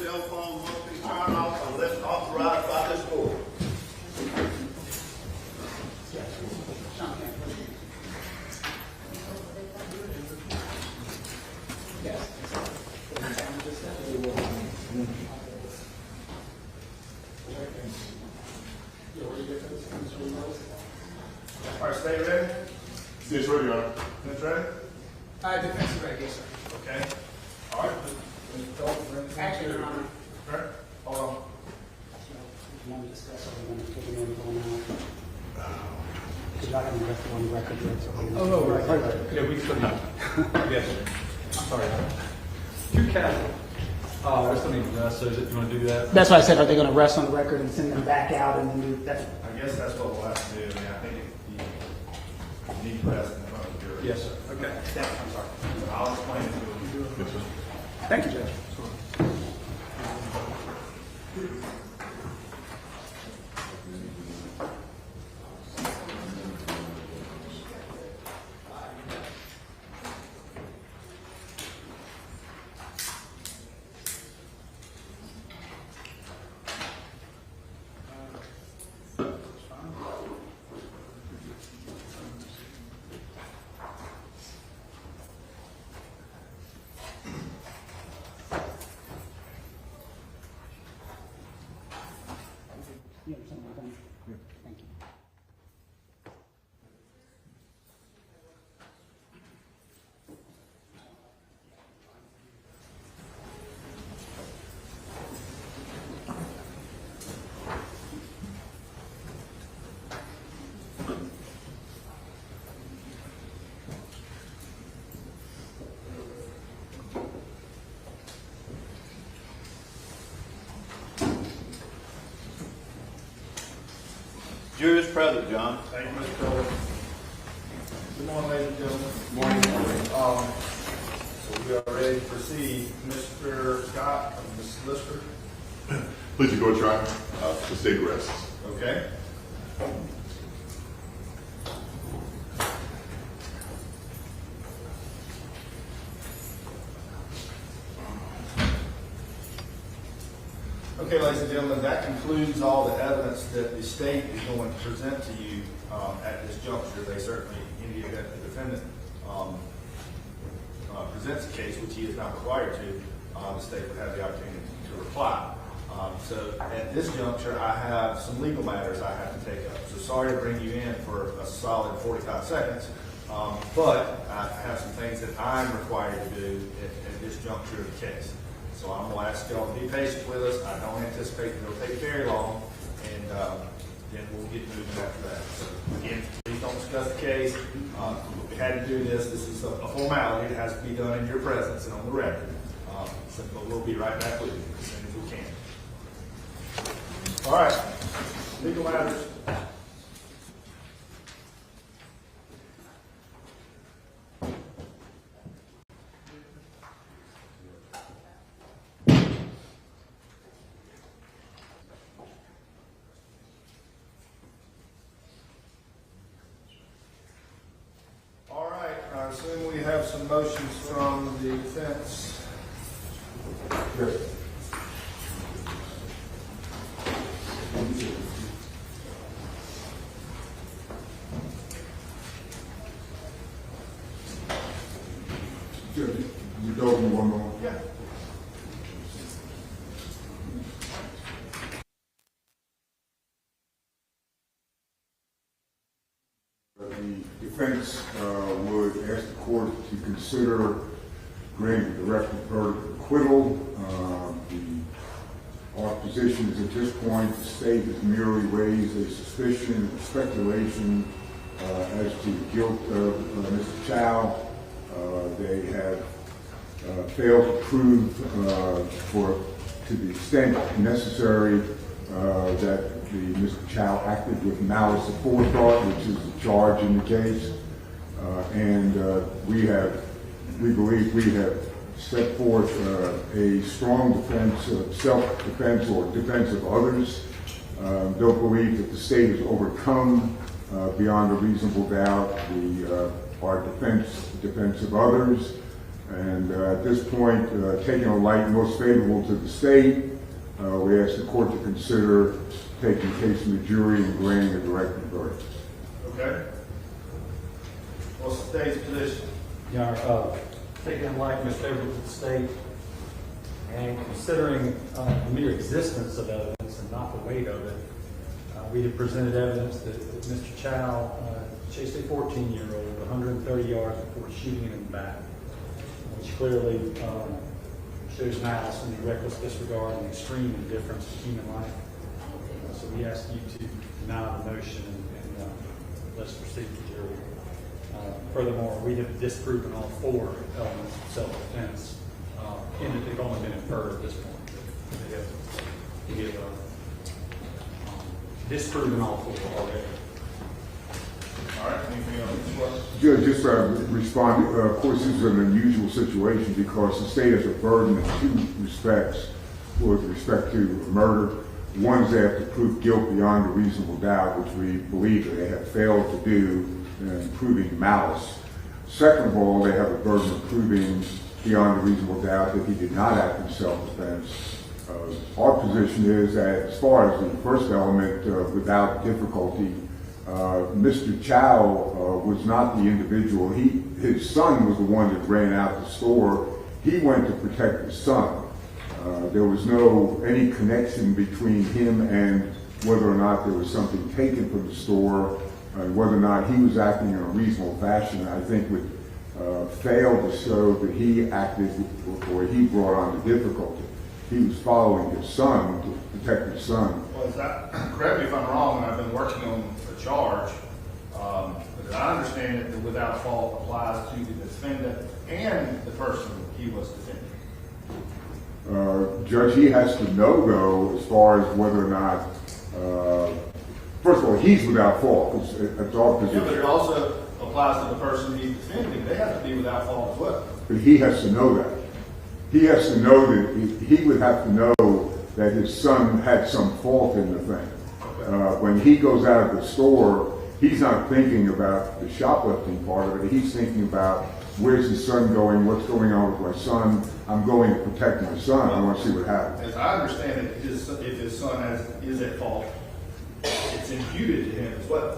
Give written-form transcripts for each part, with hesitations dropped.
cell phone must be turned off unless authorized by this board. All right, stay ready. Yes, ready, Your Honor. That's ready? Defense is ready, yes, sir. Okay. All right. Action, Your Honor. All right. Hold on. If you want to discuss what we're going to take in going out. Because y'all haven't left it on the record yet, so. Oh, right. Yeah, we still need. Yes, sir. I'm sorry. Too casual. I still need to rest, so you want to do that? That's why I said, are they going to rest on the record and send them back out and then do that? I guess that's what we'll have to do. I mean, I think you need to rest in front of the jury. Yes, sir. Okay. I'm sorry. I'll explain it to you. Yes, sir. Thank you, Judge. You understand what I'm saying? Yeah. Thank you. Jury is present, John. Thank you, Mr. President. Good morning, ladies and gentlemen. Morning. So we are ready to proceed. Mr. Scott, Ms. Lister. Please, you go try. The state rests. Okay. Okay, ladies and gentlemen, that concludes all the evidence that the state is going to present to you at this juncture. They certainly, in the event the defendant presents a case, which he is not required to, the state would have the opportunity to reply. So at this juncture, I have some legal matters I have to take up. So sorry to bring you in for a solid 45 seconds, but I have some things that I'm required to do at this juncture of the case. So I'm going to ask y'all to be patient with us. I don't anticipate that it'll take very long, and then we'll get moving after that. So again, please don't discuss the case. We had to do this. This is a formality. It has to be done in your presence and on the record. But we'll be right back with you as soon as we can. All right. Legal matters. All right. I assume we have some motions from the defense. Yes. You told me one more. Yeah. The defense would ask the court to consider granting the directed verdict of acquittal. Our position is at this point the state has merely raised a suspicion or speculation as to the guilt of Mr. Chow. They have failed to prove to the extent necessary that Mr. Chow acted with malice aforethought, which is the charge in the case. We believe we have set forth a strong defense of self-defense or defense of others. Don't believe that the state has overcome beyond a reasonable doubt our defense of others. And at this point, taking a light most favorable to the state, we ask the court to consider taking the case to the jury and granting a directed verdict. Okay? What's the state's position? Your Honor, taking in light most favorable to the state and considering the mere existence of evidence and not the weight of it, we have presented evidence that Mr. Chow chased a 14-year-old 130 yards before shooting him in the back, which clearly shows malice and reckless disregard and extreme indifference to human life. So we ask you to deny the motion and let's proceed to jury. Furthermore, we have disproven all 4 elements of self-defense, in that they've only been inferred at this point. We have disproven all 4 already. All right, anything else? Judge, just respond. Of course, this is an unusual situation because the state has a burden in 2 respects with respect to murder. One is they have to prove guilt beyond a reasonable doubt, which we believe that they have failed to do in proving malice. Second of all, they have a burden of proving beyond a reasonable doubt that he did not act in self-defense. Our position is that as far as the first element, without difficulty, Mr. Chow was not the individual. His son was the one that ran out the store. He went to protect his son. There was any connection between him and whether or not there was something taken from the store, and whether or not he was acting in a reasonable fashion. I think would fail to show that he acted or he brought on the difficulty. He was following his son to protect his son. Well, is that, correct me if I'm wrong, and I've been working on a charge, but I understand that the without fault applies to the defendant and the person he was defending. Judge, he has to know, though, as far as whether or not, first of all, he's without fault. It's our Yeah, position. but it also applies to the person he's defending. They have to be without fault as well. But he has to know that. He has to know that he would have to know that his son had some fault in the thing. When he goes out of the store, he's not thinking about the shoplifting part of it. He's thinking about where's his son going, what's going on with my son. I'm going to protect my son. I want to see what happens. As I understand it, if his son is at fault, it's imputed to him as well.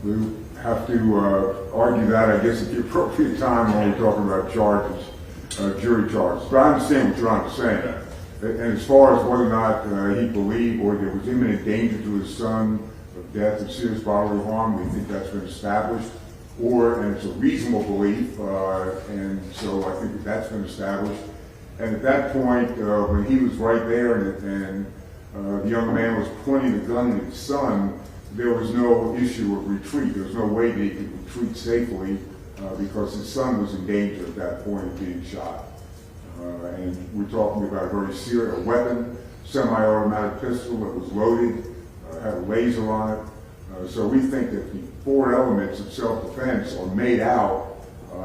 We have to argue that, I guess, at the appropriate time when we're talking about charges, jury charges. But I understand what you're trying to say. And as far as whether or not he believed or there was imminent danger to his son of death or serious bodily harm, we think that's been established. And it's a reasonable belief, and so I think that's been established. And at that point, when he was right there and the young man was pointing the gun at his son, there was no issue of retreat. There was no way that he could retreat safely because his son was in danger at that point of being shot. And we're talking about a very serious weapon, semi-automatic pistol that was loaded, had a laser on it. So we think that the 4 elements of self-defense are made out,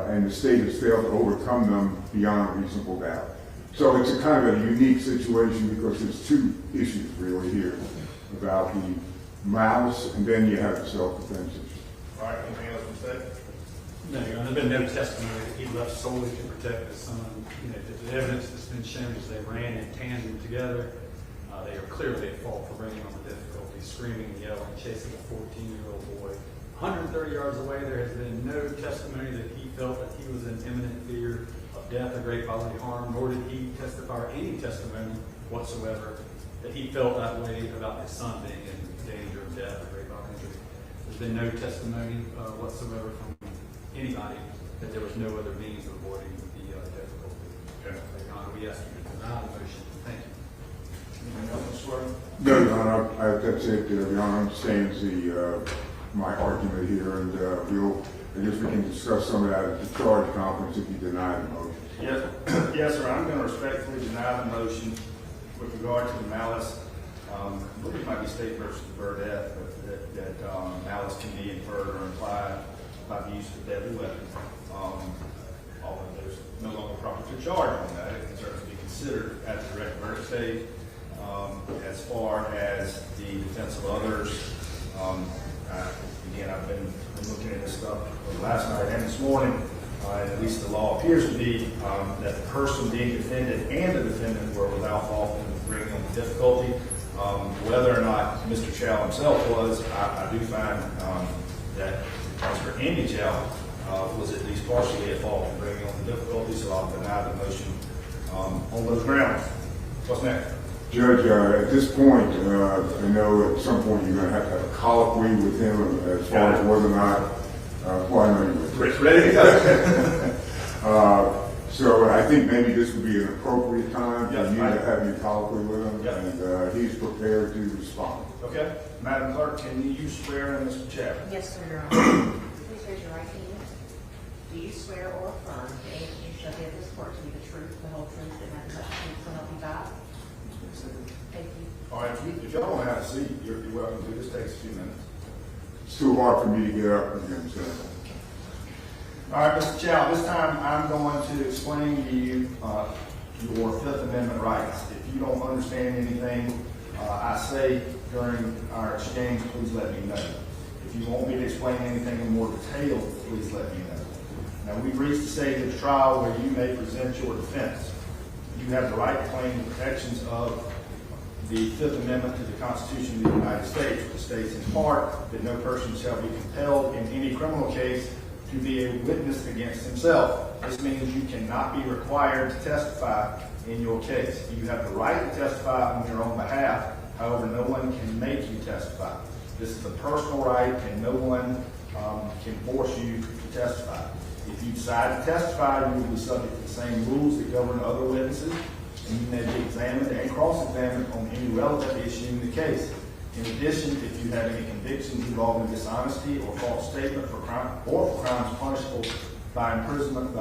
and the state has failed to overcome them beyond reasonable doubt. So it's a kind of a unique situation because there's 2 issues really here about the malice, and then you have the self-defense issue. All right, anything else to say? No, Your Honor, there's been no testimony that he left solely to protect his son. The evidence that's been shown is they ran in tandem together. They are clearly at fault for bringing on the difficulty, screaming and yelling, chasing a 14-year-old boy. 130 yards away, there has been no testimony that he felt that he was in imminent fear of death or great bodily harm, nor did he testify or any testimony whatsoever that he felt that way about his son being in danger of death or great bodily injury. There's been no testimony whatsoever from anybody that there was no other means of avoiding the difficulty. Okay. Your Honor, we ask you to deny the motion. Thank you. Anything else, Mr. Swear? No, Your Honor, that's it. Your Honor understands my argument here, and I guess we can discuss some of that at the charge conference if you deny the motion. Yes, sir. I'm going to respectfully deny the motion with regard to the malice. I believe it might be State versus Burdette, but that malice can be inferred or implied by the use of a deadly weapon. Although there's no longer proper to charge on that, it can certainly be considered at the direct verdict stage. As far as the defense of others, again, I've been looking at this stuff last night and this morning. and at least the law appears to be, that the person being defended and the defendant were without fault in bringing on the difficulty. Whether or not Mr. Chow himself was, I do find that Mr. Andy Chow was at least partially at fault in bringing on the difficulty, so I'll deny the motion on those grounds. What's next? Judge, at this point, I know at some point you're going to have a colloquy with him as far as whether or not, ready to go. So I think maybe this would be an appropriate time for Yes, you to have your colloquy with him, Yep. and he's prepared to respond. Okay. Madam Clerk, can you swear in Mr. Chow? Yes, sir, Your Honor. Please raise your right hand. Do you swear or affirm that anything you shall give this court to be the truth, the whole truth, and nothing but the truth, so help you God? Thank you. All right, if y'all want to have a seat, you're welcome to. This takes a few minutes. It's too hard for me to get up again, so. All right, Mr. Chow, this time I'm going to explain to you your Fifth Amendment rights. If you don't understand anything I say during our exchange, please let me know. If you want me to explain anything in more detail, please let me know. Now, we've reached the stage of the trial where you may present your defense. You have the right to claim the protections of the Fifth Amendment to the Constitution of the United States, which states in part that no person shall be compelled in any criminal case to be a witness against himself. This means you cannot be required to testify in your case. You have the right to testify on your own behalf. However, no one can make you testify. This is a personal right, and no one can force you to testify. If you decide to testify, you will be subject to the same rules that govern other witnesses, and you may be examined and cross-examined on any relevant issue in the case. In addition, if you have any convictions involving dishonesty or false statement for crimes punishable by imprisonment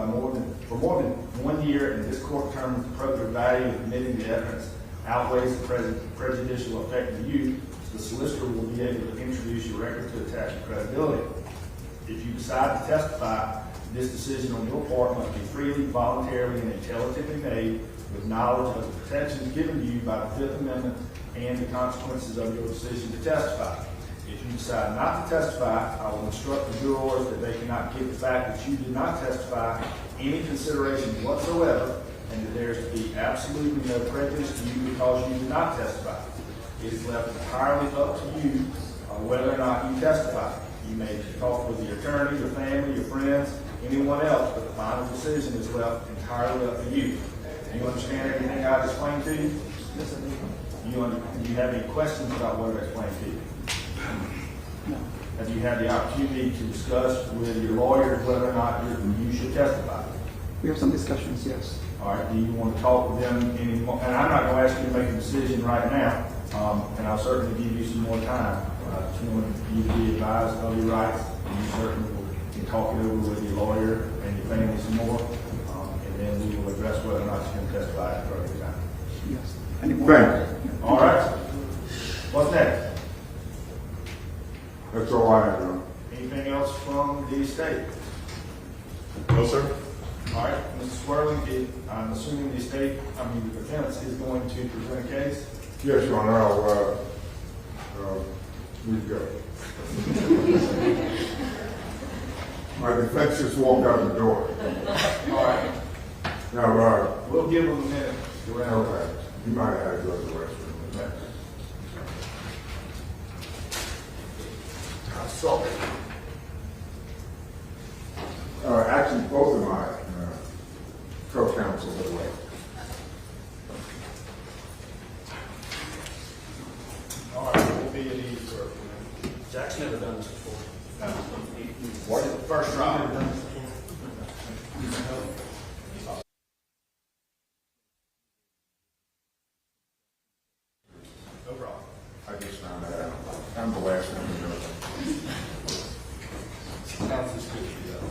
for more than 1 year, and this court determines the probative value of admitting the evidence outweighs the prejudicial effect of you, the solicitor will be able to introduce your record to attach your credibility. If you decide to testify, this decision on your part must be freely, voluntarily, and intelligently made with knowledge of the protections given to you by the Fifth Amendment and the consequences of your decision to testify. If you decide not to testify, I will instruct the jurors that they cannot give the fact that you did not testify any consideration whatsoever, and that there is to be absolutely no prejudice to you because you did not testify. It is left entirely up to you whether or not you testify. You may talk with your attorney, your family, your friends, anyone else, but the final decision is left entirely up to you. Do you understand everything I've explained to you? Yes, I do. Do you have any questions about what I've explained to you? No. Have you had the opportunity to discuss with your lawyers whether or not you should testify? We have some discussions, yes. All right, do you want to talk with them anymore? And I'm not going to ask you to make a decision right now, and I'll certainly give you some more time. You to be advised of your rights, and you certainly can talk it over with your lawyer and your family some more, and then we will address whether or not you can testify at further time. Yes. Any more? Thank you. All right. What's next? That's all I have, Your Honor. Anything else from the state? No, sir. All right, Mr. Swirling, I'm assuming the defense is going to present a case. Yes, Your Honor, we've got. My defense just walked out the door. All right, Now, we'll give them a minute to round up. okay, you might have had to go to the restroom. Okay. So, Actually, both of my co-counsels are away. all right, we'll be at ease for Jack's never done this before. what is the first trial? No problem. I just found that out. I'm the last one to know. Sounds as good as you know.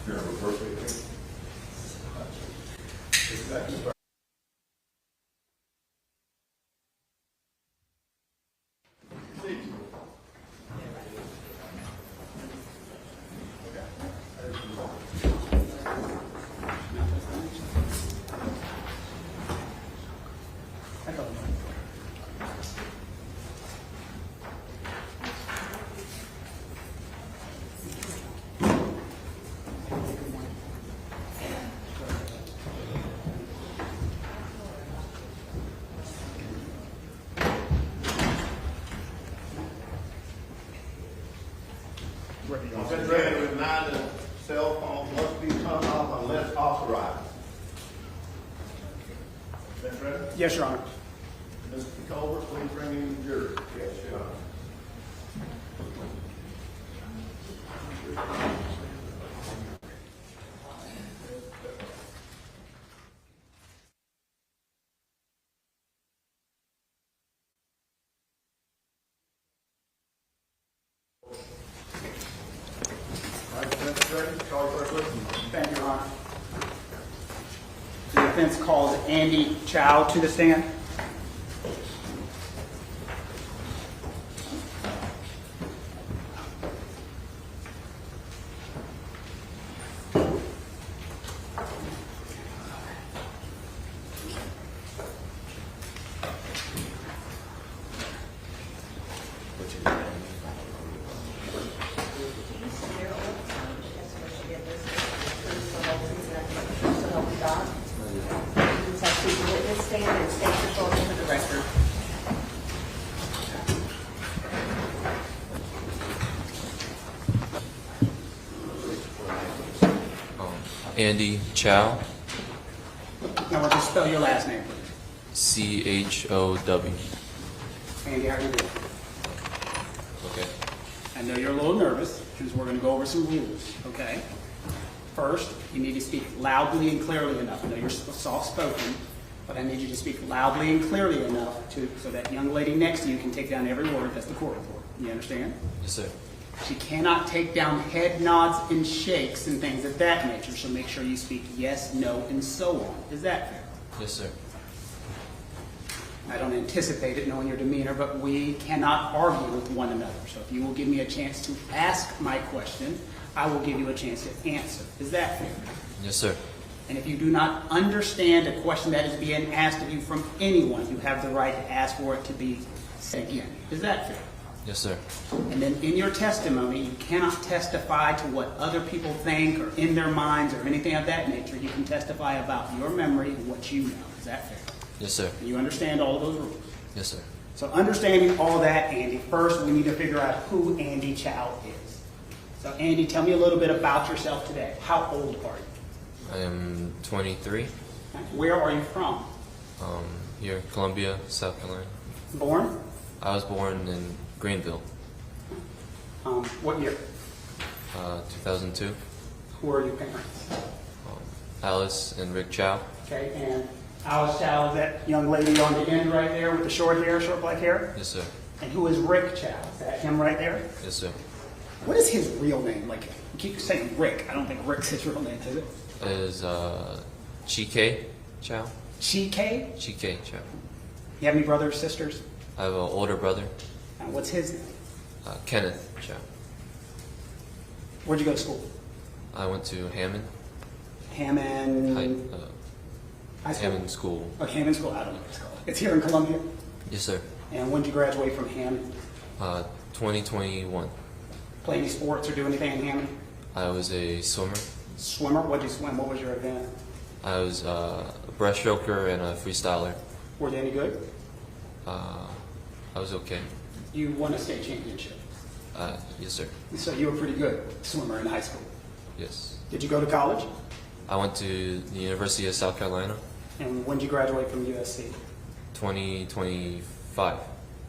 You have a birthday cake? Is that the first? whether you want Mr. to. Chairman, reminder, cell phone must be turned off unless authorized. Is that correct? Yes, Your Honor. Mr. Colbert, please bring in the jury. Yes, Your Honor. All right, Mr. Secretary, call your first witness. Thank you, Your Honor. The defense calls Andy Chow to the stand. Andy Chow, Now, would you spell your last name, please? C-H-O-W. Andy, how are you doing? Okay. I know you're a little nervous because we're going to go over some rules, okay? First, you need to speak loudly and clearly enough. I know you're soft-spoken, but I need you to speak loudly and clearly enough so that young lady next to you can take down every word that's the court report. You understand? Yes, sir. She cannot take down head nods and shakes and things of that nature, so make sure you speak yes, no, and so on. Is that fair? Yes, sir. I don't anticipate it knowing your demeanor, but we cannot argue with one another. So if you will give me a chance to ask my question, I will give you a chance to answer. Is that fair? Yes, sir. And if you do not understand a question that is being asked of you from anyone, you have the right to ask for it to be said again. Is that fair? Yes, sir. And then in your testimony, you cannot testify to what other people think or in their minds or anything of that nature. You can testify about your memory and what you know. Is that fair? Yes, sir. And you understand all of those rules? Yes, sir. So understanding all that, Andy, first we need to figure out who Andy Chow is. So Andy, tell me a little bit about yourself today. How old are you? I am 23. Where are you from? Here, Columbia, South Carolina. Born? I was born in Greenville, What year? 2002. Who are your parents? Alice and Rick Chow. Okay, and Alice Chow is that young lady on the end right there with the short hair, short black hair? Yes, sir. And who is Rick Chow? Is that him right there? Yes, sir. What is his real name? Like, you keep saying Rick. I don't think Rick's his real name, is it? It is Chike Chow. Chike? Chike Chow. You have any brothers, sisters? I have an older brother, And what's his name? Kenneth Chow. Where'd you go to school? I went to Hammond Hammond High School? Hammond School. Oh, Hammond School. I don't know what it's called. It's here in Columbia. Yes, sir. And when did you graduate from Hammond? 2021. Play any sports or do anything in Hammond? I was a swimmer. Swimmer? What did you swim? What was your event? I was a breaststroker and a freestyler. Were they any good? I was okay. You won a state championship. Yes, sir. So you were pretty good swimmer in high school. Yes. Did you go to college? I went to the University of South Carolina, And when did you graduate from USC? 2025.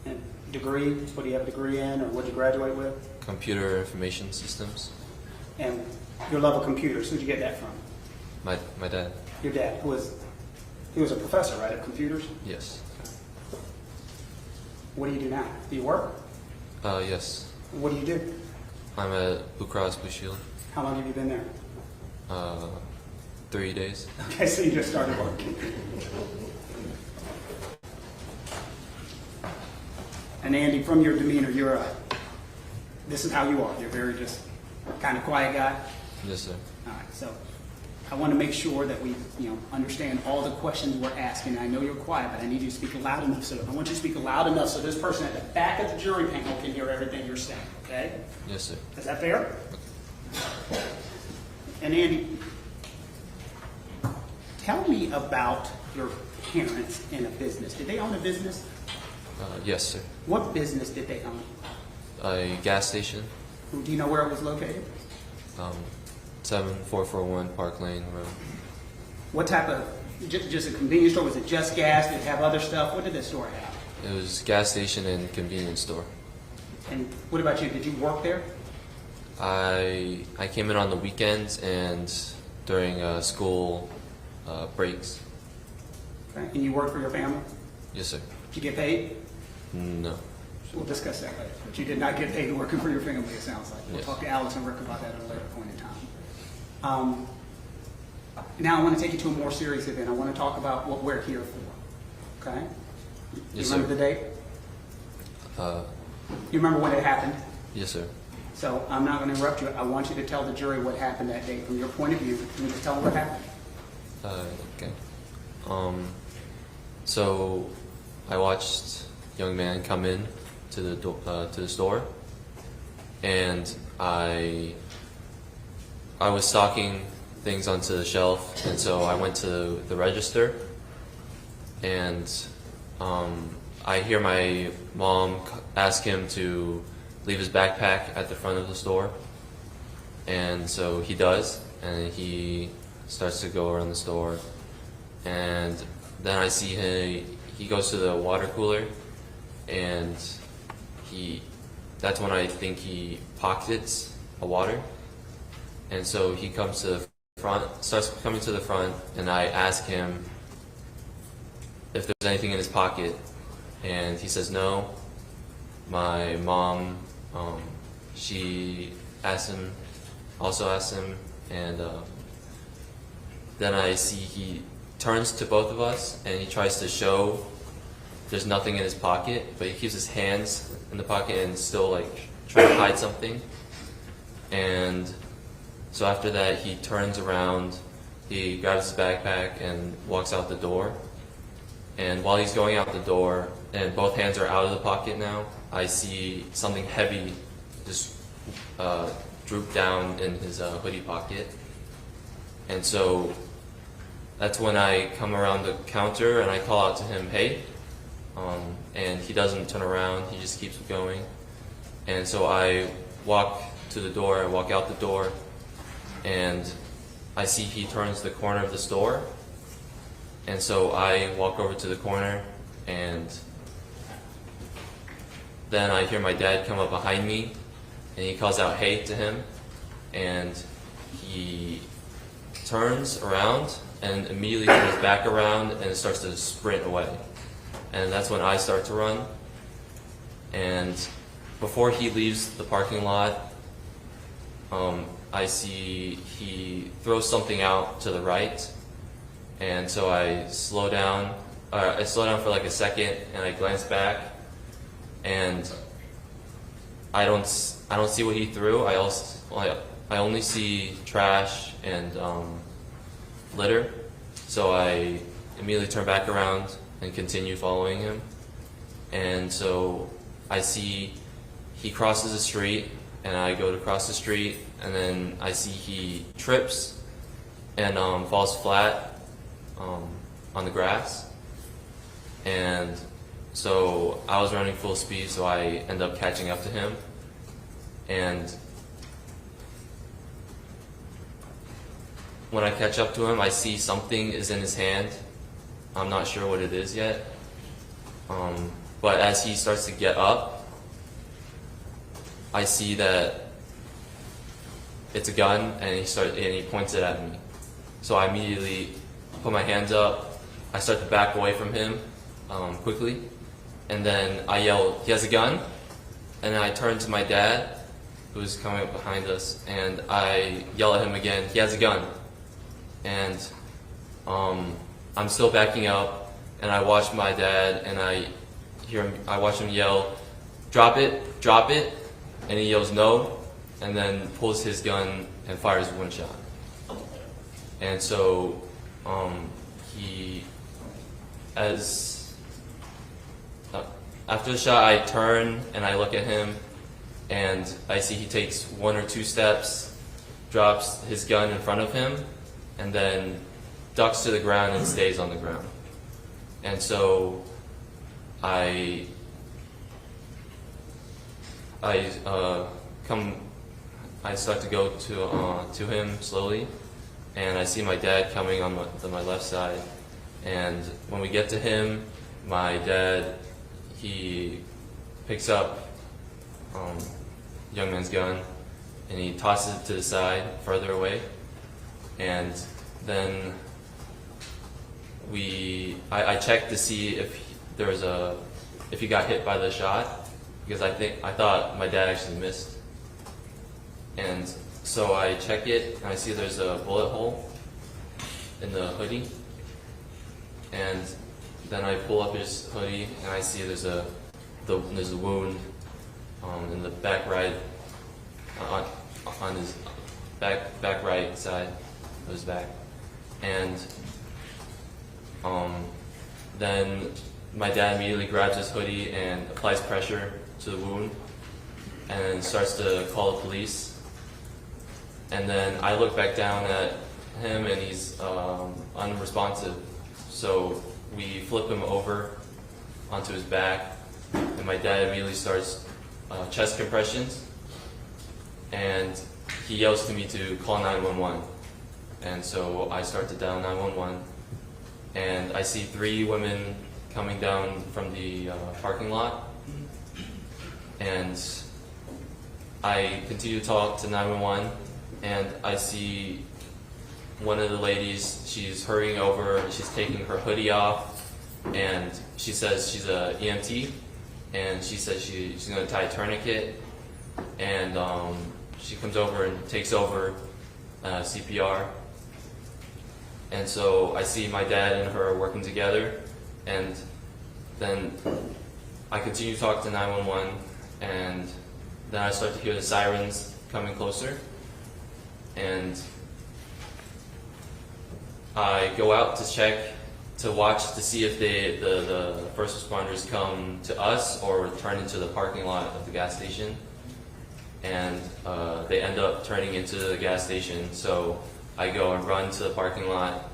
And degree? What do you have a degree in, or what did you graduate with? Computer Information Systems. And your love of computers, who'd you get that from? My dad. Your dad, he was a professor, right, of computers? Yes. What do you do now? Do you work? Yes. What do you do? I'm at Blue Cross Blue Shield. How long have you been there? 3 days. Okay, so you just started working. And Andy, from your demeanor, this is how you are. You're very just kind of quiet guy. Yes, sir. All right, so I want to make sure that we, understand all the questions we're asking. I know you're quiet, but I need you to speak loud enough. So I want you to speak loud enough so this person at the back of the jury panel can hear everything you're saying. Okay? Yes, sir. Is that fair? And Andy, tell me about your parents in a business. Did they own a business? Yes, sir. What business did they own? A gas station. Do you know where it was located? 7441 Park Lane Road. What type of, just a convenience store? Was it just gas? Did it have other stuff? What did this store have? It was gas station and convenience store. And what about you? Did you work there? I came in on the weekends and during school breaks. Okay. And you worked for your family? Yes, sir. Did you get paid? No. We'll discuss that later. But you did not get paid working for your family, it sounds like. We'll Yes. talk to Alex and Rick about that at a later point in time. Now I want to take you to a more serious event. I want to talk about what we're here for. Okay? Yes, You remember sir. the date? Uh, You remember when it happened? yes, sir. So I'm not going to interrupt you. I want you to tell the jury what happened that day from your point of view. Can you just tell them what happened? Okay. So I watched a young man come in to the store, and I was stocking things onto the shelf, and so I went to the register, and I hear my mom ask him to leave his backpack at the front of the store, and so he does, and he starts to go around the store, and then I see he goes to the water cooler, and that's when I think he pockets a water, and so he comes to the front, starts coming to the front, and I ask him if there's anything in his pocket, and he says no. My mom, she also asked him, and then I see he turns to both of us, and he tries to show there's nothing in his pocket, but he keeps his hands in the pocket and still like trying to hide something. And so after that, he turns around, he grabs his backpack and walks out the door. And while he's going out the door, and both hands are out of the pocket now, I see something heavy just droop down in his hoodie pocket. And so that's when I come around the counter and I call out to him, hey, and he doesn't turn around, he just keeps going. And so I walk to the door, I walk out the door, and I see he turns the corner of the store. And so I walk over to the corner, and then I hear my dad come up behind me, and he calls out hey to him, and he turns around and immediately turns back around and starts to sprint away. And that's when I start to run. And before he leaves the parking lot, I see he throws something out to the right. And so I slow down. I slow down for like a second, and I glance back, and I don't see what he threw. I only see trash and litter. So I immediately turn back around and continue following him. And so I see he crosses the street, and I go to cross the street, and then I see he trips and falls flat on the grass. And so I was running full speed, so I end up catching up to him. And when I catch up to him, I see something is in his hand. I'm not sure what it is yet. But as he starts to get up, I see that it's a gun, and he points it at me. So I immediately put my hands up. I start to back away from him quickly, and then I yell, "He has a gun!" And then I turn to my dad, who's coming up behind us, and I yell at him again, "He has a gun!" And I'm still backing up, and I watch my dad, and I watch him yell, "Drop it, drop it," and he yells no, and then pulls his gun and fires one shot. And so after the shot, I turn and I look at him, and I see he takes 1 or 2 steps, drops his gun in front of him, and then ducks to the ground and stays on the ground. And so I come I start to go to him slowly, and I see my dad coming on my left side. And when we get to him, my dad, he picks up young man's gun and he tosses it to the side, further away. And then I checked to see if if he got hit by the shot, because I thought my dad actually missed. And so I check it and I see there's a bullet hole in the hoodie. And then I pull up his hoodie and I see there's a wound in the back right on his back right side of his back. And then my dad immediately grabs his hoodie and applies pressure to the wound and starts to call the police. And then I look back down at him and he's unresponsive. So we flip him over onto his back, and my dad immediately starts chest compressions, and he yells to me to call 911. And so I start to dial 911, and I see 3 women coming down from the parking lot, and I continue to talk to 911, and I see one of the ladies, she's hurrying over, she's taking her hoodie off, and she says she's a EMT, and she says she's going to tie a tourniquet, and she comes over and takes over CPR. And so I see my dad and her working together, and then I continue to talk to 911, and then I start to hear the sirens coming closer, and I go out to check, to watch to see if the first responders come to us or turn into the parking lot of the gas station. And they end up turning into the gas station. So I go and run to the parking lot.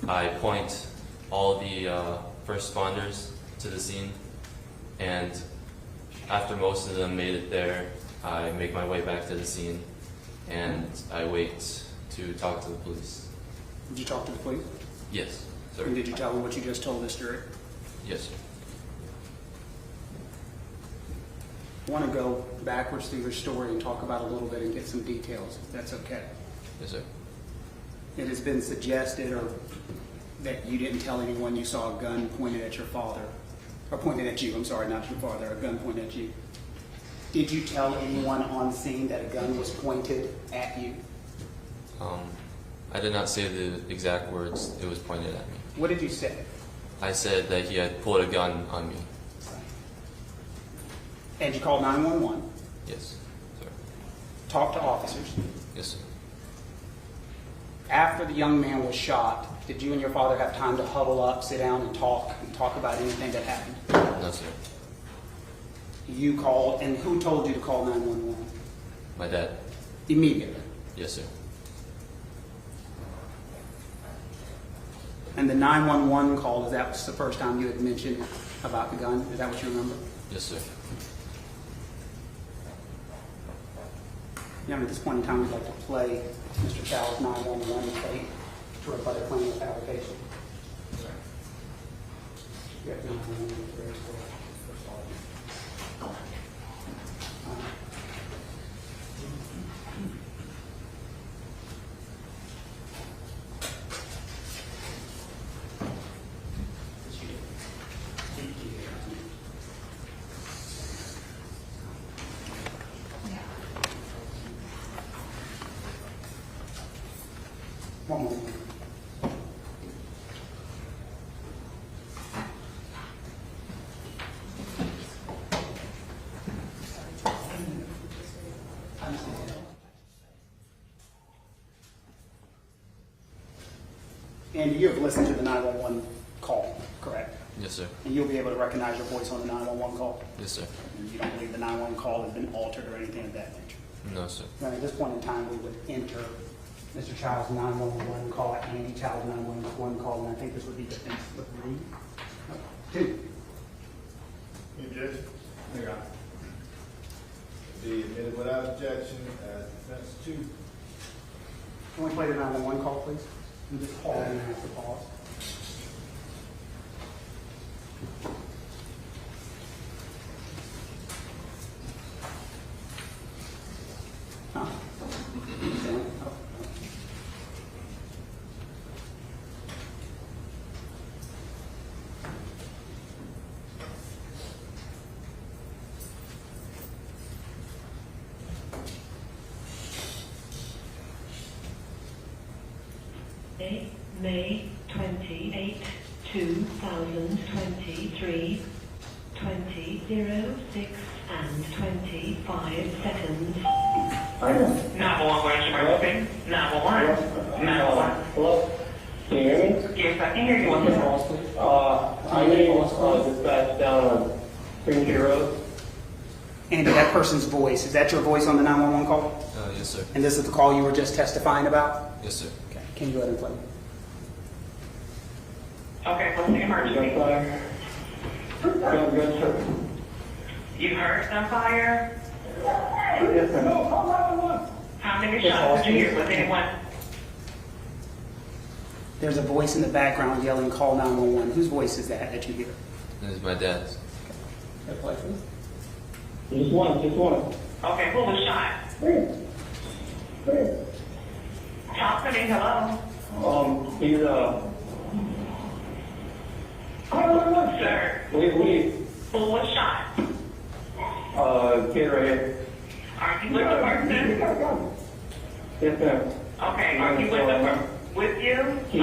I point all the first responders to the scene. And after most of them made it there, I make my way back to the scene and I wait to talk to the police. Did you talk to the police? Yes, sir. And did you tell them what you just told us, jury? Yes, sir. I want to go backwards through your story and talk about a little bit and get some details, if that's okay. Yes, sir. It has been suggested that you didn't tell anyone you saw a gun pointed at your father, or pointed at you, I'm sorry, not your father, a gun pointed at you. Did you tell anyone on scene that a gun was pointed at you? I did not say the exact words it was pointed at me. What did you say? I said that he had pulled a gun on me. And you called 911, Yes, sir. talked to officers. Yes, sir. After the young man was shot, did you and your father have time to huddle up, sit down and talk about anything that happened? No, sir. You called, and who told you to call 911? My dad. Immediately. Yes, sir. And the 911 call, is that the first time you had mentioned about the gun? Is that what you remember? Yes, sir. Yeah, at this point in time, we'd like to play Mr. Chow's 911 tape to rebut a claim of fabrication. You have 911 very clear. One moment. And you have listened to the 911 call, correct? Yes, sir. And you'll be able to recognize your voice on the 911 call? Yes, sir. And you don't believe the 911 call has been altered or anything of that nature? No, sir. Then at this point in time, we would enter Mr. Chow's 911 call, Andy Chow's 911 call, and I think this would be defense with 3, 2. You judge? There you go. be admitted without objection as defense 2. Can we play the 911 call, please? And just call and ask the pause. Huh? Oh. May 28, 2023, 20:06 and 25 seconds. 911, where's your emergency? 911. 911. Hello? Can you hear me? Yes, I can hear you. What's the call, please? I need dispatch down on Green Tree Road. Andy, that person's voice, is that your voice on the 911 call? Yes, sir. And this is the call you were just testifying about? Yes, sir. Okay, can you go ahead and play? Okay, what's the emergency? Gunfire. Good, sir. You heard gunfire? Yes, sir. How many shots did you hear? Was anyone? There's a voice in the background yelling, call 911. Whose voice is that you hear? This is my dad's. Can I play, please? Just one. Okay, who was shot? Talk to me, hello? He's, Sir, we, who was shot? kid right here. Are you with the person? Yes, ma'am. Okay, are you with the person? With you? He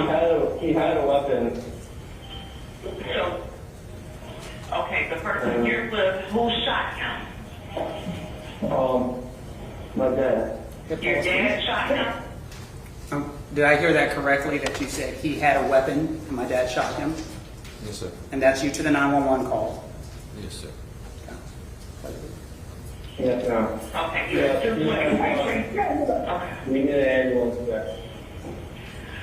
had a weapon. So, okay, the person you're with, who shot him? My dad. Your dad shot him? Did I hear that correctly, that you said he had a weapon and my dad shot him? Yes, sir. And that's you to the 911 call? Yes, sir. Yes, ma'am. Okay, you're just with the person. Okay. We need an ambulance back.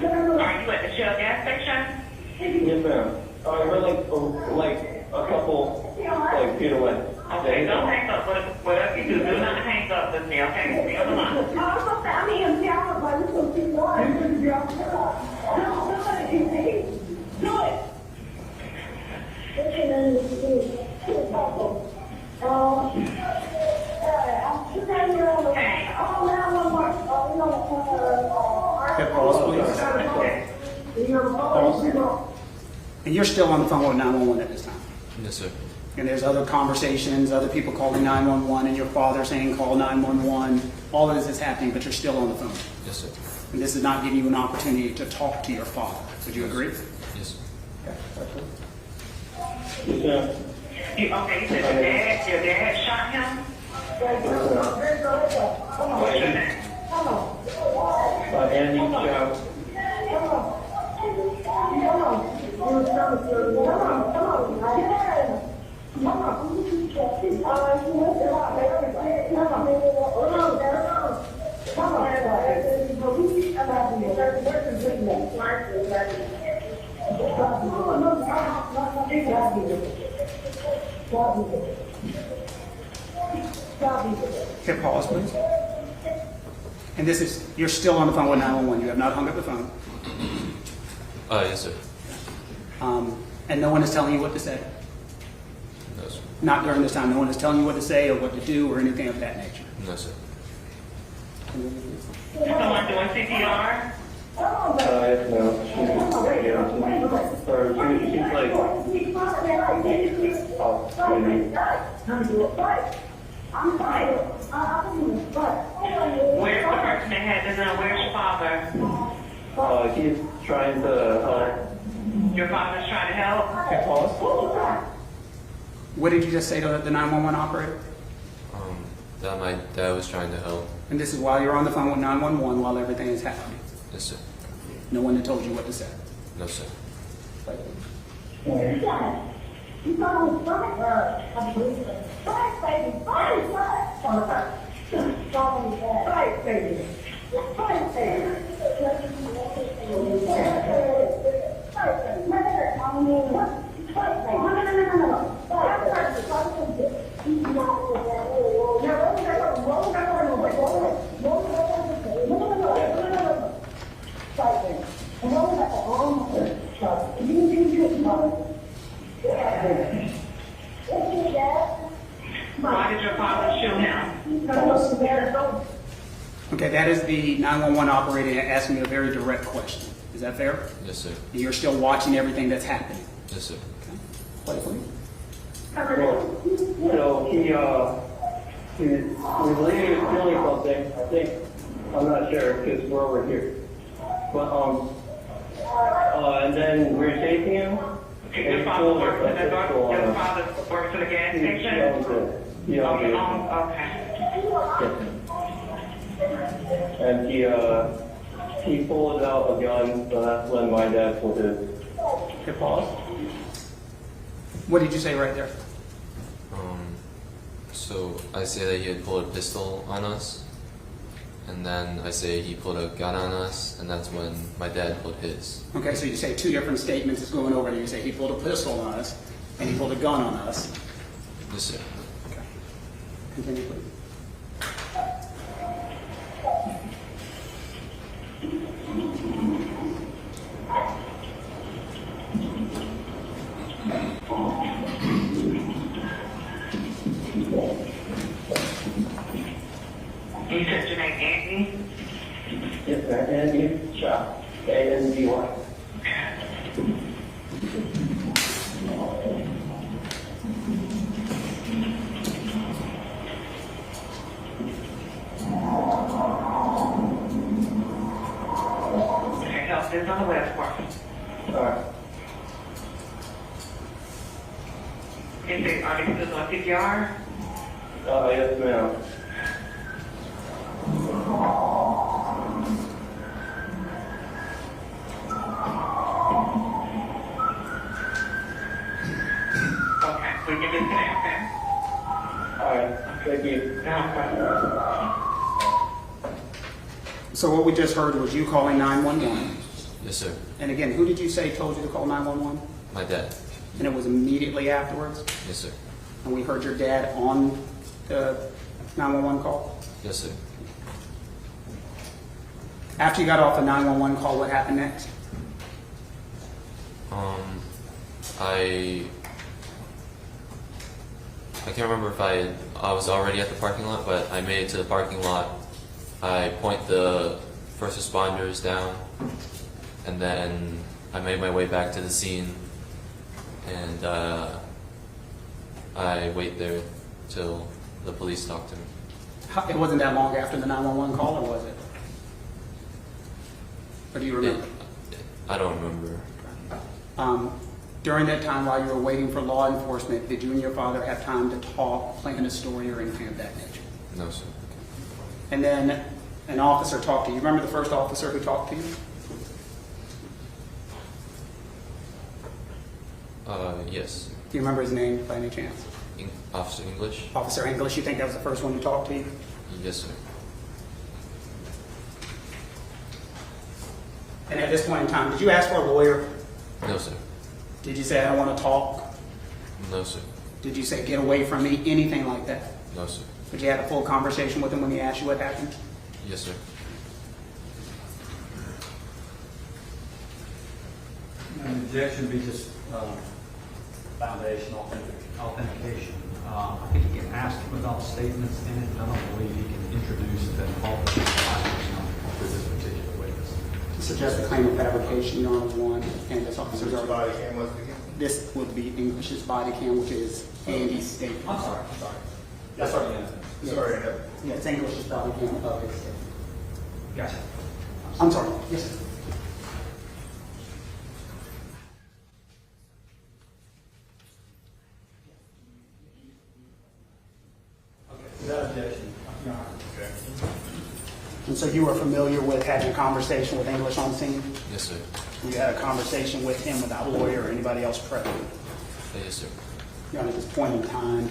Are you at the Shell gas station? Yes, ma'am. We're like a couple feet away. Okay, don't hang up. Whatever you do not hang up with me, okay? Stay on the line. Okay, pause, please. Pause. And you're still on the phone with 911 at this time? Yes, sir. And there's other conversations, other people calling 911, and your father saying call 911. All of this is happening, but you're still on the phone. Yes, sir. And this is not giving you an opportunity to talk to your father. Would you agree? Yes, sir. Okay. Yes, ma'am. Okay, you said your dad shot him? What's your name? Andy Chows. Okay, pause, please. And this is, you're still on the phone with 911. You have not hung up the phone. Yes, sir. And no one is telling you what to say. No, sir. Not during this time. No one is telling you what to say or what to do or anything of that nature. No, sir. Someone doing CPR? Yes, ma'am. She's Where's the person that had the gun? Where's your father? he's trying to help. Your father's trying to help? Okay, pause. What did you just say to the 911 operator? That my dad was trying to help. And this is while you're on the phone with 911 while everything is happening. Yes, sir. No one had told you what to say. No, sir. Why did your father shoot him? Okay, that is the 911 operator asking you a very direct question. Is that fair? Yes, sir. And you're still watching everything that's happening. Yes, sir. Play for me. Well, so he was feeling something. I think, I'm not sure because we're over here. But and then we were chasing him. Your father works in the door? Your father works in the gas station? Yeah. Okay. And he pulled out a gun, so that's when my dad pulled his. Okay, pause. What did you say right there? So I say that he had pulled a pistol on us, and then I say he pulled a gun on us, and that's when my dad pulled his. Okay, so you say two different statements is going over there. You say he pulled a pistol on us, and he pulled a gun on us. Yes, sir. Okay. Continue, please. You said your name Anthony? Yes, sir. And you, Chow. A-N-D-Y. Okay, help this on the west part. All right. Is it, are they still on CPR? Yes, ma'am. Okay, we can disconnect then. All right. Thank you. So what we just heard was you calling 911. Yes, sir. And again, who did you say told you to call 911? My dad. And it was immediately afterwards? Yes, sir. And we heard your dad on the 911 call? Yes, sir. After you got off the 911 call, what happened next? I can't remember if I was already at the parking lot, but I made it to the parking lot. I point the first responders down, and then I made my way back to the scene, and I wait there till the police talk to me. It wasn't that long after the 911 call, or was it? Or do you remember? I don't remember. During that time while you were waiting for law enforcement, did you and your father have time to talk, plan a story, or anything of that nature? No, sir. And then an officer talked to you. Remember the first officer who talked to you? Yes. Do you remember his name by any chance? Officer English? Officer English, you think that was the first one to talk to you? Yes, sir. And at this point in time, did you ask for a lawyer? No, sir. Did you say, I don't want to talk? No, sir. Did you say, get away from me? Anything like that? No, sir. But you had a full conversation with him when he asked you what happened? Yes, sir. An objection would be just foundation authentication. I think he can ask without statements in it. I don't believe he can introduce the officer for this particular witness. To suggest a claim of fabrication, Your Honor, one, and this officer's Which already. body cam was it again? This would be English's body cam, which is Andy's statement. I'm sorry. Yes, sir. Yes. Sorry. Yeah, it's English's body cam of his statement. Gotcha. I'm sorry. Yes, sir. Without objection, Your Honor. Okay. And so you were familiar with having a conversation with English on scene? Yes, sir. You had a conversation with him without a lawyer or anybody else present? Yes, sir. Your Honor, at this point in time,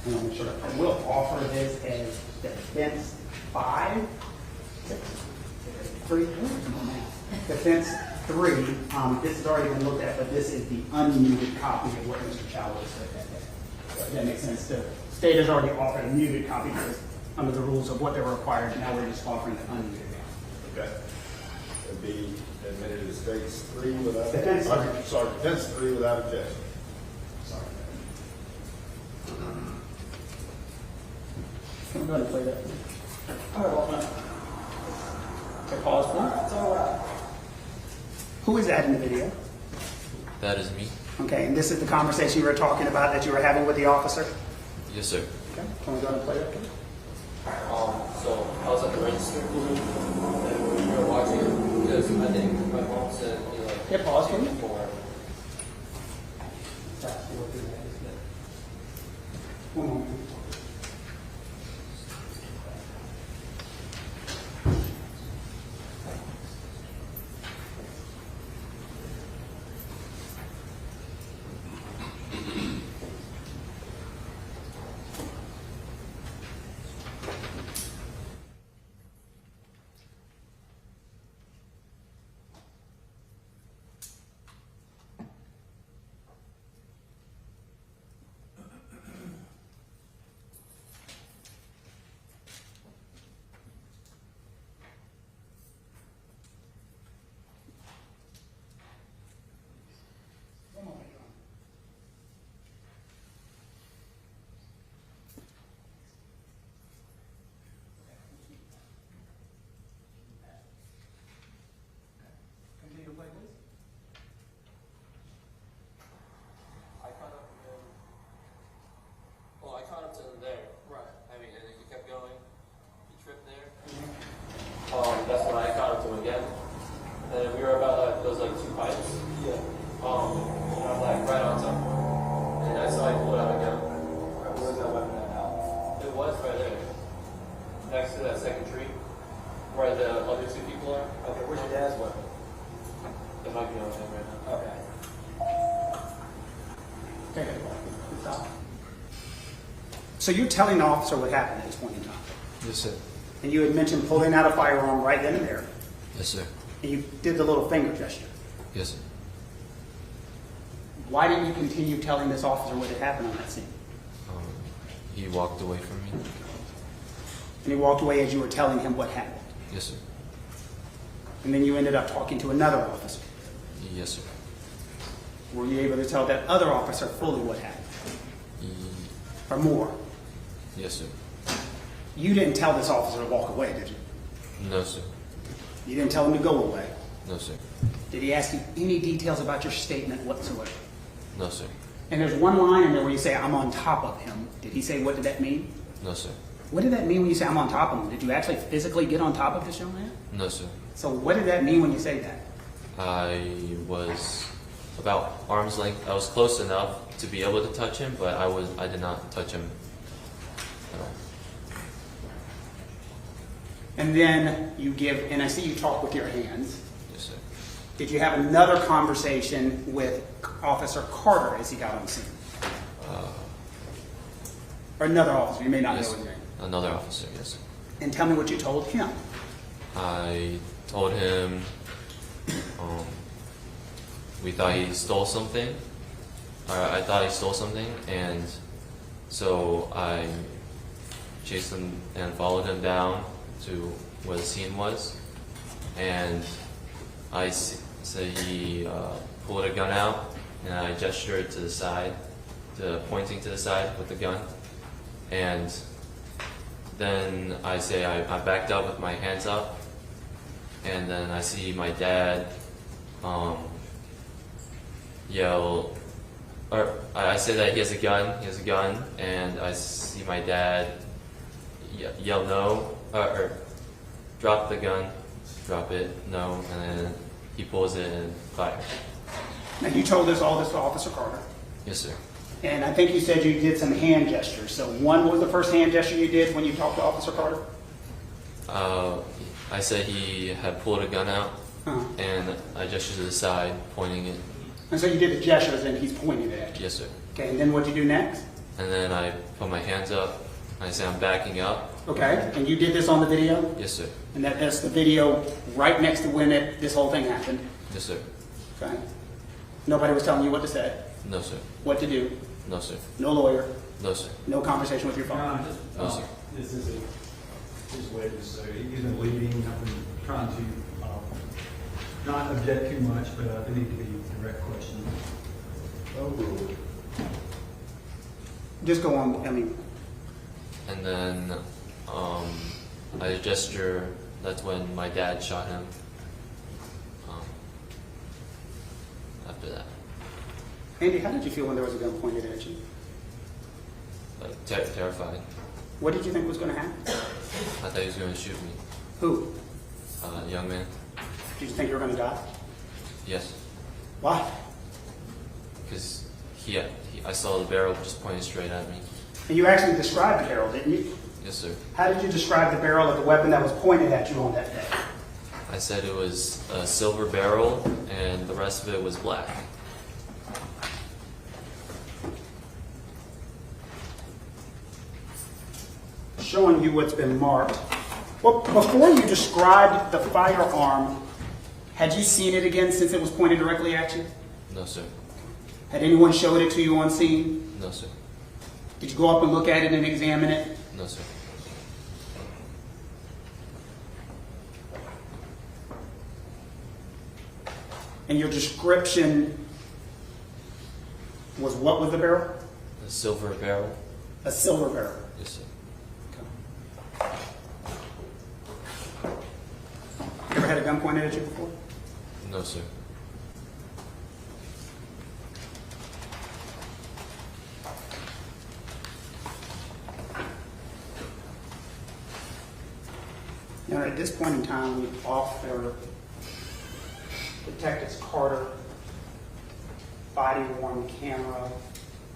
I'm sure I will offer this as defense 5, 6, 3, defense 3. This has already been looked at, but this is the unmuted copy of what Mr. Chow said that day. So that makes sense. The state has already offered a muted copy because under the rules of what they were required, now we're just offering an unmuted copy. Okay. It'd be Admitted to state's 3 without. Defense. Sorry, defense 3 without objection. Sorry. Can we go ahead and play that? Okay, pause, please. Who is that in the video? That is me. Okay, and this is the conversation you were talking about that you were having with the officer? Yes, sir. Okay, can we go ahead and play that, please? So I was at the register and we were watching it because I think my mom said, Yeah, pause, please. for One moment. Continue to play, please. I caught up to him there. Right. I mean, and then he kept going. He tripped there. That's when I caught up to him again. And we were about, it was like 2 pints. Yeah. And I was like right on top. And I saw he pulled out a gun. Right, where's that weapon at now? It was right there. Next to that second tree. Where the other 2 people are. Okay, where's your dad's weapon? It might be on him right now. Okay. Okay, stop. So you're telling the officer what happened at this point in time? Yes, sir. And you had mentioned pulling out a firearm right then and there, Yes, sir. and you did the little finger gesture. Yes, sir. Why didn't you continue telling this officer what had happened on that scene? He walked away from me. And he walked away as you were telling him what happened. Yes, sir. And then you ended up talking to another officer. Yes, sir. Were you able to tell that other officer fully what happened? Ye- Or more? Yes, sir. You didn't tell this officer to walk away, did you? No, sir. You didn't tell him to go away. No, sir. Did he ask you any details about your statement whatsoever? No, sir. And there's one line in there where you say, I'm on top of him. Did he say, what did that mean? No, sir. What did that mean when you say, I'm on top of him? Did you actually physically get on top of this young man? No, sir. So what did that mean when you say that? I was about arm's length. I was close enough to be able to touch him, but I did not touch him at all. And then you give, and I see you talk with your hands. Yes, sir. Did you have another conversation with Officer Carter as he got on scene? Or another officer, you may not Yes, know his name. another officer. Yes, sir. And tell me what you told him. I told him we thought he stole something. Or I thought he stole something, and so I chased him and followed him down to where the scene was, and I said he pulled a gun out, and I gestured to the side, pointing to the side with the gun, and then I say I backed up with my hands up, and then I see my dad yell, or I say that he has a gun, and I see my dad yell no, or drop the gun, drop it, no, and then he pulls it and fires. Now you told all this to Officer Carter. Yes, sir. And I think you said you did some hand gestures. So one was the first hand gesture you did when you talked to Officer Carter? I said he had pulled a gun out, and I gestured to the side, pointing it. And so you did the gestures and he's pointing it at you. Yes, sir. Okay, and then what'd you do next? And then I put my hands up, and I say I'm backing up. Okay, and you did this on the video? Yes, sir. And that's the video right next to when this whole thing happened? Yes, sir. Okay. Nobody was telling you what to say, No, sir. what to do, No, sir. no lawyer, No, sir. no conversation with your phone? No, sir. This is his witness, so he's been leading, I've been trying to not object too much, but they need to be direct questions. Overruled. Just go on, I mean, And then I gesture. That's when my dad shot him. After that, Andy, how did you feel when there was a gun pointed at you? like terrified. What did you think was going to happen? I thought he was going to shoot me. Who? Young man. Did you think you were going to die? Yes, Why? because I saw the barrel just pointing straight at me. And you actually described the barrel, didn't you? Yes, sir. How did you describe the barrel of the weapon that was pointed at you on that day? I said it was a silver barrel, and the rest of it was black. Showing you what's been marked. Well, before you described the firearm, had you seen it again since it was pointed directly at you? No, sir. Had anyone showed it to you on scene? No, sir. Did you go up and look at it and examine it? No, sir. And your description was what was the barrel? A silver barrel. A silver barrel. Yes, sir. You ever had a gun pointed at you before? No, sir. Now, at this point in time, we offer Detectives Carter body-worn camera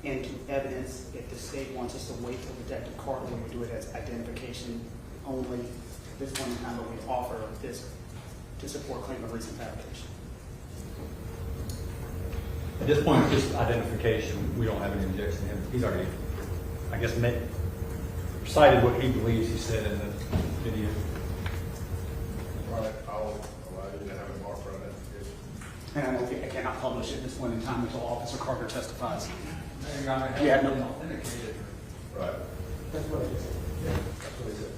into evidence if the state wants us to wait till Detective Carter when we do it as identification only. At this point in time, but we offer this to support claim of recent fabrication. At this point, just identification, we don't have any objection to him. He's already, I guess, cited what he believes he said in the video. All right, I'll allow you to have it marked for identification. And I know I cannot publish at this point in time until Officer Carter testifies. Yeah, no. Right. That's what it is. Yeah, that's what he said.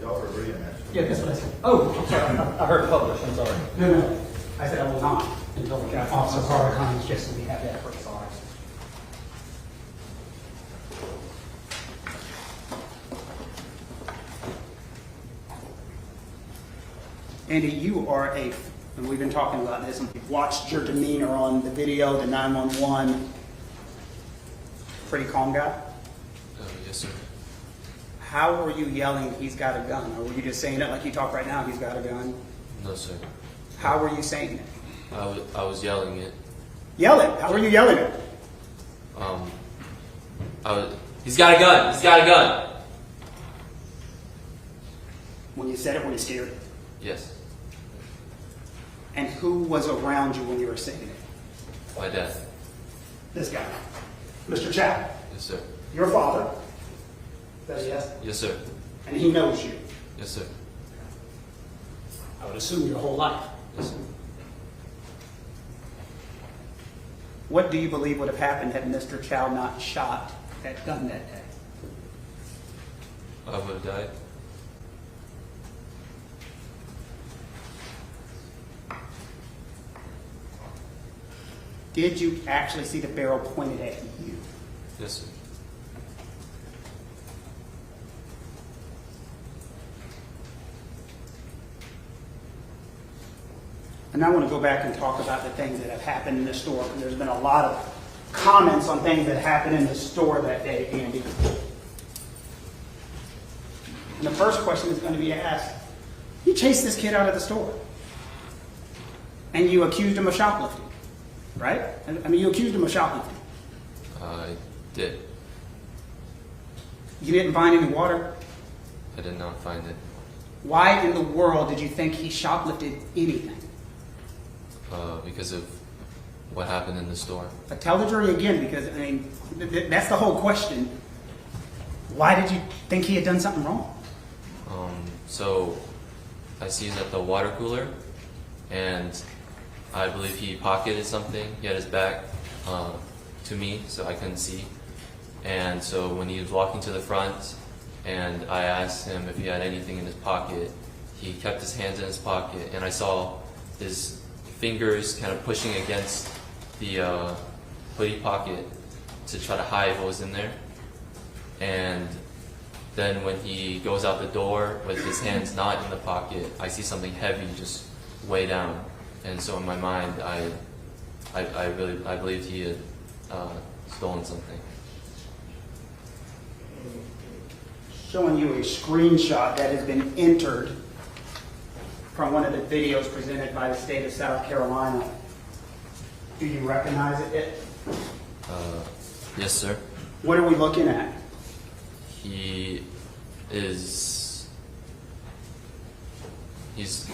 Y'all are agreeing, actually. Yeah, that's what I said. Oh, I'm sorry. I heard published, I'm sorry. No. I said I will not until Officer Carter comes, just so we have that for the sorry. Andy, you are and we've been talking about this, and we've watched your demeanor on the video, the 911. Pretty calm guy. Yes, sir. How were you yelling, he's got a gun? Or were you just saying it like you talk right now, he's got a gun? No, sir. How were you saying it? I was yelling it. Yell it. How were you yelling it? He's got a gun! He's got a gun! When you said it, were you scared? Yes. And who was around you when you were saying it? My dad. This guy, Mr. Chow, Yes, sir. your father. Says yes. Yes, sir. And he knows you. Yes, sir. I would assume your whole life. Yes, sir. What do you believe would have happened had Mr. Chow not shot that gun that day? I would have died. Did you actually see the barrel pointed at you? Yes, sir. And I want to go back and talk about the things that have happened in the store, because there's been a lot of comments on things that happened in the store that day, Andy. And the first question is going to be asked, you chased this kid out of the store, and you accused him of shoplifting, right? I mean, you accused him of shoplifting. I did. You didn't find any water. I did not find it. Why in the world did you think he shoplifted anything? Because of what happened in the store. But tell the jury again, because, I mean, that's the whole question. Why did you think he had done something wrong? So I see him at the water cooler, and I believe he pocketed something. He had his back to me, so I couldn't see. And so when he was walking to the front, and I asked him if he had anything in his pocket, he kept his hands in his pocket, and I saw his fingers kind of pushing against the hoodie pocket to try to hide what was in there. And then when he goes out the door with his hands not in the pocket, I see something heavy just way down. And so in my mind, I believed he had stolen something. Showing you a screenshot that has been entered from one of the videos presented by the state of South Carolina. Do you recognize it? Yes, sir. What are we looking at? He is. He's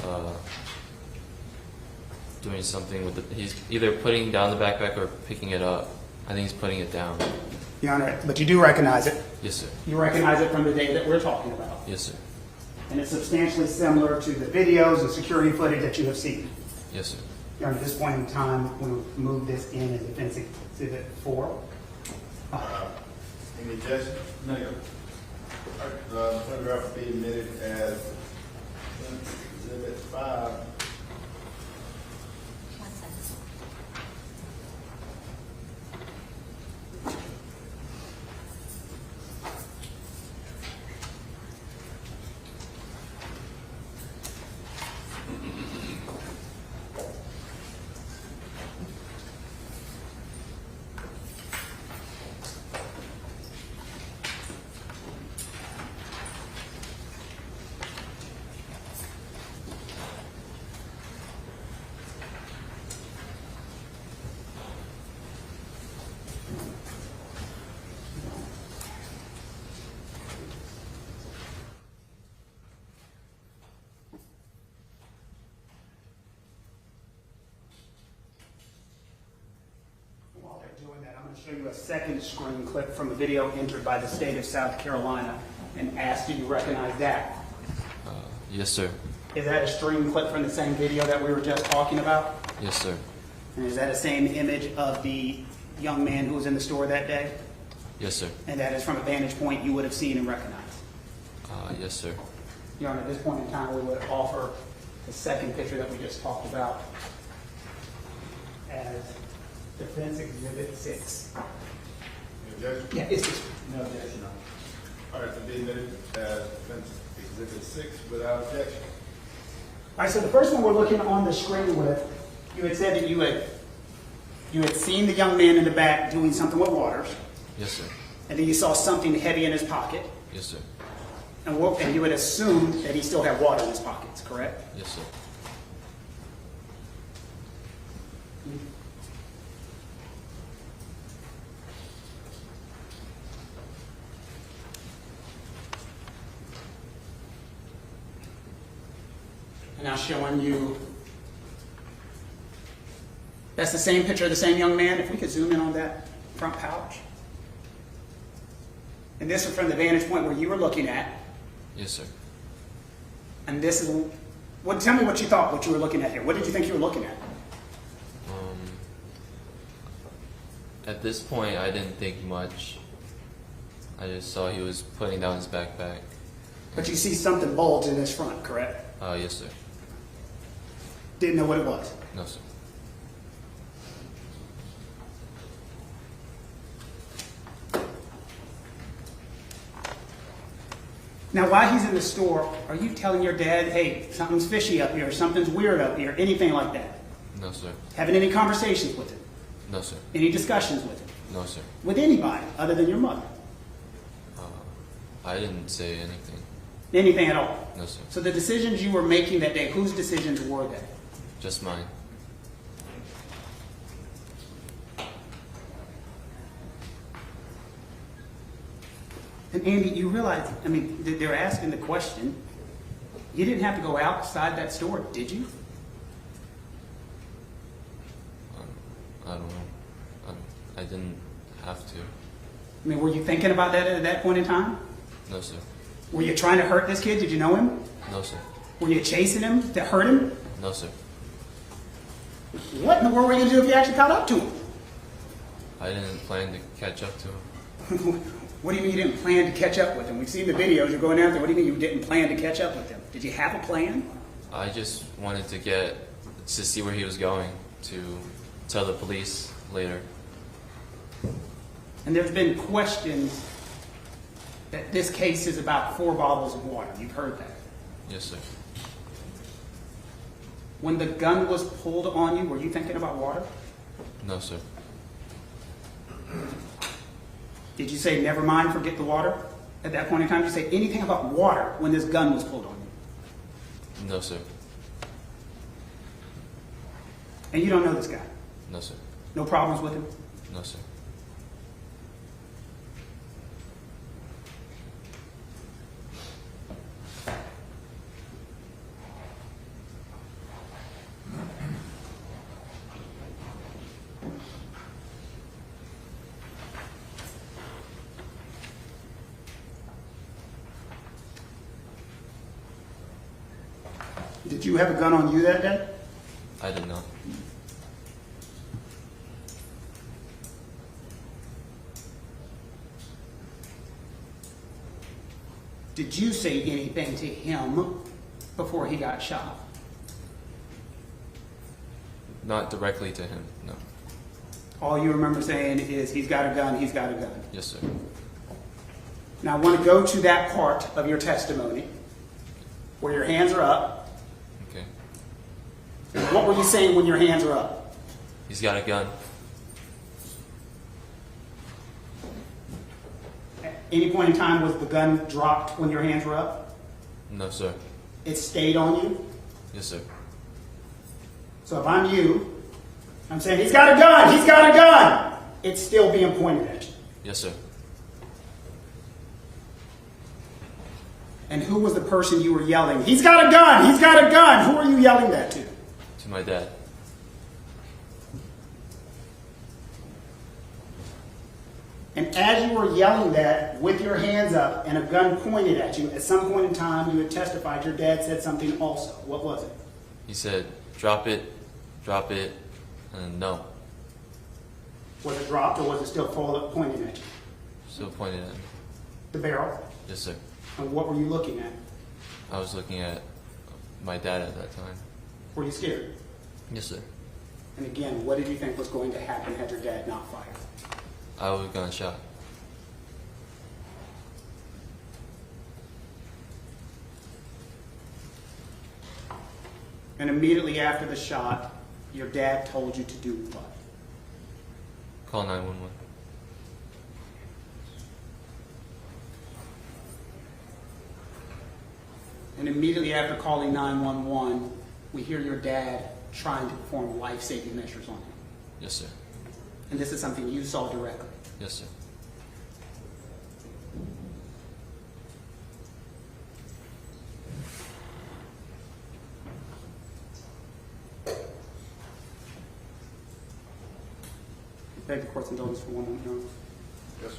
doing something with the. He's either putting down the backpack or picking it up. I think he's putting it down. Your Honor, but you do recognize it. Yes, sir. You recognize it from the day that we're talking about. Yes, sir. And it's substantially similar to the videos and security footage that you have seen. Yes, sir. Your Honor, at this point in time, we'll move this in as Defense Exhibit 4. Any objection? No. The photograph will be admitted as Exhibit 5. While they're doing that, I'm going to show you a second screen clip from a video entered by the state of South Carolina and ask, do you recognize that? Yes, sir. Is that a stream clip from the same video that we were just talking about? Yes, sir. And is that the same image of the young man who was in the store that day? Yes, sir. And that is from a vantage point you would have seen and recognized? Yes, sir. Your Honor, at this point in time, we would offer the second picture that we just talked about as Defense Exhibit 6. Any objection? Yeah, it's No objection. All right, to be admitted as Defense Exhibit 6 without objection. All right, so the first one we're looking on the screen with, you had said that you had seen the young man in the back doing something with waters, Yes, sir. and then you saw something heavy in his pocket, Yes, sir. and you had assumed that he still had water in his pockets, correct? Yes, sir. And now showing you, that's the same picture of the same young man. If we could zoom in on that front pouch. And this is from the vantage point where you were looking at. Yes, sir. And this is, tell me what you thought, what you were looking at here. What did you think you were looking at? At this point, I didn't think much. I just saw he was putting down his backpack. But you see something bulge in his front, correct? Yes, sir. Didn't know what it was. No, sir. Now, while he's in the store, are you telling your dad, hey, something's fishy up here, something's weird up here, anything like that? No, sir. Having any conversations with him? No, sir. Any discussions with him? No, sir. With anybody other than your mother? I didn't say anything. Anything at all? No, sir. So the decisions you were making that day, whose decisions were they? Just mine. And Andy, you realize, I mean, they're asking the question. You didn't have to go outside that store, did you? I don't know. I didn't have to. I mean, were you thinking about that at that point in time? No, sir. Were you trying to hurt this kid? Did you know him? No, sir. Were you chasing him to hurt him? No, sir. What in the world were you going to do if you actually caught up to him? I didn't plan to catch up to him. What do you mean you didn't plan to catch up with him? We've seen the videos. You're going out there. What do you mean you didn't plan to catch up with him? Did you have a plan? I just wanted to get to see where he was going, to tell the police later. And there's been questions that this case is about 4 bottles of water. You've heard that. Yes, sir. When the gun was pulled on you, were you thinking about water? No, sir. Did you say, never mind, forget the water? At that point in time, did you say anything about water when this gun was pulled on you? No, sir. And you don't know this guy? No, sir. No problems with him? No, sir. Did you have a gun on you that day? I did not. Did you say anything to him before he got shot? Not directly to him, no. All you remember saying is, he's got a gun, he's got a gun. Yes, sir. Now I want to go to that part of your testimony where your hands are up. Okay. What were you saying when your hands were up? He's got a gun. At any point in time, was the gun dropped when your hands were up? No, sir. It stayed on you? Yes, sir. So if I'm you, I'm saying, he's got a gun, he's got a gun! It's still being pointed at you. Yes, sir. And who was the person you were yelling, he's got a gun, he's got a gun? Who are you yelling that to? To my dad. And as you were yelling that with your hands up and a gun pointed at you, at some point in time you had testified your dad said something also. What was it? He said, drop it, and no. Was it dropped or was it still forward pointing at you? Still pointed at me. The barrel? Yes, sir. And what were you looking at? I was looking at my dad at that time. Were you scared? Yes, sir. And again, what did you think was going to happen had your dad not fired? I was gun shot. And immediately after the shot, your dad told you to do what? Call 911. And immediately after calling 911, we hear your dad trying to perform life-saving measures on him. Yes, sir. And this is something you saw directly. Yes, sir. I beg the court's indulgence for one moment, Your Honor. Yes, sir.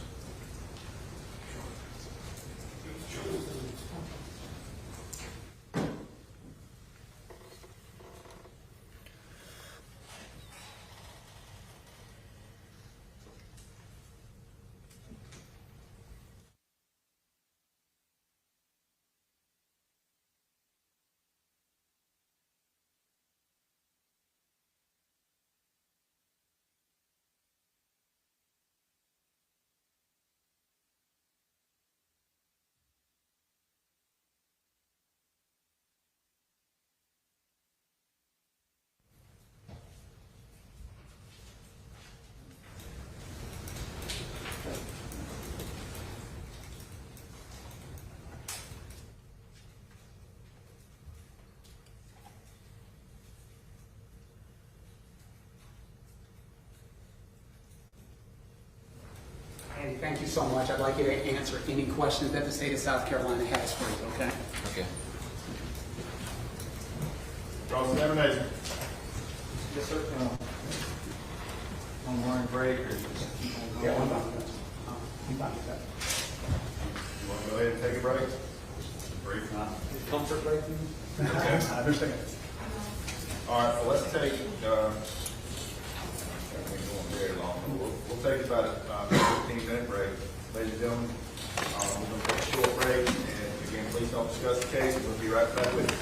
Andy, thank you so much. I'd like you to answer any questions that the state of South Carolina has for you, okay? Okay. Cross-examination. Yes, sir. On line break or just keep on Yeah, going? I'm fine with that. I'm fine with that. You want to go ahead and take a break? Brief. Comfort breaking? I understand. All right, well, let's take, we ain't going very long. We'll take about a 15-minute break. Ladies and gentlemen, we're going to take a short break, and again, please don't discuss the case. We'll be right back with you.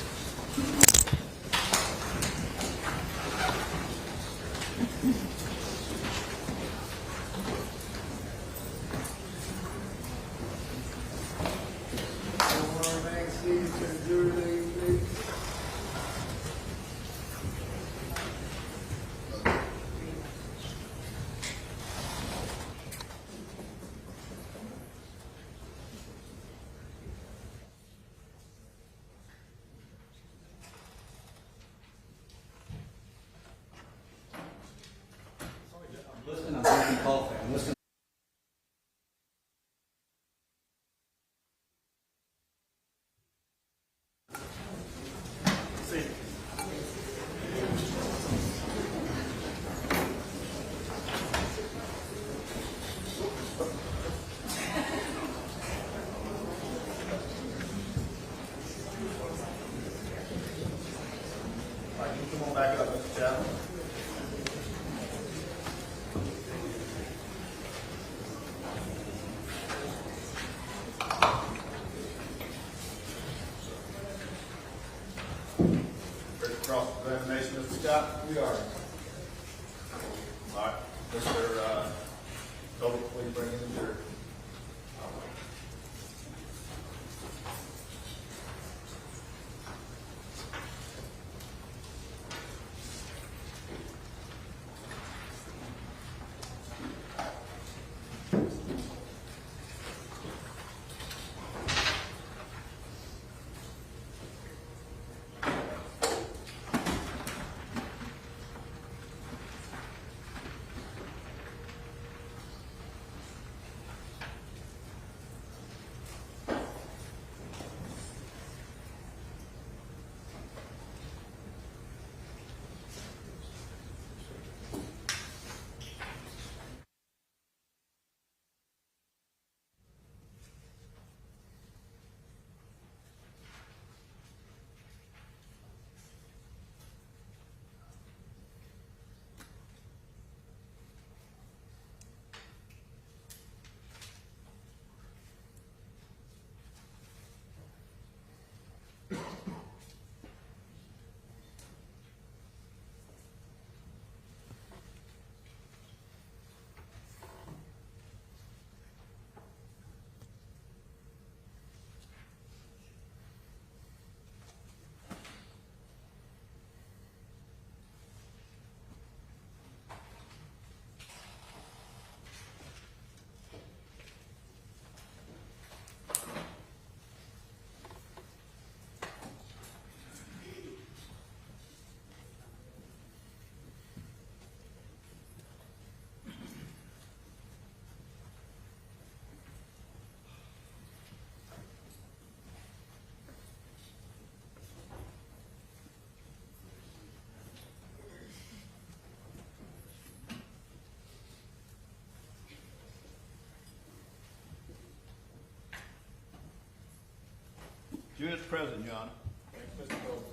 coffee. I'm listening. All right, come on back up, Mr. Chow. Ready for cross-examination, Mr. Scott? We are. All right, Mr. Colbert, please bring in the jury. You as president, Your Honor. Thank you, Mr. Colbert.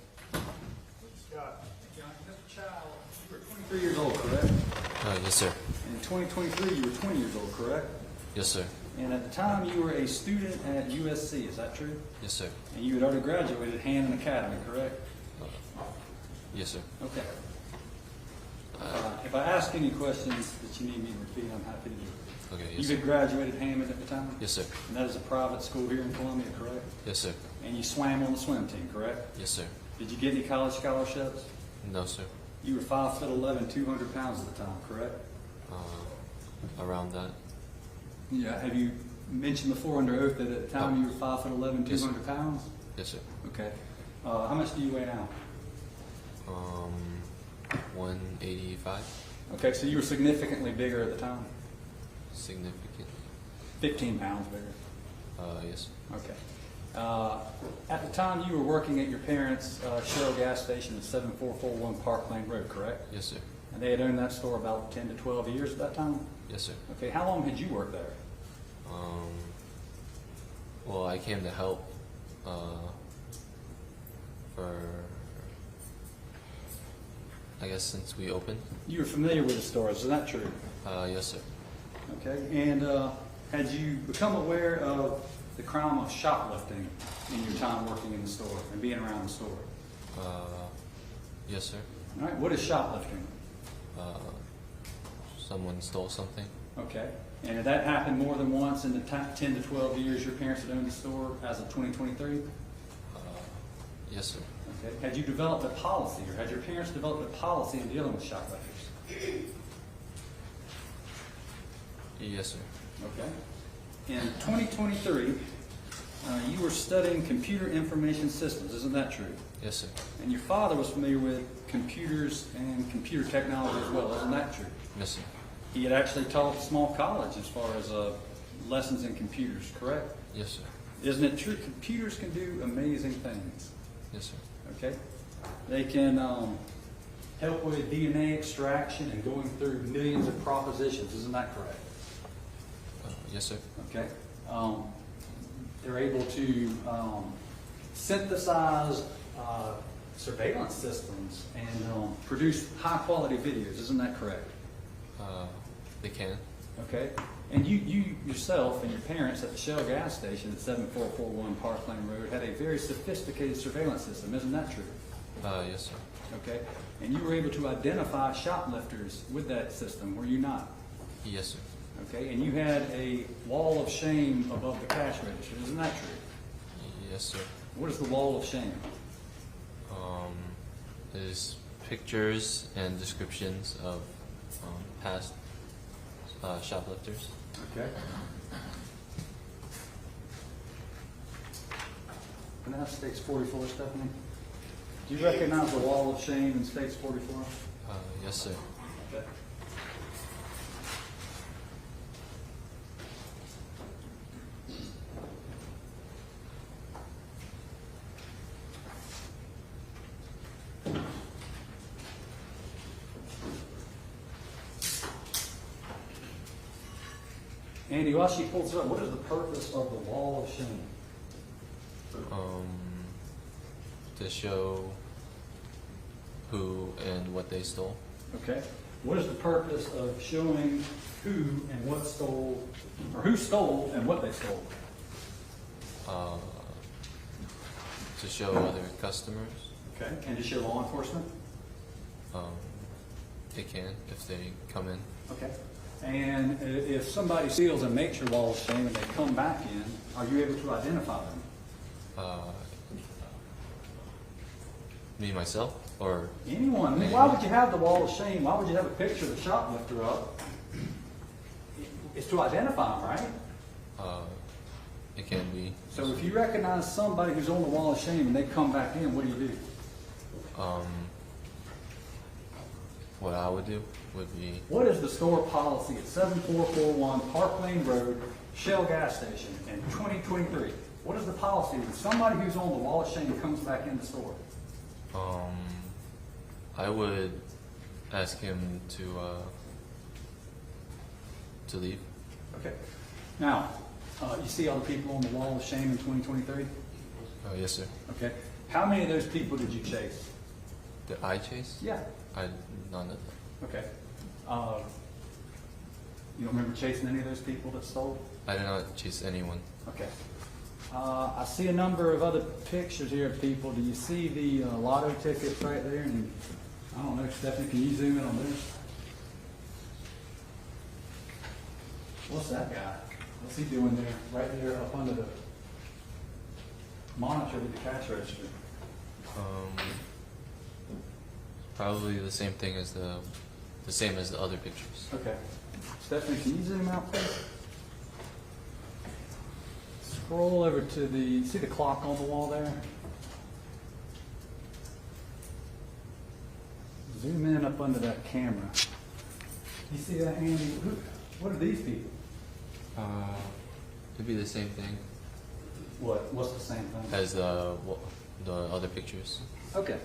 Mr. Scott. Mr. Chow, you were 23 years old, correct? Yes, sir. And in 2023, you were 20 years old, correct? Yes, sir. And at the time, you were a student at USC, is that true? Yes, sir. And you had already graduated Hannon Academy, correct? Yes, sir. Okay. If I ask any questions that you need me to repeat, I'm happy to do it. Okay, You yes, had sir. graduated Hammond at the time? Yes, sir. And that is a private school here in Columbia, correct? Yes, sir. And you swam on the swim team, correct? Yes, sir. Did you get any college scholarships? No, sir. You were 5'11", 200 pounds at the time, correct? Around that. Yeah. Have you mentioned before under oath that at the time Oh. you were 5'11", Yes, 200 pounds? Yes, sir. Okay. How much do you weigh now? 185. Okay, so you were significantly bigger at the time? Significant. 15 pounds bigger. Yes. Okay. At the time, you were working at your parents' Shell gas station at 7441 Park Lane Road, correct? Yes, sir. And they had owned that store about 10 to 12 years at that time? Yes, sir. Okay, how long had you worked there? Well, I came to help for, I guess, since we opened. You were familiar with the store, is that true? Yes, sir. Okay, and had you become aware of the crime of shoplifting in your time working in the store and being around the store? Yes, sir. All right, what is shoplifting? Someone stole something. Okay, and had that happened more than once in the 10 to 12 years your parents had owned the store as of 2023? Yes, sir. Okay, had you developed a policy, or had your parents developed a policy in dealing with shoplifters? Yes, sir. Okay. In 2023, you were studying computer information systems, isn't that true? Yes, sir. And your father was familiar with computers and computer technology as well, isn't that true? Yes, sir. he had actually taught small college as far as lessons in computers, correct? Yes, sir. Isn't it true? Computers can do amazing things. Yes, sir. Okay, they can help with DNA extraction and going through millions of propositions. Isn't that correct? Yes, sir. Okay. They're able to synthesize surveillance systems and produce high-quality videos. Isn't that correct? They can. Okay. And you yourself and your parents at the Shell gas station at 7441 Park Lane Road had a very sophisticated surveillance system. Isn't that true? Yes, sir. Okay. And you were able to identify shoplifters with that system, were you not? Yes, sir. Okay. And you had a wall of shame above the cash register. Isn't that true? Yes, sir. What is the wall of shame? There's pictures and descriptions of past shoplifters. Okay. And that's States 44, Stephanie? Do you recognize the wall of shame in States 44? Yes, sir. Okay. Andy, while she pulls it up, what is the purpose of the wall of shame? To show who and what they stole. Okay. What is the purpose of showing who and what stole, or who stole and what they stole? To show other customers. Okay. And to show law enforcement? They can if they come in. Okay. And if somebody steals and makes your wall of shame and they come back in, are you able to identify them? Me, myself, or Anyone. I mean, why would you have the wall of shame? Why would you have a picture of the shoplifter up? It's to identify them, right? it can be. So if you recognize somebody who's on the wall of shame and they come back in, what do? What I would do would be What is the store policy at 7441 Park Lane Road, Shell gas station in 2023? What is the policy when somebody who's on the wall of shame comes back in the store? I would ask him to leave. Okay. Now, you see all the people on the wall of shame in 2023? Yes, sir. Okay. How many of those people did you chase? Did I chase? Yeah. None of them. Okay. You don't remember chasing any of those people that stole? I did not chase anyone. Okay. I see a number of other pictures here of people. Do you see the lotto tickets right there? And I don't know, Stephanie, can you zoom in on this? What's that guy? What's he doing there? Right there up under the monitor with the cash register. Probably the same thing as the same as the other pictures. Okay. Stephanie, can you zoom out, please? Scroll over to see the clock on the wall there? Zoom in up under that camera. You see that, Andy? What are these people? It'd be the same thing What's the same thing? as the other pictures. Okay.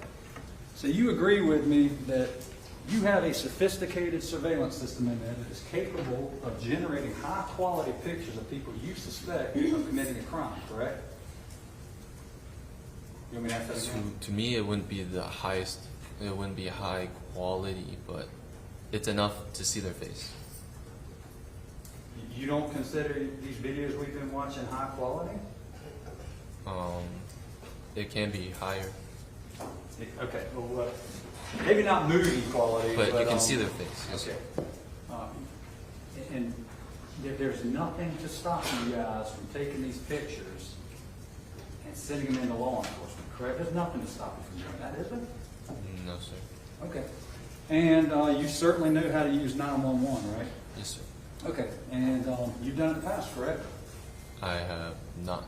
So you agree with me that you have a sophisticated surveillance system in there that is capable of generating high-quality pictures of people you suspect of committing a crime, correct? You want me to ask that again? To me, it wouldn't be the highest. It wouldn't be high quality, but it's enough to see their face. You don't consider these videos we've been watching high quality? It can be higher, Okay, well, maybe not movie quality, but you can see their face. Yes, Okay. sir. And there's nothing to stop you guys from taking these pictures and sending them into law enforcement, correct? There's nothing to stop you from doing that, is there? No, sir. Okay. And you certainly know how to use 911, right? Yes, sir. Okay. And you've done it in the past, correct? I have not.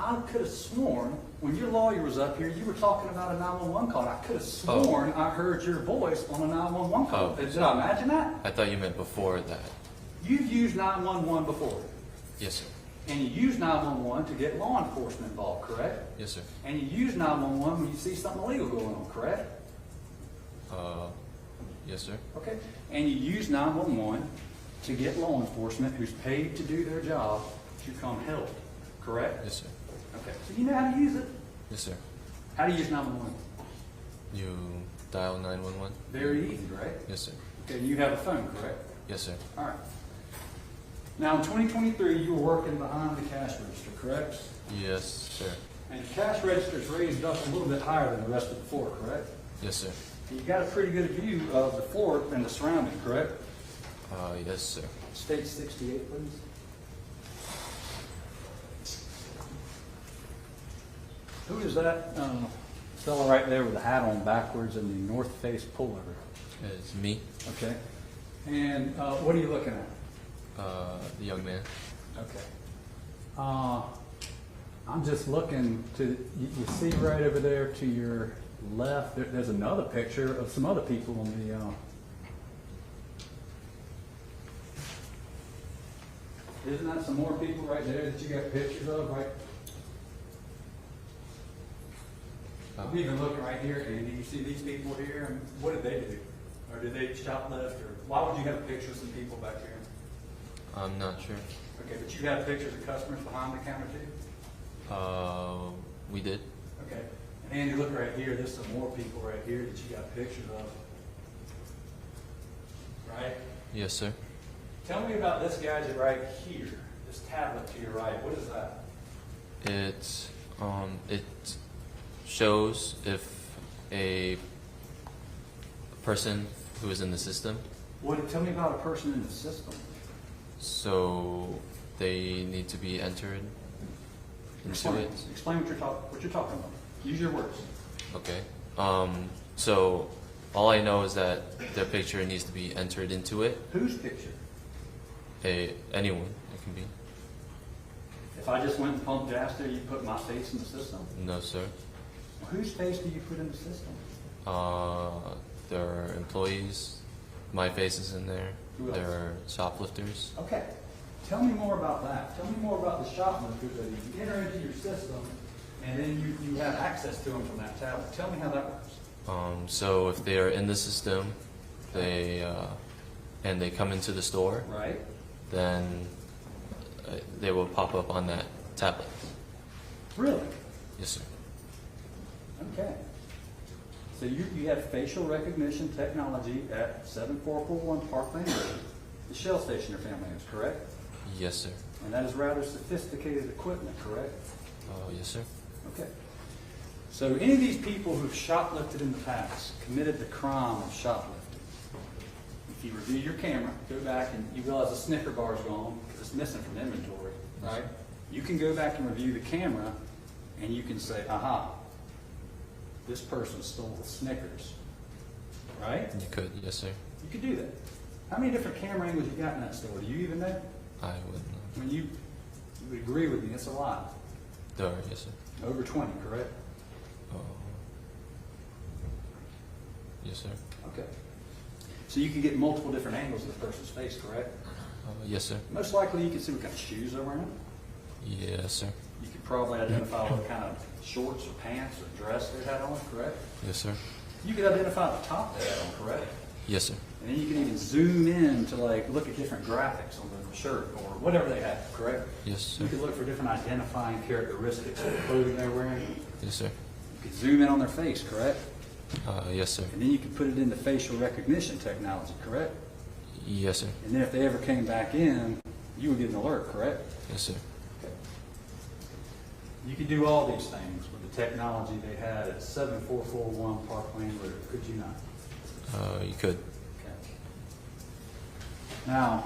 I could have sworn, when your lawyer was up here, you were talking about a 911 call. I could have sworn I heard your voice on a 911 call. Oh. Did I imagine that? I thought you meant before that. You've used 911 before, Yes, sir. and you use 911 to get law enforcement involved, correct? Yes, sir. And you use 911 when you see something illegal going on, correct? Yes, sir. Okay. And you use 911 to get law enforcement who's paid to do their job to come help, correct? Yes, sir. Okay. So you know how to use it. Yes, sir. How do you use 911? You dial 911? Very easy, right? Yes, sir. Okay, you have a phone, correct? Yes, sir. All right. Now, in 2023, you were working behind the cash register, correct? Yes, sir. And the cash register is raised up a little bit higher than the rest of the floor, correct? Yes, sir. And you got a pretty good view of the floor and the surrounding, correct? Yes, sir. State 68, please. Who is that fellow right there with the hat on backwards and the North Face pullover? It's me, Okay. And what are you looking at? the young man. Okay. I'm just looking to, you see right over there to your left, there's another picture of some other people on the, isn't that some more people right there that you got pictures of, right? I'm even looking right here, Andy, you see these people here, and what did they do? Or did they shoplift, or why would you have a picture of some people back here? I'm not sure. Okay, but you have pictures of customers behind the counter too? We did. Okay. And Andy, look right here, there's some more people right here that you got pictures of. Right? Yes, sir. Tell me about this gadget right here, this tablet to your right. What is that? It shows if a person who is in the system, Tell me about a person in the system. so they need to be entered into it. Explain what you're talking about. Use your words. Okay. So all I know is that their picture needs to be entered into it. Whose picture? Anyone, it can be. If I just went and pumped gas there, you put my face in the system? No, sir. Whose face do you put in the system? There are employees. My face is in there. Who else? There are shoplifters. Okay. Tell me more about that. Tell me more about the shoplifters that you enter into your system and then you have access to them from that tablet. Tell me how that works. So if they are in the system, they come into the store, Right? then they will pop up on that tablet. Really? Yes, sir. Okay. So you have facial recognition technology at 7441 Park Lane Road, the Shell station your family is, correct? Yes, sir. And that is rather sophisticated equipment, correct? Yes, sir. Okay. So any of these people who've shoplifted in the past, committed the crime of shoplifting, if you review your camera, go back and you realize the Snicker bar's gone because it's missing from inventory, right? You can go back and review the camera and you can say, aha, this person stole the Snickers, right? You could, yes, sir. You could do that. How many different camera angles you got in that store? Do you even know? I would know. I mean, you would agree with me, it's a lot. There are, yes, sir. Over 20, correct? Yes, sir. Okay. So you can get multiple different angles of the person's face, correct? Yes, sir. Most likely you can see what kind of shoes they're wearing. Yes, sir. You could probably identify what kind of shorts or pants or dress they had on, correct? Yes, sir. You could identify the top they had on, correct? Yes, sir. And then you can even zoom in to like look at different graphics on the shirt or whatever they had, correct? Yes, sir. You could look for different identifying characteristics of the clothing they're wearing. Yes, sir. You could zoom in on their face, correct? Yes, sir. And then you could put it into facial recognition technology, correct? Yes, sir. And then if they ever came back in, you would get an alert, correct? Yes, sir. Okay. You could do all these things with the technology they had at 7441 Park Lane Road, could you not? You could. Okay. Now,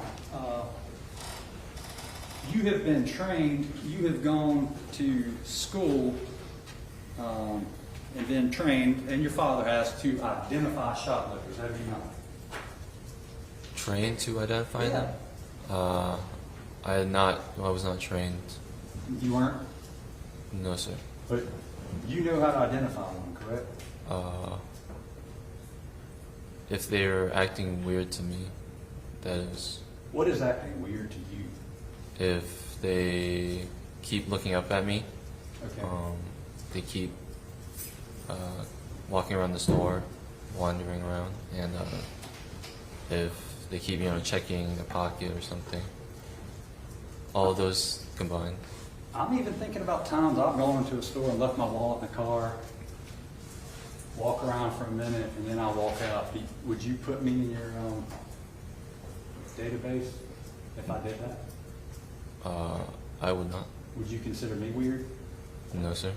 you have been trained, you have gone to school and been trained, and your father has, to identify shoplifters, have you not? Trained to identify Yeah. them? I was not trained. You weren't? No, sir. But you know how to identify one, correct? If they're acting weird to me, that is. What is acting weird to you? If they keep looking up at me, Okay. they keep walking around the store, wandering around, and if they keep, checking their pocket or something. All of those combined. I'm even thinking about times I've gone into a store and left my wallet in the car, walk around for a minute, and then I'll walk out. Would you put me in your database if I did that? I would not. Would you consider me weird? No, sir.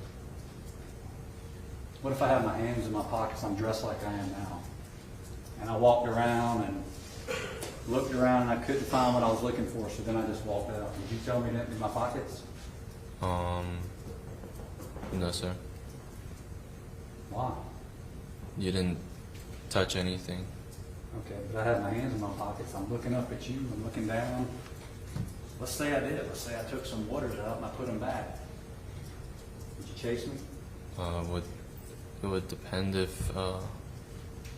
What if I have my hands in my pockets, I'm dressed like I am now, and I walked around and looked around and I couldn't find what I was looking for, so then I just walked out. Would you tell me to empty my pockets? No, sir. Why? You didn't touch anything. Okay, but I have my hands in my pockets. I'm looking up at you. I'm looking down. Let's say I did. Let's say I took some waters out and I put them back. Would you chase me? It would depend if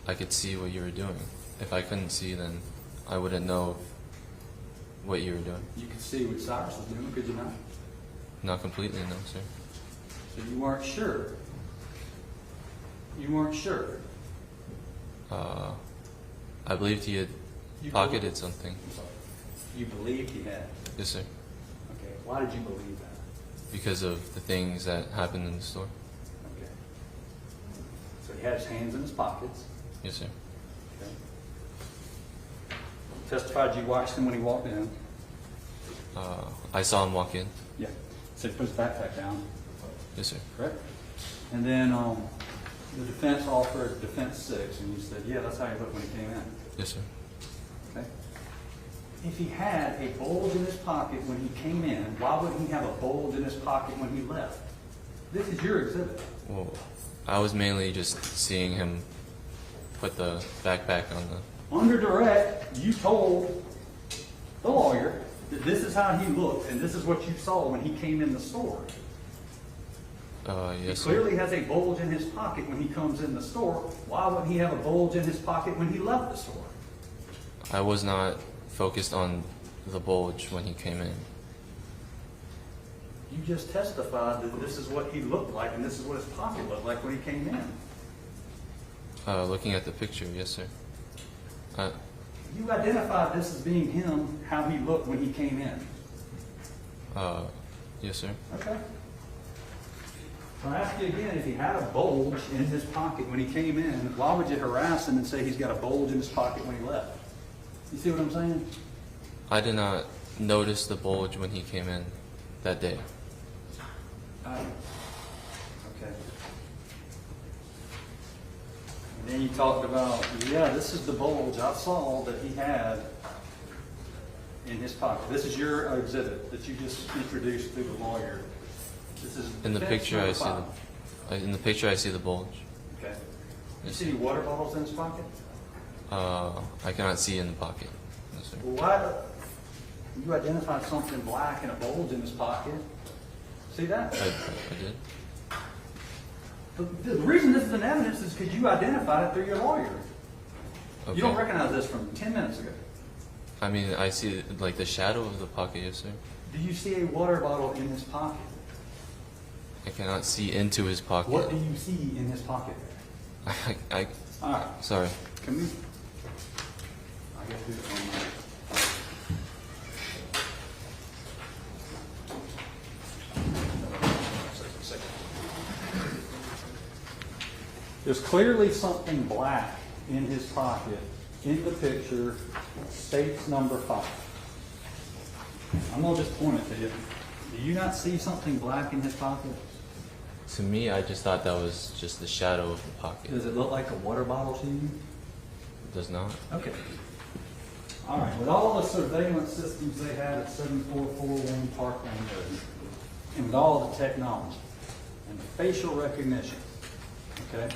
I could see what you were doing. If I couldn't see, then I wouldn't know what you were doing. You could see what Cyrus was doing, could you not? Not completely, no, sir. So you weren't sure. You weren't sure. I believed he had pocketed something. I'm sorry. You believed he had. Yes, sir. Okay. Why did you believe that? Because of the things that happened in the store. Okay. So he had his hands in his pockets. Yes, sir. Okay. Testified you watched him when he walked in. I saw him walk in. Yeah. So he put his backpack down. Yes, sir. Correct? And then the defense offered defense 6, and you said, yeah, that's how he looked when he came in. Yes, sir. Okay? If he had a bulge in his pocket when he came in, why wouldn't he have a bulge in his pocket when he left? This is your exhibit. Well, I was mainly just seeing him put the backpack on the. Under direct, you told the lawyer that this is how he looked, and this is what you saw when he came in the store. Yes, He sir. clearly has a bulge in his pocket when he comes in the store. Why wouldn't he have a bulge in his pocket when he left the store? I was not focused on the bulge when he came in. You just testified that this is what he looked like and this is what his pocket looked like when he came in. Looking at the picture, yes, sir. You identified this as being him, how he looked when he came in. Yes, sir. Okay. So I ask you again, if he had a bulge in his pocket when he came in, why would you harass him and say he's got a bulge in his pocket when he left? You see what I'm saying? I did not notice the bulge when he came in that day. Okay. And then you talked about, yeah, this is the bulge I saw that he had in his pocket. This is your exhibit that you just introduced through the lawyer. This is In the defense picture, I number see 5. in the picture I see the bulge. Okay. You Yes, see any water bottles in his pocket? I cannot see in the pocket. No, sir. Well, why? You identified something black and a bulge in his pocket. See that? I did. The reason this is an evidence is because you identified it through your lawyer. Okay. You don't recognize this from 10 minutes ago. I mean, I see like the shadow of the pocket, yes, sir. Do you see a water bottle in his pocket? I cannot see into his pocket. What do you see in his pocket? I All right. sorry. Can we? I guess we don't. There's clearly something black in his pocket. In the picture, states number 5. I'm gonna just point it to you. Do you not see something black in his pocket? To me, I just thought that was just the shadow of the pocket. Does it look like a water bottle to you? It does not. Okay. All right, with all the surveillance systems they had at 7441 Parkland Road, and with all the technology and the facial recognition, okay?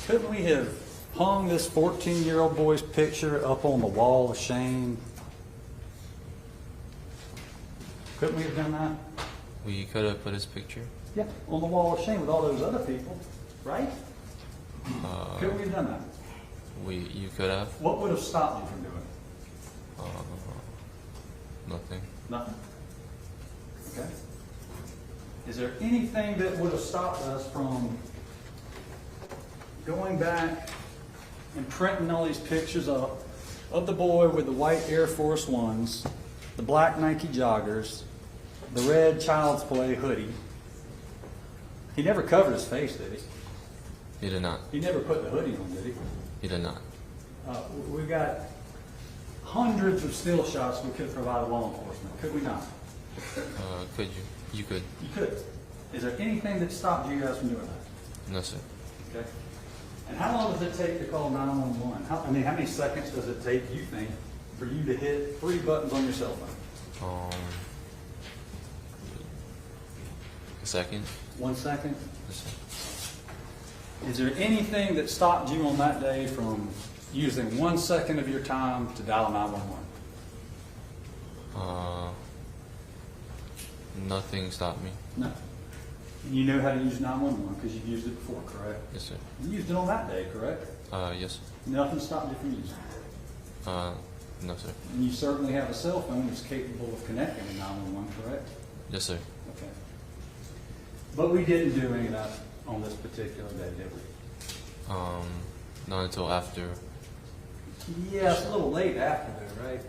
Couldn't we have hung this 14-year-old boy's picture up on the wall of shame? Couldn't we have done that? We could have put his picture. Yeah, on the wall of shame with all those other people, right? Couldn't we have done that? You could have. What would have stopped you from doing it? Nothing. Nothing. Okay. Is there anything that would have stopped us from going back and printing all these pictures up of the boy with the white Air Force Ones, the black Nike joggers, the red Child's Play hoodie? He never covered his face, did he? He did not. He never put the hoodie on, did he? He did not. We've got hundreds of still shots we could provide law enforcement, could we not? Could you? You could. You could. Is there anything that stopped you guys from doing that? No, sir. Okay. And how long does it take to call 911? How many seconds does it take, you think, for you to hit 3 buttons on your cell phone? A second. 1 second? Yes, sir. Is there anything that stopped you on that day from using 1 second of your time to dial 911? Nothing stopped me. No. You know how to use 911 because you've used it before, correct? Yes, sir. You used it on that day, correct? Yes, sir. Nothing stopped you from using it. No, sir. And you certainly have a cell phone that's capable of connecting to 911, correct? Yes, sir. Okay. But we didn't do any of that on this particular day, did we? Not until after. Yeah, it's a little late after though, right?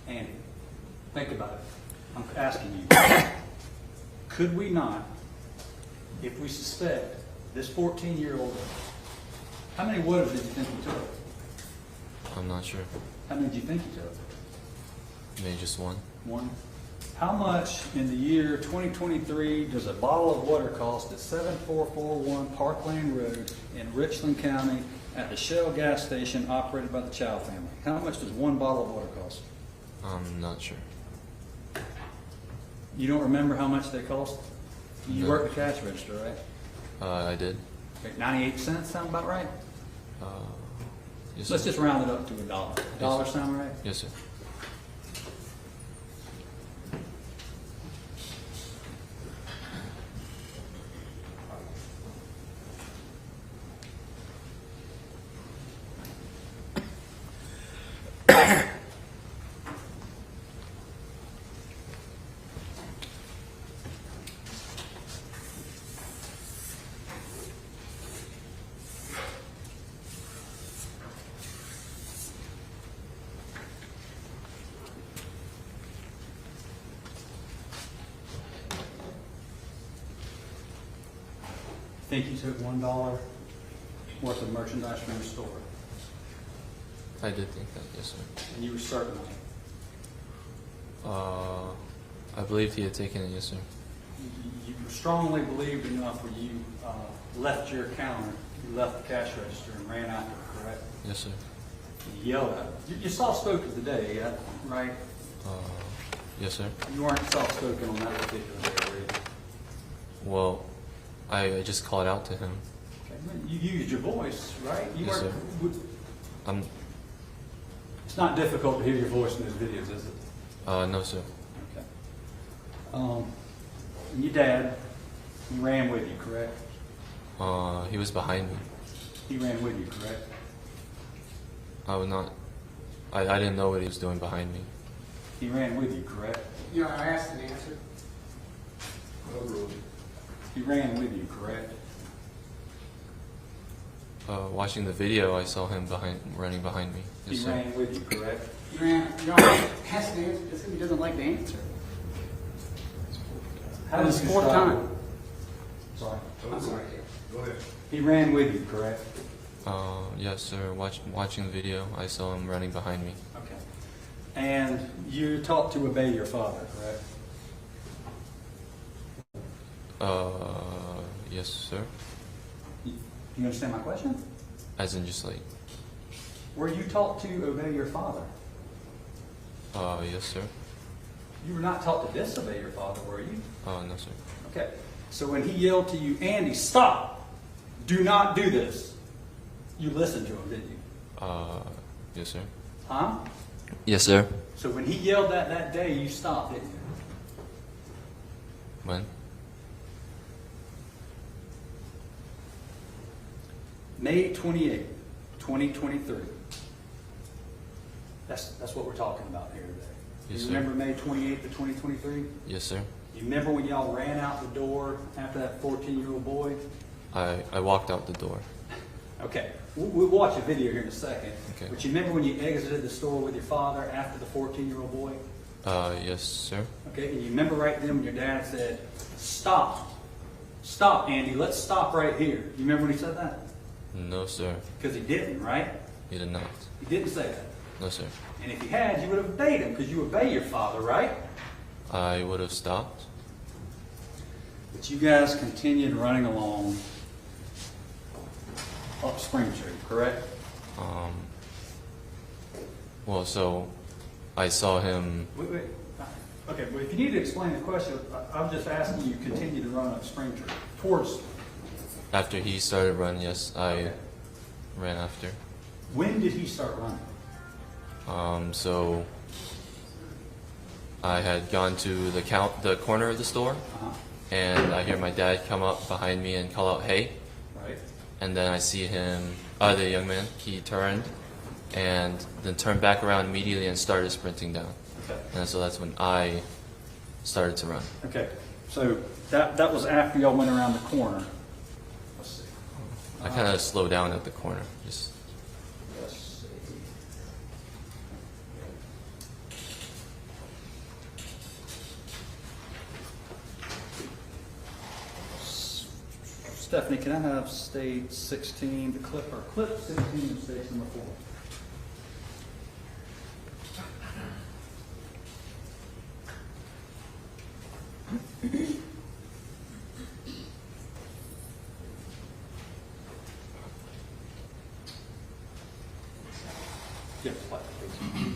Andy, think about it. I'm asking you. Could we not, if we suspect this 14-year-old, how many waters did you think he took? I'm not sure. How many do you think he took? Maybe just one. One. How much in the year 2023 does a bottle of water cost at 7441 Parkland Road in Richland County at the Shell gas station operated by the Chow family? How much does one bottle of water cost? I'm not sure. You don't remember how much they cost? You No. work the cash register, right? I did. Okay, 98 cents sound about right? Yes, Let's sir. just round it up to $1. $1 sound right? Yes, sir. Think you took $1 worth of merchandise from the store? I did think that. Yes, sir. And you were certain of it? I believed he had taken it. Yes, sir. You strongly believed enough where you left your counter, you left the cash register and ran after it, correct? Yes, sir. You yelled at him. You soft-spoken today, yeah, right? Yes, sir. You weren't soft-spoken on that particular day, were you? Well, I just called out to him. Okay. You used your voice, right? You Yes, weren't- I'm. It's not difficult to hear your voice in those videos, is it? No, sir. Okay. And your dad, he ran with you, correct? He was behind me. He ran with you, correct? I would not. I didn't know what he was doing behind me. He ran with you, correct? Yeah, I asked and answered. He ran with you, correct? Watching the video, I saw him running behind me. Yes, He sir. ran with you, correct? You asked and answered. Just he doesn't like the answer. How That was did the you fourth stop time. him? Sorry. I'm sorry. Go ahead. He ran with you, correct? Yes, sir. Watching the video, I saw him running behind me. Okay. And you're taught to obey your father, correct? Yes, sir. You understand my question? As in just like, Were you taught to obey your father? yes, sir. You were not taught to disobey your father, were you? Oh, no, sir. Okay. So when he yelled to you, Andy, stop! Do not do this. You listened to him, didn't you? Yes, sir. Huh? Yes, sir. So when he yelled that day, you stopped, didn't you? When? May 28, 2023. That's what we're talking about here today. Yes, You sir. remember May 28th of 2023? Yes, sir. You remember when y'all ran out the door after that 14-year-old boy? I walked out the door. Okay, we'll watch a video here in a second. Okay. But you remember when you exited the store with your father after the 14-year-old boy? Yes, sir. Okay, and you remember right then when your dad said, stop. Stop, Andy, let's stop right here. You remember when he said that? No, sir. Because he didn't, right? You did not. He didn't say that. No, sir. And if he had, you would have obeyed him because you obey your father, right? I would have stopped. But you guys continued running along up Spring Street, correct? Well, so I saw him. Wait. Okay, but if you need to explain the question, I'm just asking you continue to run up Spring Street towards. After he started running, yes, I Okay. ran after. When did he start running? So I had gone to the corner of the store, Uh-huh. and I hear my dad come up behind me and call out, "Hey!" Right. And then I see him, the young man. He turned, and then turned back around immediately and started sprinting down. Okay. And so that's when I started to run. Okay. So that was after y'all went around the corner. Let's see. I kind of slowed down at the corner. Just Let's see. Stephanie, can I have state 16, the clip, or clip 16 of stage number 4? Yeah, play, please.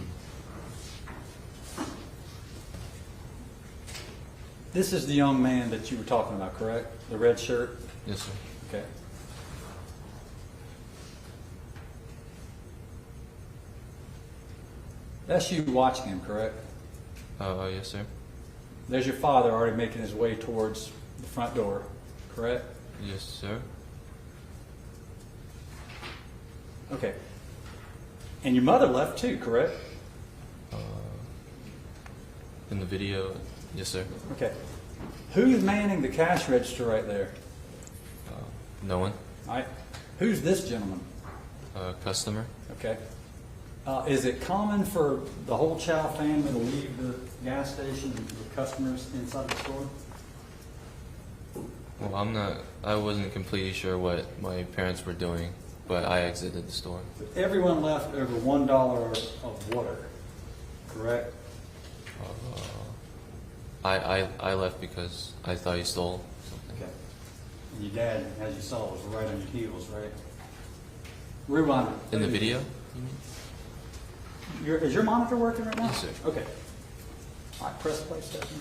This is the young man that you were talking about, correct? The red shirt? yes, sir. Okay. That's you watching him, correct? Yes, sir. There's your father already making his way towards the front door, correct? Yes, sir. Okay. And your mother left too, correct? In the video, yes, sir. Okay. Who's manning the cash register right there? No one. All right. Who's this gentleman? Customer. Okay. Is it common for the whole Chow family to leave the gas station with customers inside the store? Well, I wasn't completely sure what my parents were doing, but I exited the store. Everyone left over $1 of water, correct? I left because I thought he stole something. Okay. And your dad, as you saw, was right on your heels, right? Rewind. In the video? Is your monitor working right now? Yes, sir. Okay. All right, press play, Stephanie.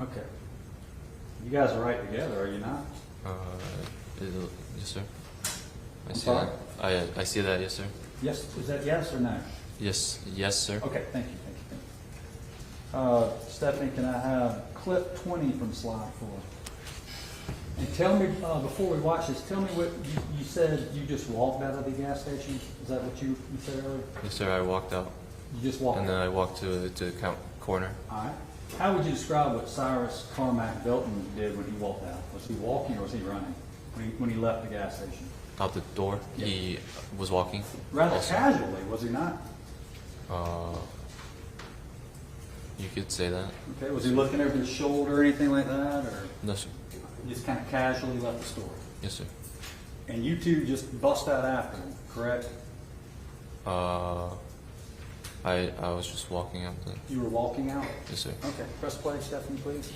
Okay. You guys are right together, are you not? Yes, sir. I I'm see sorry? that. I see that, yes, sir. Yes. Is that yes or no? Yes, sir. Okay, thank you. Stephanie, can I have clip 20 from slide 4? And tell me, before we watch this, tell me what you said you just walked out of the gas station? Is that what you said earlier? Yes, sir. I walked out, You just walked and out? then I walked to the corner. All right. How would you describe what Cyrus Carmack-Belton did when he walked out? Was he walking or was he running when he left the gas station? out the door. Yeah. He was walking. Rather also. casually, was he not? You could say that. Okay, was he looking over his shoulder or anything like that, or No, sir. just kind of casually left the store? Yes, sir. And you two just bust out after him, correct? I was just walking out the. You were walking out? Yes, sir. Okay, press play, Stephanie, please.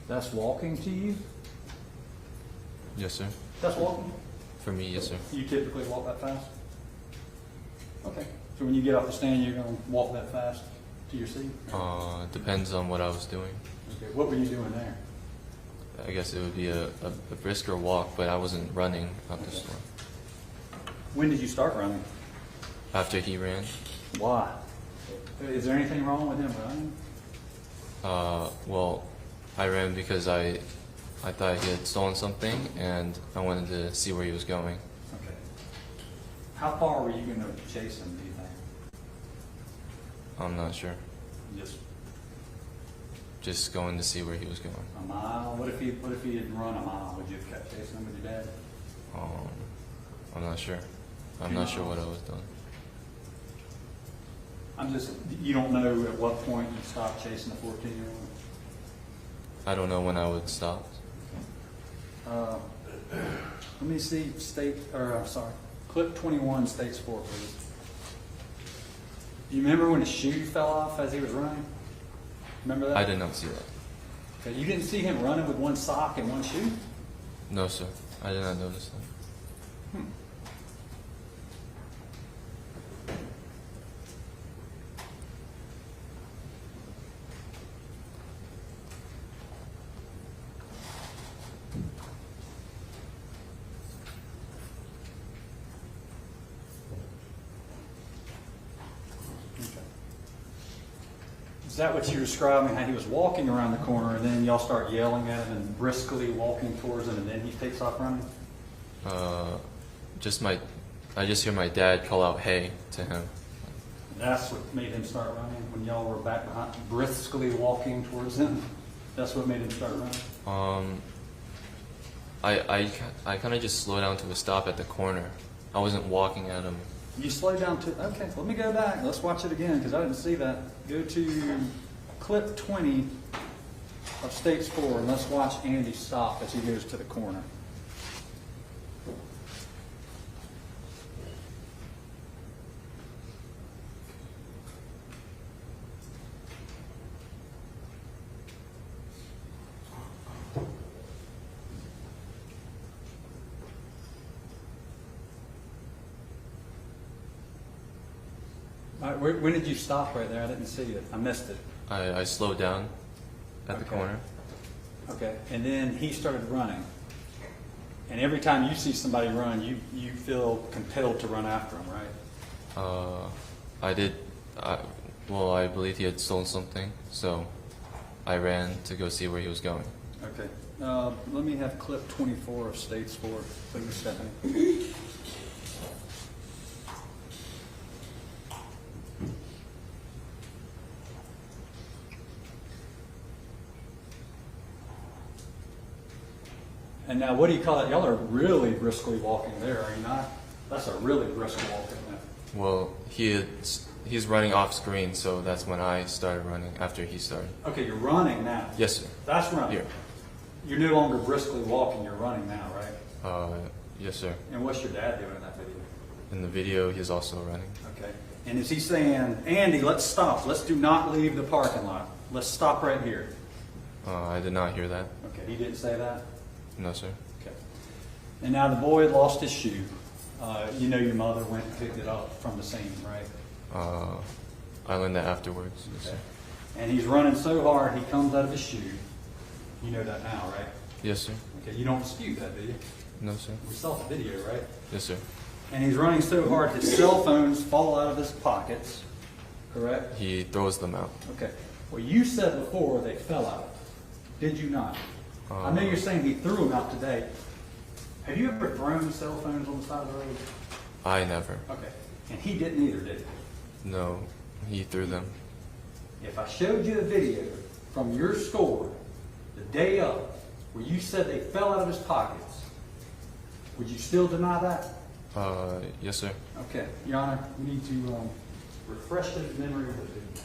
That's walking to you? Yes, sir. That's walking? For me, yes, sir. You typically walk that fast? Okay. So when you get off the stand, you're going to walk that fast to your seat? Depends on what I was doing. Okay. What were you doing there? I guess it would be a brisker walk, but I wasn't running out the store. When did you start running? After he ran, Why? Is there anything wrong with him running? well, I ran because I thought he had stolen something, and I wanted to see where he was going. Okay. How far were you going to chase him, do you think? I'm not sure. Just going to see where he was going. A mile? What if he didn't run a mile? Would you have kept chasing him with your dad? I'm not sure. I'm not sure what I was doing. You don't know at what point you stopped chasing the 14-year-old? I don't know when I would stop. Let me see clip 21, states 4, please. Do you remember when his shoe fell off as he was running? Remember that? I did not see that. Okay, you didn't see him running with one sock and one shoe? No, sir. I did not notice that. Is that what you're describing, how he was walking around the corner and then y'all start yelling at him and briskly walking towards him and then he takes off running? I just hear my dad call out "Hey" to him. That's what made him start running, when y'all were back behind, briskly walking towards him? That's what made him start running? I kind of just slowed down to a stop at the corner. I wasn't walking at him. You slow down to, okay, let me go back. Let's watch it again because I didn't see that. Go to clip 20 of States 4 and let's watch Andy stop as he goes to the corner. All right, when did you stop right there? I didn't see it. I missed it. I slowed down at the corner. Okay, and then he started running. And every time you see somebody run, you feel compelled to run after him, right? I did. I believe he had stolen something, so I ran to go see where he was going. Okay. Let me have clip 24 of States 4, please, Stephanie. And now, what do you call it? Y'all are really briskly walking there, are you not? That's a really brisk walk, isn't it? Well, he's running off screen, so that's when I started running after he started. Okay, you're running now. Yes, sir. That's running. Here. You're no longer briskly walking, you're running now, right? Yes, sir. And what's your dad doing in that video? In the video, he's also running. Okay. And is he saying, Andy, let's stop. Let's do not leave the parking lot. Let's stop right here. I did not hear that. Okay, he didn't say that? No, sir. Okay. And now the boy had lost his shoe. You know your mother went and picked it up from the scene, right? I learned that afterwards. Yes, Okay. sir. And he's running so hard, he comes out of his shoe. You know that now, right? Yes, sir. Okay, you don't dispute that, do you? No, sir. We saw the video, right? Yes, sir. And he's running so hard, his cell phones fall out of his pockets, correct? He throws them out. Okay. Well, you said before they fell out. Did you not? I know you're saying he threw them out today. Have you ever thrown cell phones on the side of the road? I never. Okay. And he didn't either, did he? No, he threw them. If I showed you a video from your store the day of where you said they fell out of his pockets, would you still deny that? Yes, sir. Okay, Your Honor, we need to refresh his memory with it.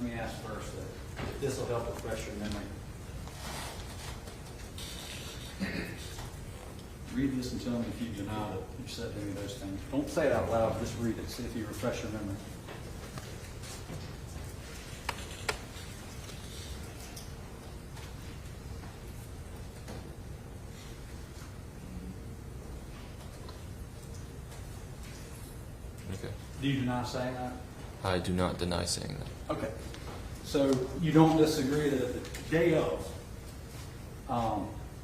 Let me ask first if this will help refresh your memory. Read this and tell me if you deny that you said any of those things. Don't say it out loud, just read it, see if you refresh your memory. Okay. Do you deny saying that? I do not deny saying that. Okay. So you don't disagree that the day of,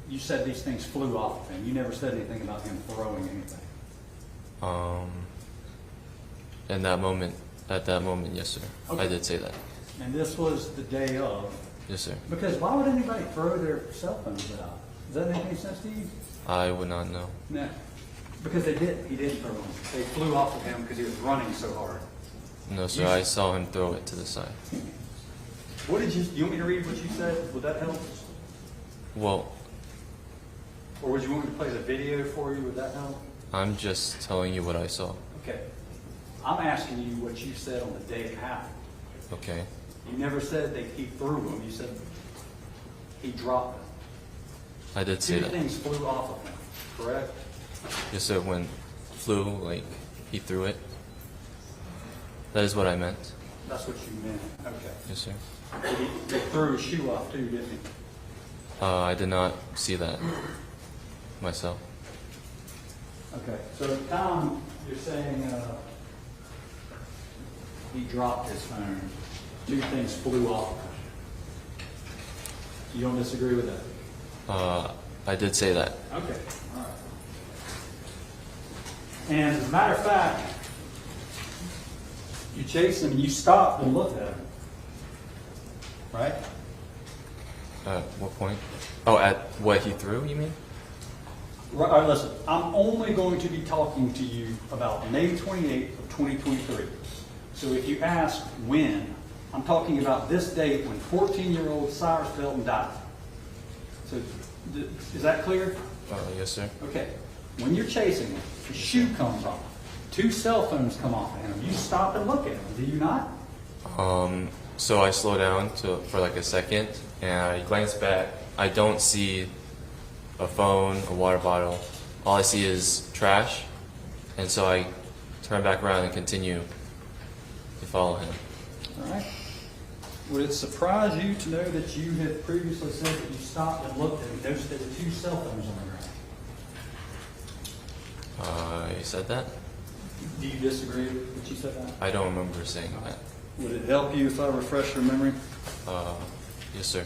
you said these things flew off of him. You never said anything about him throwing anything. At that moment, yes, sir. Okay. I did say that. And this was the day of. Yes, sir. Because why would anybody throw their cell phones out? Does that make any sense to you? I would not know. No. Because they didn't. He didn't throw them. They flew off of him because he was running so hard. No, sir. I saw him throw it to the side. What did you want me to read what you said? Would that help? Well, Or would you want me to play the video for you? Would that help? I'm just telling you what I saw. Okay. I'm asking you what you said on the day it happened. Okay. You never said that he threw them. You said he dropped them. I did say Two that. things flew off of him, correct? Yes, sir. When flew, like, he threw it. That is what I meant. That's what you meant. Okay. Yes, sir. He threw his shoe off too, didn't he? I did not see that myself. Okay. So at the time, you're saying he dropped his phone. Two things flew off of him. You don't disagree with that? I did say that. Okay. All right. And as a matter of fact, you chased him and you stopped and looked at him. Right? At what point? Oh, at what he threw, you mean? Right, all right, listen, I'm only going to be talking to you about May 28th of 2023. So if you ask when, I'm talking about this date when 14-year-old Cyrus Belton died. So is that clear? Yes, sir. Okay. When you're chasing him, his shoe comes off. Two cell phones come off of him. You stop and look at him, do you not? So I slow down for like a second, and I glance back. I don't see a phone, a water bottle. All I see is trash, and so I turn back around and continue to follow him. All right. Would it surprise you to know that you had previously said that you stopped and looked at him, noticed there were two cell phones on the ground? You said that? Do you disagree with what you said that? I don't remember saying that. Would it help you if I refresh your memory? Yes, sir.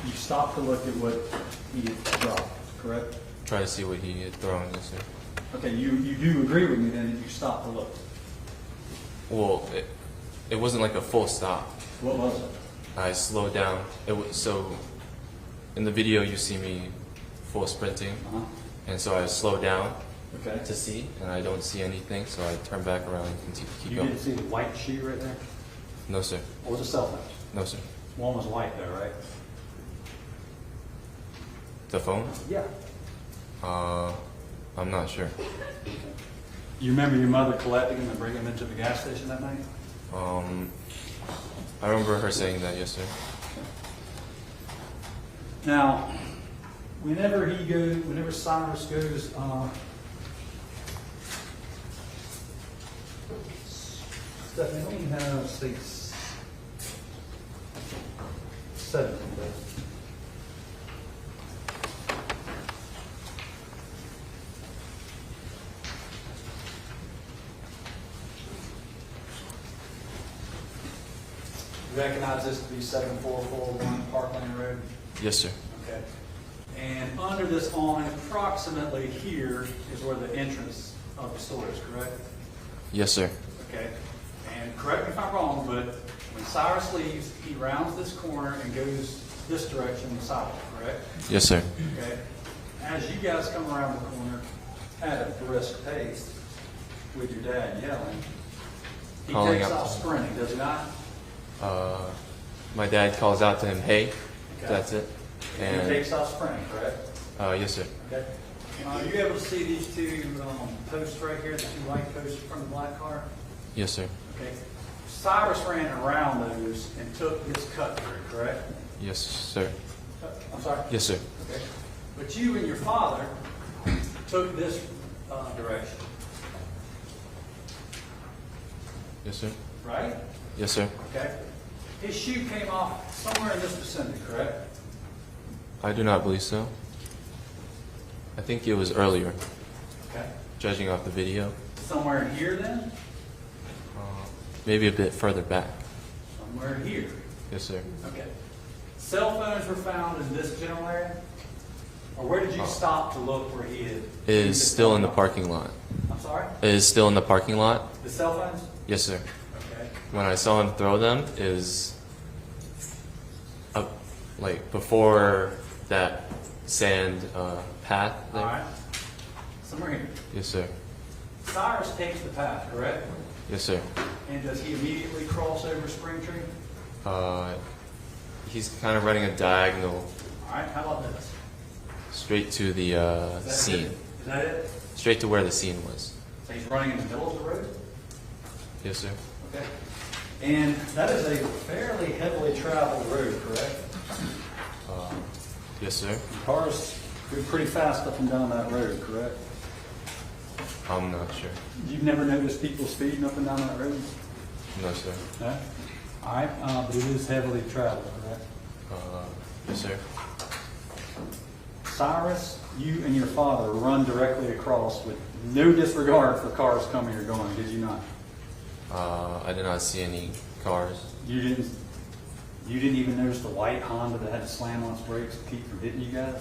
You stopped to look at what he had dropped, correct? Try to see what he had thrown, yes, sir. Okay, you do agree with me then that you stopped to look. Well, it wasn't like a full stop. What was it? I slowed down. So in the video you see me full sprinting, Uh-huh. and so I slow down Okay. to see, and I don't see anything, so I turn back around and continue to keep You going. didn't see the white shoe right there? No, sir. Or the cell phone? No, sir. One was white though, right? The phone? Yeah. I'm not sure. You remember your mother collecting him and bringing him into the gas station that night? I remember her saying that, yes, sir. Now, whenever Cyrus goes, Stephanie, let me have, say, 7. You recognize this to be 7441 Parkland Road? Yes, sir. Okay. And under this awning, approximately here is where the entrance of the store is, correct? Yes, sir. Okay? And correct me if I'm wrong, but when Cyrus leaves, he rounds this corner and goes this direction south, correct? Yes, sir. Okay? As you guys come around the corner at a brisk pace with your dad yelling, he Calling takes out off to him. sprinting, does he not? My dad calls out to him, "Hey," Okay. that's it. He And takes off sprinting, correct? yes, sir. Okay. Are you able to see these two posts right here, the two white posts from the black car? Yes, sir. Okay. Cyrus ran around those and took this cut through, correct? Yes, sir. I'm sorry? Yes, sir. Okay. But you and your father took this direction, Yes, sir. right? Yes, sir. Okay. His shoe came off somewhere in this vicinity, correct? I do not believe so. I think it was earlier, Okay. judging off the video. Somewhere in here then? Maybe a bit further back. Somewhere here. Yes, sir. Okay. Cell phones were found in this general area? Or where did you stop to look where he had? It is still in the parking lot. I'm sorry? It is still in the parking lot. The cell phones? Yes, sir. Okay. When I saw him throw them, it was up, like before that sand path there. All right. Somewhere here. Yes, sir. Cyrus takes the path, correct? Yes, sir. And does he immediately cross over Springtree? He's kind of running a diagonal All right. How about this? straight to the Is that scene, it? Is that it? straight to where the scene was. So he's running in the middle of the road? Yes, sir. Okay. And that is a fairly heavily traveled road, correct? Yes, sir. Cars go pretty fast up and down that road, correct? I'm not sure. You've never noticed people speeding up and down that road? No, sir. No? All right, but it is heavily traveled, correct? Yes, sir. Cyrus, you and your father run directly across with no disregard for cars coming or going, did you not? I did not see any cars. You didn't even notice the white Honda that had to slam on its brakes to keep from hitting you guys?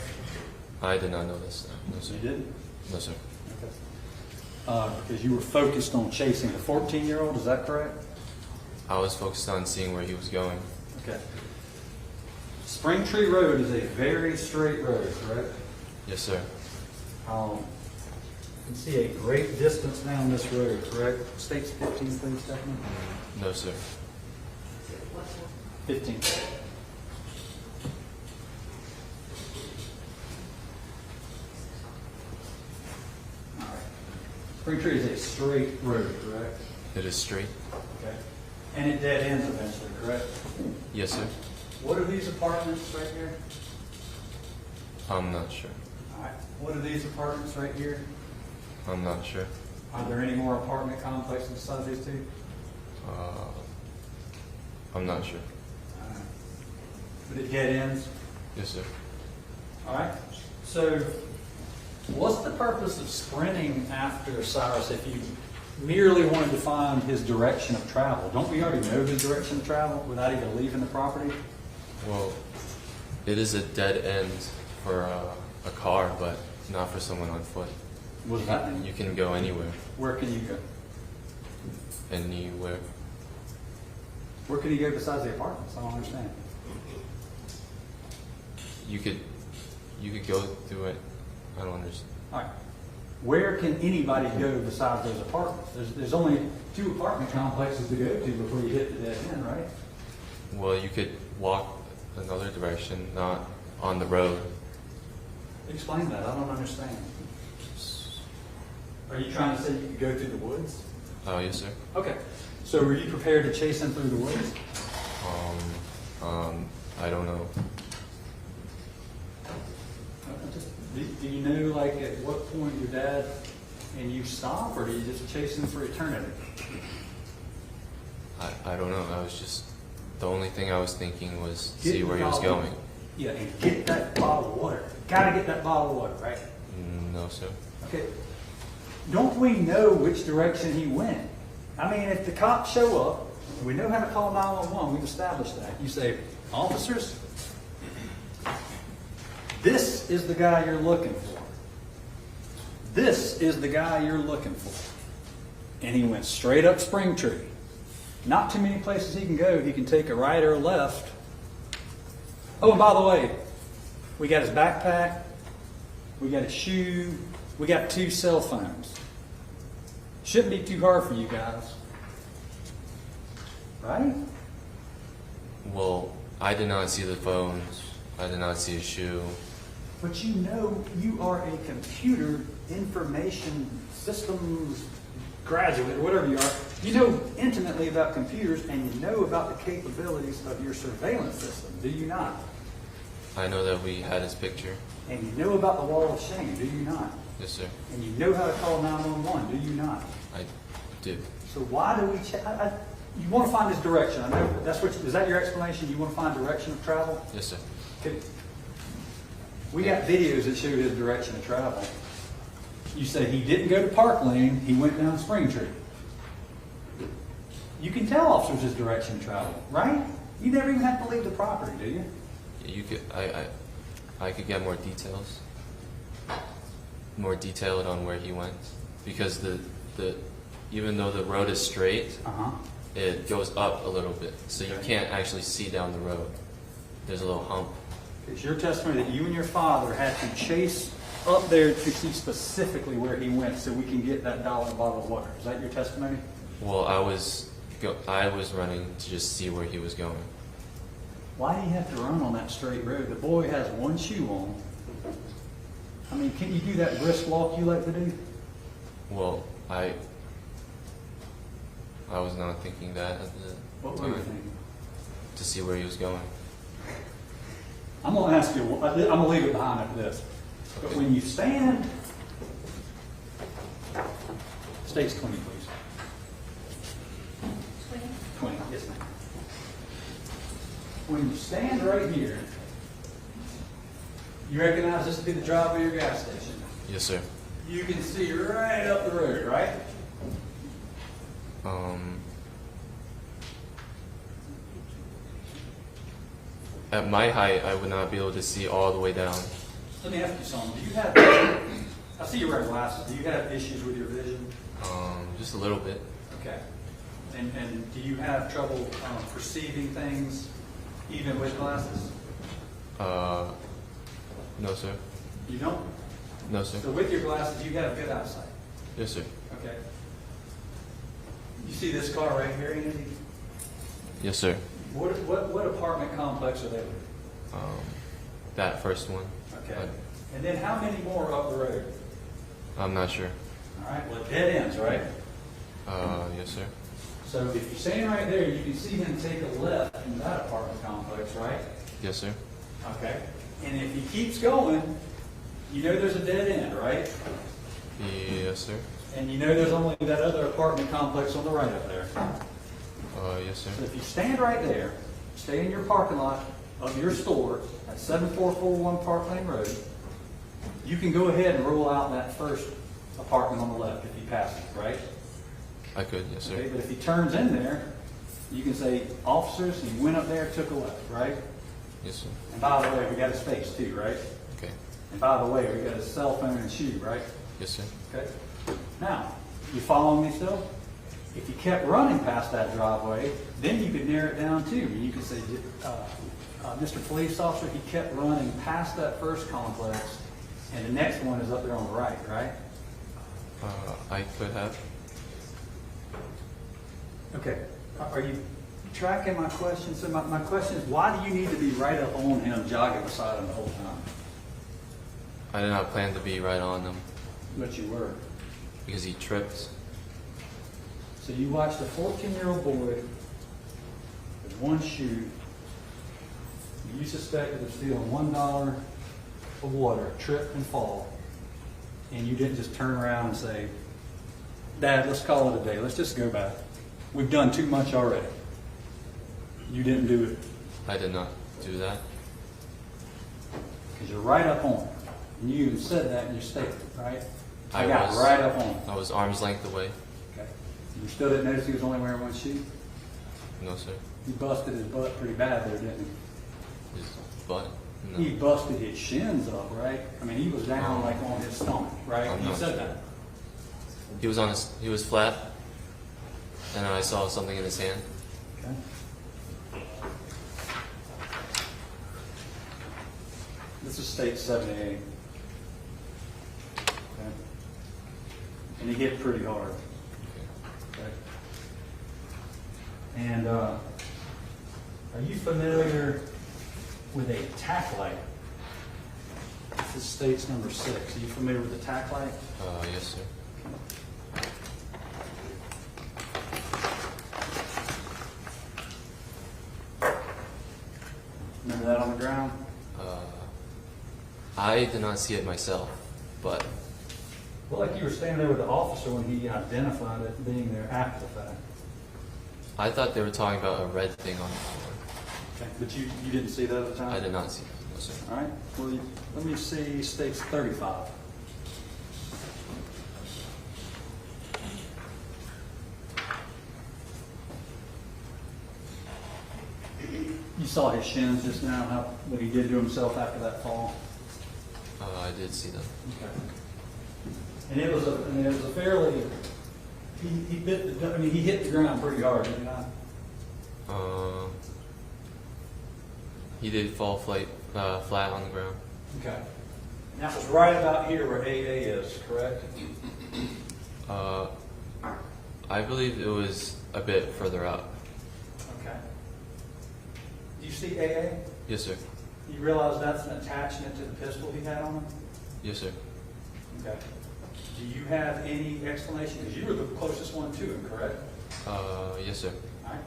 I did not notice that. No, sir. You didn't? No, sir. Okay. Because you were focused on chasing the 14-year-old, is that correct? I was focused on seeing where he was going. Okay. Springtree Road is a very straight road, correct? Yes, sir. You can see a great distance down this road, correct? States 15, please, Stephanie. No, sir. 15. All right. Springtree is a straight road, correct? It is straight. Okay. And it dead ends eventually, correct? Yes, sir. What are these apartments right here? I'm not sure. All right. What are these apartments right here? I'm not sure. Are there any more apartment complexes besides these two? I'm not sure. All right. But it dead ends? Yes, sir. All right. So, what's the purpose of sprinting after Cyrus if you merely wanted to find his direction of travel? Don't we already know his direction of travel without even leaving the property? Well, it is a dead end for a car, but not for someone on foot. What does that mean? You can go anywhere. Where can you go? Anywhere. Where can you go besides the apartments? I don't understand. You could go through it. I don't understand. All right. Where can anybody go besides those apartments? There's only 2 apartment complexes to go to before you hit the dead end, right? Well, you could walk another direction, not on the road. Explain that. I don't understand. Are you trying to say you could go through the woods? Yes, sir. Okay. So were you prepared to chase him through the woods? I don't know. Do you know, like, at what point your dad and you stop, or do you just chase him for eternity? I don't know. I was just, the only thing I was thinking was Get see where he was the bottle. going. Yeah, and get that bottle of water. Gotta get that bottle of water, right? No, sir. Okay. Don't we know which direction he went? I mean, if the cops show up, and we know how to call 911, we've established that. You say, officers, this is the guy you're looking for. This is the guy you're looking for. and he went straight up Springtree. Not too many places he can go. He can take a right or a left. Oh, and by the way, we got his backpack, we got his shoe, we got 2 cell phones. Shouldn't be too hard for you guys. Right? Well, I did not see the phones. I did not see a shoe. But you know you are a computer information systems graduate or whatever you are. You know intimately about computers and you know about the capabilities of your surveillance system, do you not? I know that we had his picture. And you know about the wall of shame, do you not? Yes, sir. And you know how to call 911, do you not? I do. So why do we check? You want to find his direction. I know that's what. Is that your explanation? You want to find direction of travel? Yes, sir. Okay. We got videos that show his direction of travel. You say he didn't go to Park Lane, he went down Springtree. You can tell officers his direction of travel, right? You never even have to leave the property, do you? You could. I could get more details. More detailed on where he went, because the even though the road is straight, it goes up a little bit, so you can't actually see down the road. There's a little hump. It's your testimony that you and your father had to chase up there to see specifically where he went so we can get that $1 bottle of water. Is that your testimony? Well, I was running to just see where he was going. Why do you have to run on that straight road? The boy has 1 shoe on. I mean, can't you do that brisk walk you like to do? Well, I was not thinking that at the What time. were you thinking? To see where he was going. I'm going to ask you, I'm going to leave it behind after this. But when you stand, stage 20, please. 20, yes, ma'am. When you stand right here, you recognize this to be the driveway of your gas station. Yes, sir. You can see right up the road, right? At my height, I would not be able to see all the way down. Let me ask you something. Do you have, I see you wear glasses. Do you have issues with your vision? Just a little bit. Okay. And do you have trouble perceiving things even with glasses? No, sir. You don't? No, sir. So with your glasses, you have good eyesight. Yes, sir. Okay. You see this car right here, Andy? Yes, sir. What apartment complex are they with? That first one. Okay. And then how many more up the road? I'm not sure. All right. Well, dead ends, right? Yes, sir. So if you're standing right there, you can see him take a left in that apartment complex, right? Yes, sir. Okay. And if he keeps going, you know there's a dead end, right? Yes, sir. And you know there's only that other apartment complex on the right up there. Yes, sir. So if you stand right there, stay in your parking lot of your store at 7441 Park Lane Road, you can go ahead and roll out that first apartment on the left if he passes, right? I could, yes, sir. Okay, but if he turns in there, you can say, officers, he went up there, took a left, right? Yes, sir. And by the way, we got his face too, right? Okay. And by the way, we got his cell phone and shoe, right? Yes, sir. Okay. Now, you following me still? If you kept running past that driveway, then you could narrow it down too. You could say, Mr. Police Officer, he kept running past that first complex, and the next one is up there on the right, right? I could have. Okay. Are you tracking my question? So my question is, why do you need to be right up on him, jogging beside him the whole time? I did not plan to be right on him But you were. because he tripped. So you watched a 14-year-old boy with 1 shoe. You suspected of stealing $1 of water, trip and fall, and you didn't just turn around and say, Dad, let's call it a day. Let's just go back. We've done too much already. You didn't do it I did not do that. because you're right up on him. And you even said that in your statement, right? I got was. right up on him. I was arm's length away. Okay. You still didn't notice he was only wearing 1 shoe? No, sir. He busted his butt pretty bad there, didn't he? His butt. No. He busted his shins up, right? I mean, he was down like on his stomach, right? I'm You not said sure. that. He was on his. He was flat and I saw something in his hand. Okay. This is state 78. Okay. And he hit pretty hard. Okay. And are you familiar with a tack light? This is states number 6. Are you familiar with the tack light? Yes, sir. Remember that on the ground? I did not see it myself, but Well, like you were standing there with the officer when he identified it being there after the fact. I thought they were talking about a red thing on the floor. Okay. But you didn't see that at the time? I did not see it, no, sir. All right. Well, let me see states 35. You saw his shins just now, what he did to himself after that fall. I did see them. Okay. And it was a fairly. He bit the. I mean, he hit the ground pretty hard, did he not? He did fall flat on the ground. Okay. And that was right about here where AA is, correct? I believe it was a bit further up. Okay. Do you see AA? Yes, sir. You realize that's an attachment to the pistol he had on him? Yes, sir. Okay. Do you have any explanation? Because you were the closest one to him, correct? Yes, sir. All right.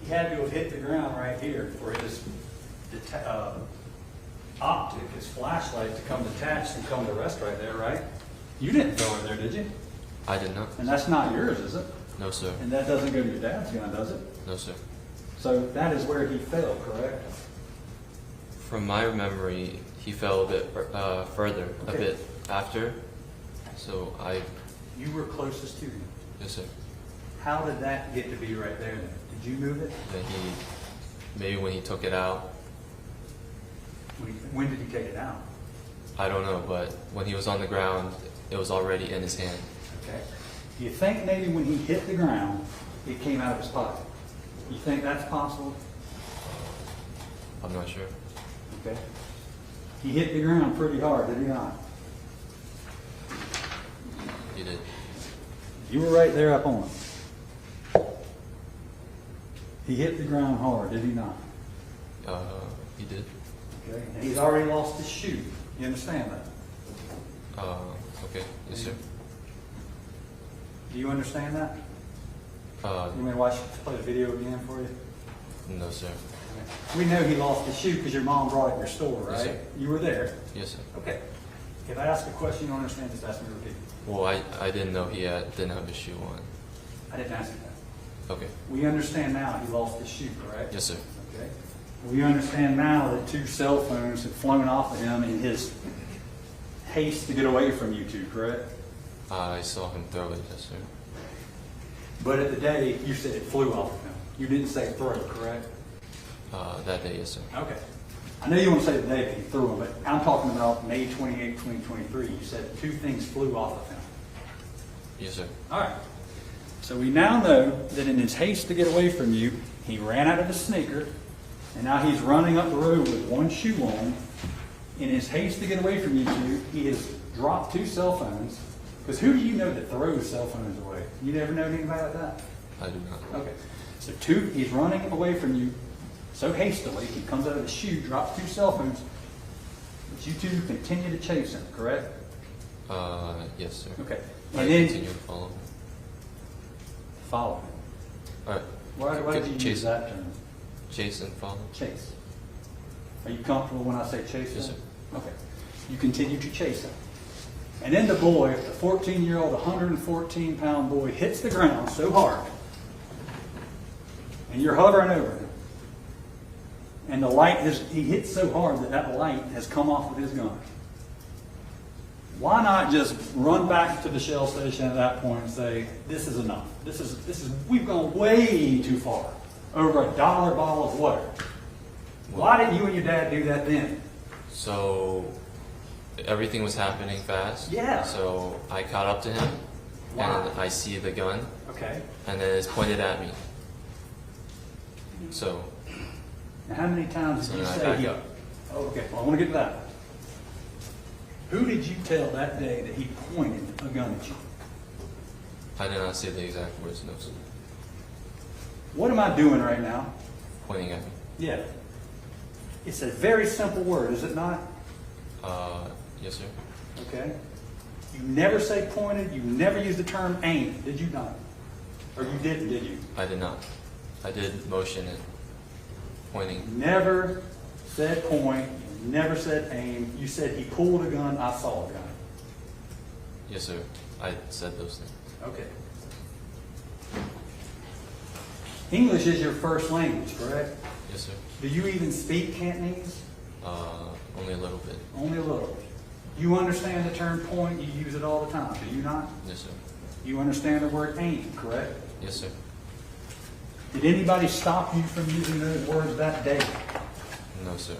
He had to have hit the ground right here for his optic, his flashlight, to come detached and come to rest right there, right? You didn't throw it there, did you? I did not. And that's not yours, is it? No, sir. And that doesn't go to your dad's gun, does it? No, sir. So that is where he fell, correct? From my memory, he fell a bit further, a Okay. bit after. So You were closest to him. yes, sir. How did that get to be right there then? Did you move it? Then maybe when he took it out, When did he take it out? I don't know, but when he was on the ground, it was already in his hand. Okay. Do you think maybe when he hit the ground, it came out of his pocket? You think that's possible? I'm not sure. Okay. He hit the ground pretty hard, did he not? He did. You were right there up on him. He hit the ground hard, did he not? He did. Okay. And he's already lost his shoe. You understand that? Okay. Yes, sir. Do you understand that? You want me to play the video again for you? No, sir. We know he lost his shoe because your mom brought it in your store, right? Yes, sir. You were there. Yes, sir. Okay. If I ask a question you don't understand, just ask me to repeat. Well, I didn't know he didn't have his shoe on. I didn't ask you that. Okay. We understand now he lost his shoe, correct? Yes, sir. Okay. We understand now that 2 cell phones had flown off of him in his haste to get away from you two, correct? I saw him throw it. Yes, sir. But at the day, you said it flew off of him. You didn't say throw, correct? That day, yes, sir. Okay. I know you want to say the day that he threw them, but I'm talking about May 28, 2023. You said 2 things flew off of him. Yes, sir. All right. So we now know that in his haste to get away from you, he ran out of his sneaker, and now he's running up the road with 1 shoe on. In his haste to get away from you two, he has dropped 2 cell phones. Because who do you know that throws cell phones away? You never know anybody like that? I do not. Okay. So he's running away from you so hastily, he comes out of the shoe, drops 2 cell phones, but you two continue to chase him, correct? Yes, sir. Okay. I And then continue to follow him. follow him. All right. Why did you use Chase, that term? chase and follow. Chase. Are you comfortable when I say chase him? Yes, sir. Okay. You continue to chase him. And then the boy, the 14-year-old, 114-pound boy, hits the ground so hard, and you're hovering over him. And the light he hits so hard that light has come off of his gun. Why not just run back to the Shell station at that point and say, this is enough. We've gone way too far. Over $1 bottle of water. Why didn't you and your dad do that then? So everything was happening fast. Yeah. So I caught up to him, and I see the gun, Okay. and then it's pointed at me. So, Now, how many times so did you then I say back he... up. Oh, okay, well, I want to get to that. Who did you tell that day that he pointed a gun at you? I did not say the exact words, no, sir. What am I doing right now? Pointing at me. Yeah. It's a very simple word, is it not? Yes, sir. Okay. You never say pointed, you never use the term aim, did you not? Or you didn't, did you? I did not. I did motion and pointing. You never said point, you never said aim. You said he pulled a gun, I saw a gun. Yes, sir. I said those things. Okay. English is your first language, correct? Yes, sir. Do you even speak Cantonese? Only a little bit. Only a little. You understand the term point, you use it all the time, do you not? Yes, sir. You understand the word aim, correct? Yes, sir. Did anybody stop you from using those words that day? No, sir.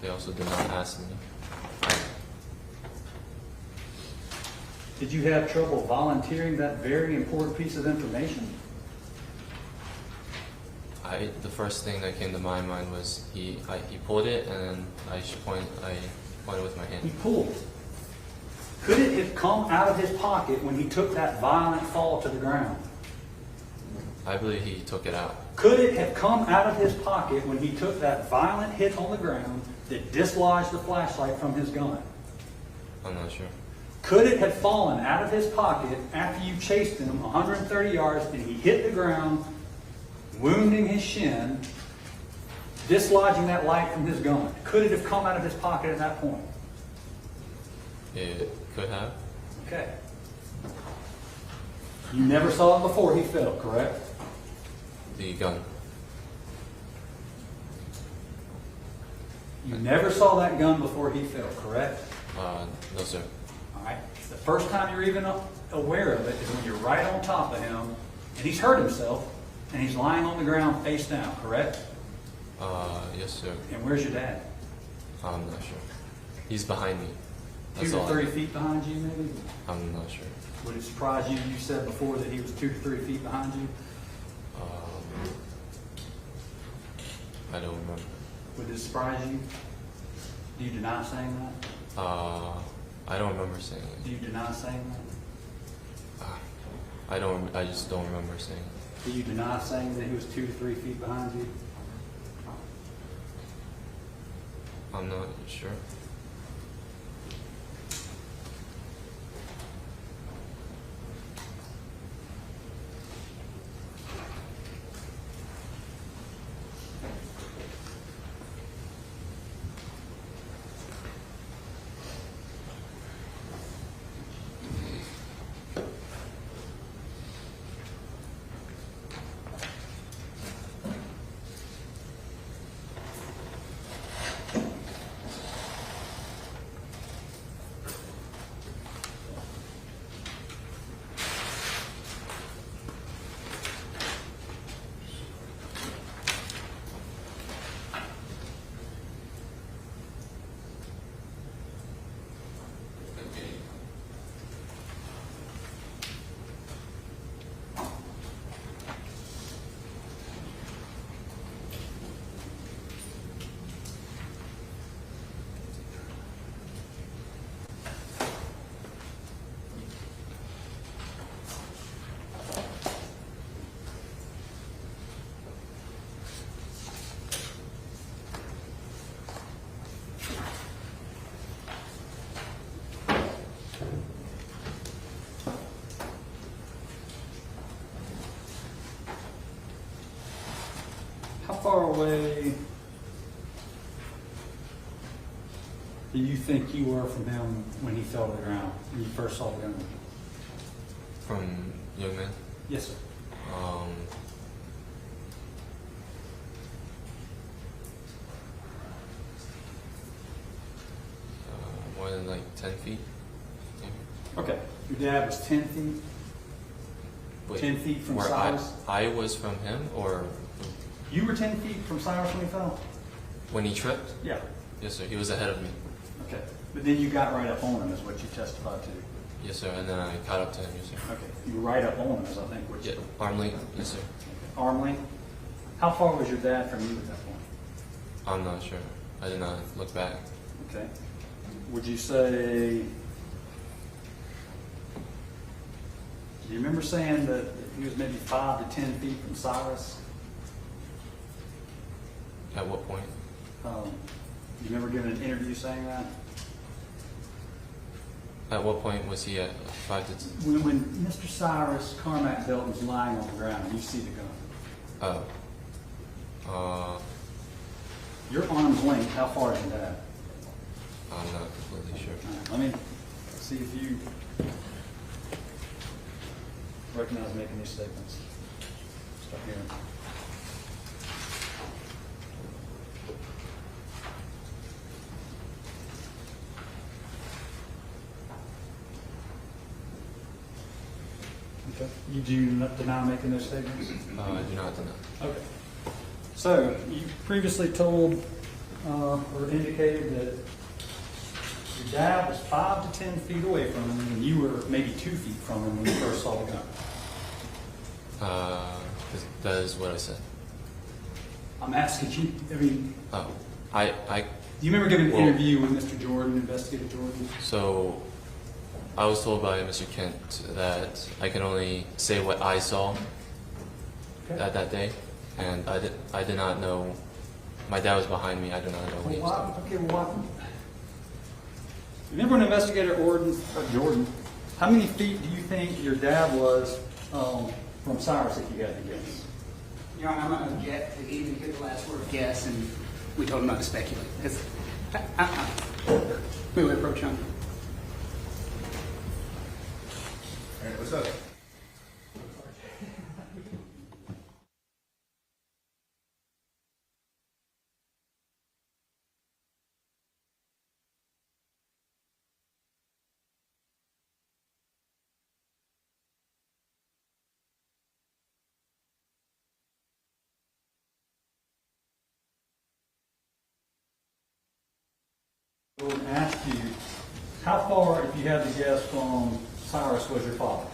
They also did not ask me. Did you have trouble volunteering that very important piece of information? The first thing that came to my mind was he pulled it, and then I pointed with my He hand. pulled. Could it have come out of his pocket when he took that violent fall to the ground? I believe he took it out. Could it have come out of his pocket when he took that violent hit on the ground that dislodged the flashlight from his gun? I'm not sure. Could it have fallen out of his pocket after you chased him 130 yards and he hit the ground, wounding his shin, dislodging that light from his gun? Could it have come out of his pocket at that point? It could have. Okay. You never saw it before he fell, correct? The gun. You never saw that gun before he fell, correct? No, sir. All right. The first time you're even aware of it is when you're right on top of him and he's hurt himself and he's lying on the ground face down, correct? Yes, sir. And where's your dad? I'm not sure. He's behind me. 2 to all I 3 know. feet behind you, maybe? I'm not sure. Would it surprise you? You said before that he was 2 to 3 feet behind you. I don't remember. Would it surprise you? Do you deny saying that? I don't remember saying it. Do you deny saying that? I just don't remember saying it. Do you deny saying that he was 2 to 3 feet behind you? I'm not sure. How far away do you think you were from him when he fell to the ground, when you first saw the gun? From young man? Yes, sir. More than like 10 feet, maybe. Okay. Your dad was 10 feet? Wait, 10 feet from where Cyrus? I was from him, or You were 10 feet from Cyrus when he fell? when he tripped? Yeah. Yes, sir. He was ahead of me. Okay. But then you got right up on him is what you testified to. Yes, sir. And then I caught up to him. Yes, sir. Okay. You were right up on him, as I think. Which Yeah, arm length. Yes, sir. arm length. How far was your dad from you at that point? I'm not sure. I did not look back. Okay. Would you say? Do you remember saying that he was maybe 5 to 10 feet from Cyrus? At what point? You remember giving an interview saying that? At what point was he at 5 to 10? When Mr. Cyrus Carmack-Belton was lying on the ground and you see the gun, your arm's length, how far is that? I'm not completely sure. All right, let me see if you recognize making these statements. Stop here. Okay. You do not deny making those statements? I do not deny. Okay. So, you previously told or indicated that your dad was 5 to 10 feet away from him and you were maybe 2 feet from him when you first saw the gun. That is what I said. I'm asking you, I mean, Oh, do you remember giving an Well- interview with Mr. Jordan, Investigator Jordan? So, I was told by Mr. Kent that I can only say what I saw Okay. at that day, and I did not know. My dad was behind me. I did not know what he was doing. Okay, well, why? Remember when Investigator Jordan, how many feet do you think your dad was from Cyrus, if you had to guess? Your Honor, I'm not going to get to even hear the last word guess, and we told him not to speculate. We would approach him. All right, what's up? I would ask you, how far, if you had to guess, from Cyrus was your father?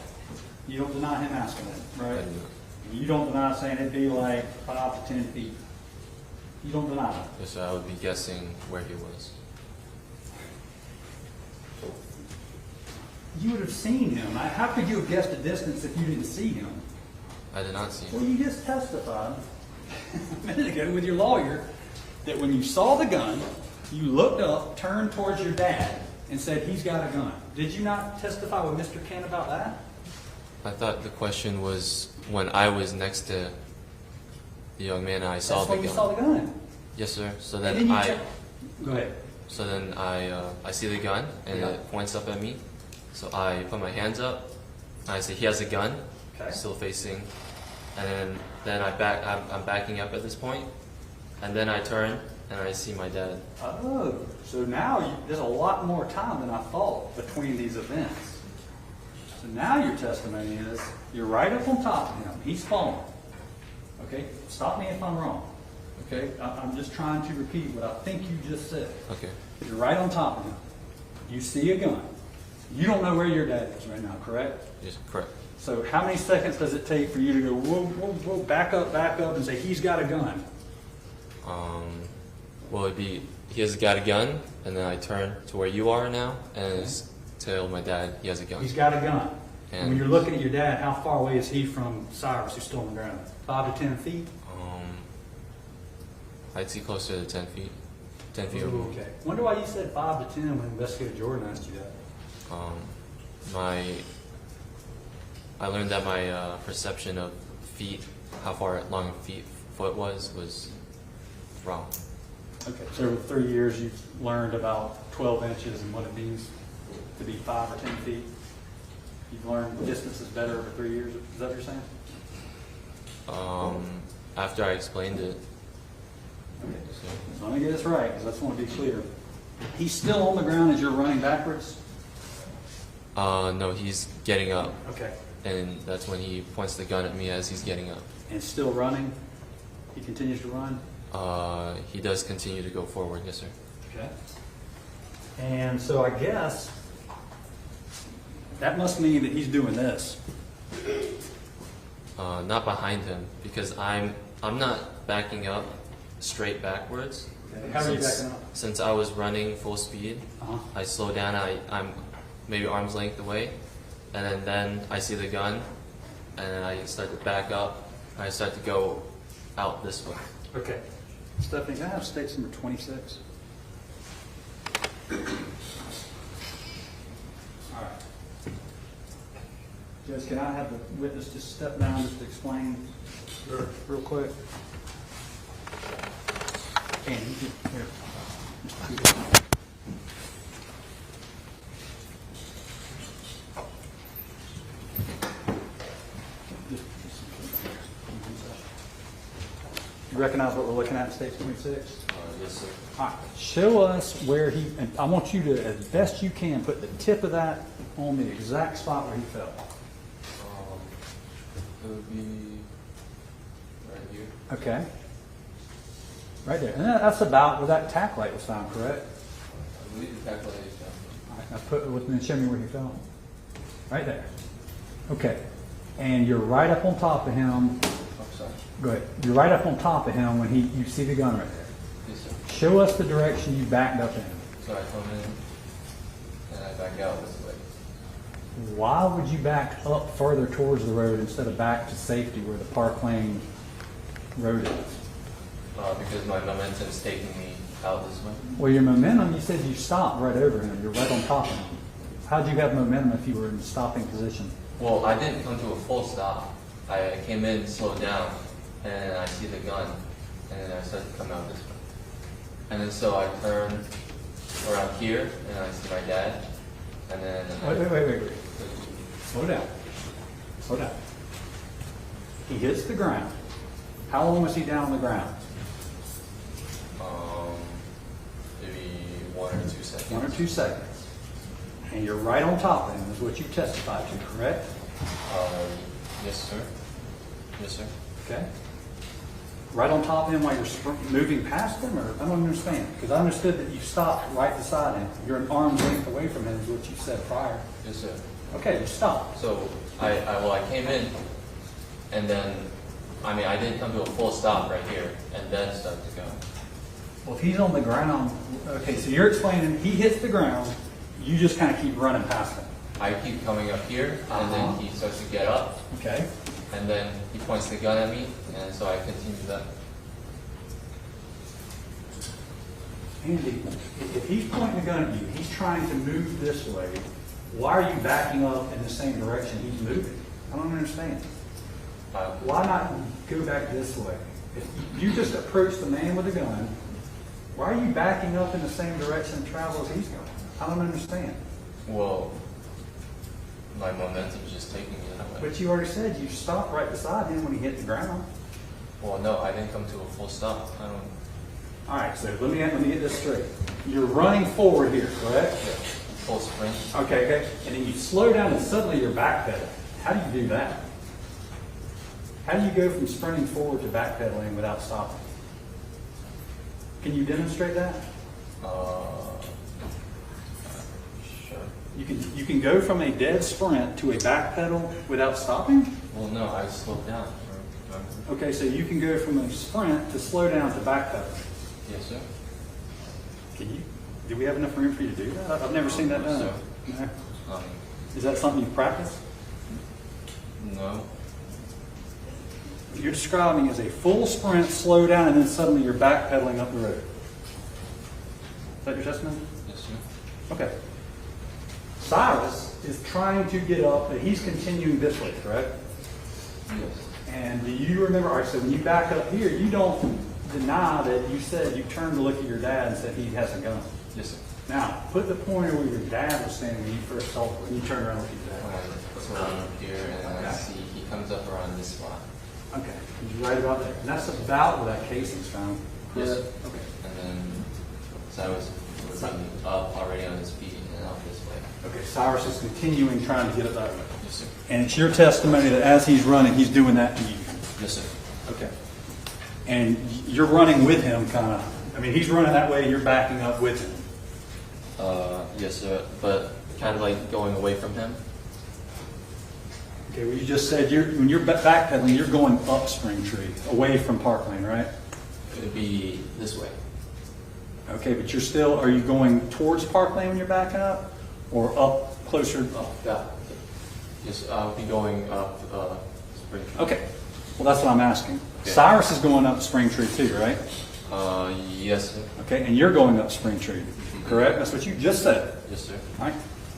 You don't deny him asking that, right? I do not. You don't deny saying it'd be like 5 to 10 feet. You don't deny that. Yes, sir. I would be guessing where he was. You would have seen him. How could you have guessed a distance if you didn't see him? I did not see Well, him. you just testified a minute ago with your lawyer that when you saw the gun, you looked up, turned towards your dad, and said, he's got a gun. Did you not testify with Mr. Kent about that? I thought the question was when I was next to the young man and I saw That's the when gun. you saw the gun. Yes, sir. So And then then you I. Go ahead. So then I see the gun and Yeah. it points up at me. So I put my hands up. And I say he has a gun, Okay. still facing. And then I'm backing up at this point. And then I turn and I see my dad. Oh, so now there's a lot more time than I thought between these events. So now your testimony is you're right up on top of him. He's falling. Okay? Stop me if I'm wrong. Okay? I'm just trying to repeat what I think you just said. Okay. You're right on top of him. You see a gun. You don't know where your dad is right now, correct? Yes, correct. So how many seconds does it take for you to go, whoa, whoa, whoa, back up, and say, he's got a gun? Well, it'd be he has got a gun, and then I turn to where you are now and tell my dad he has a gun. He's got a gun. And when And- you're looking at your dad, how far away is he from Cyrus, who's still on the ground? 5 to 10 feet? I'd see closer to 10 feet. 10 feet or Ooh, more. okay. Wonder why you said 5 to 10 when Investigator Jordan asked you that. I learned that my perception of feet, how far long a foot was wrong. Okay. So over 3 years, you've learned about 12 inches and what it means to be 5 or 10 feet. You've learned distances better over 3 years. Is that what you're saying? After I explained it. Okay. So let me get this right, because I just want to be clear. He's still on the ground as you're running backwards? No, he's getting up, Okay. and that's when he points the gun at me as he's getting up. And still running? He continues to run? He does continue to go forward, yes, sir. Okay. And so I guess, That must mean that he's doing this. Not behind him, because I'm not backing up straight backwards. How are you backing up? Since I was running full speed, Uh-huh. I slow down. I'm maybe arm's length away, and then I see the gun, and then I start to back up. And I start to go out this way. Okay. Stephanie, can I have state's number 26? All right. Judge, can I have the witness just step down just to explain real quick? And here. You recognize what we're looking at in State 26? Yes, sir. All right, show us where he, and I want you to, as best you can, put the tip of that on the exact spot where he fell. It would be right here. Okay. Right there. And that's about where that tack light was found, correct? I believe the tackle is down. All right, now show me where he fell. Right there. Okay. And you're right up on top of him. Oh, sorry. Go ahead. You're right up on top of him when you see the gun right there. Yes, sir. Show us the direction you backed up in. So I come in and I back out this way. Why would you back up further towards the road instead of back to safety where the Park Lane road is? Because my momentum's taking me out this way. Well, your momentum, you said you stopped right over him. You're right on top of him. How'd you have momentum if you were in the stopping position? Well, I didn't come to a full stop. I came in, slowed down, and I see the gun, and then I start to come out this way. And then so I turn around here, and I see my dad, and then... Wait. Slow down. Slow down. He hits the ground. How long was he down on the ground? Maybe 1 or 2 seconds. 1 or 2 seconds. And you're right on top of him is what you testified to, correct? Yes, sir. Yes, sir. Okay. Right on top of him while you're moving past him, or I don't understand. Because I understood that you stopped right beside him. You're an arm's length away from him is what you said prior. Yes, sir. Okay, you stopped. So I came in, and then, I didn't come to a full stop right here, and then start to go. Well, if he's on the ground, okay, so you're explaining he hits the ground, you just kind of keep running past him. I keep coming up here, and then he starts to get up, Okay. and then he points the gun at me, and so I continue that. Andy, if he's pointing the gun at you, he's trying to move this way, why are you backing up in the same direction he's moving? I don't understand. Why not go back this way? If you just approach the man with the gun, why are you backing up in the same direction and travel as he's going? I don't understand. Well, my momentum's just taking me that way. But you already said you stopped right beside him when he hit the ground. Well, no, I didn't come to a full stop. I don't... All right, so let me get this straight. You're running forward here, correct? Yeah, full sprint. Okay. And then you slow down and suddenly you're backpedaling. How do you do that? How do you go from sprinting forward to backpedaling without stopping? Can you demonstrate that? Sure. You can go from a dead sprint to a backpedal without stopping? Well, no, I slowed down. Remember? Okay, so you can go from a sprint to slow down to backpedal. Yes, sir. Can you? Do we have enough room for you to do that? I've never seen that done. So, No. Is that something you've practiced? no. You're describing as a full sprint, slow down, and then suddenly you're backpedaling up the road. Is that your testimony? Yes, sir. Okay. Cyrus is trying to get up, but he's continuing this way, correct? Yes. And do you remember, all right, so when you back up here, you don't deny that you said you turned to look at your dad and said he has a gun. Yes, sir. Now, put the pointer where your dad was standing when you first saw him, when you turned around and looked at your dad. So I'm up here, and I see he comes up around this spot. Okay, did you write about that? And that's about where that casing's found. Yes, sir. Okay. And then Cyrus was up already on his feet and out this way. Okay, Cyrus is continuing trying to get it that way. Yes, sir. And it's your testimony that as he's running, he's doing that to you. Yes, sir. Okay. And you're running with him, kind of. I mean, he's running that way, and you're backing up with him. Yes, sir. But kind of like going away from him. Okay, well, you just said when you're backpedaling, you're going up Spring Tree, away from Park Lane, right? It'd be this way. Okay, but are you going towards Park Lane when you're backing up? Or up closer? Oh, yeah. Yes, I'll be going up Spring Tree. Okay, well, that's what I'm asking. Okay. Cyrus is going up Spring Tree too, right? Yes, sir. Okay, and you're going up Spring Tree, correct? That's what you just said. Yes, sir. All right.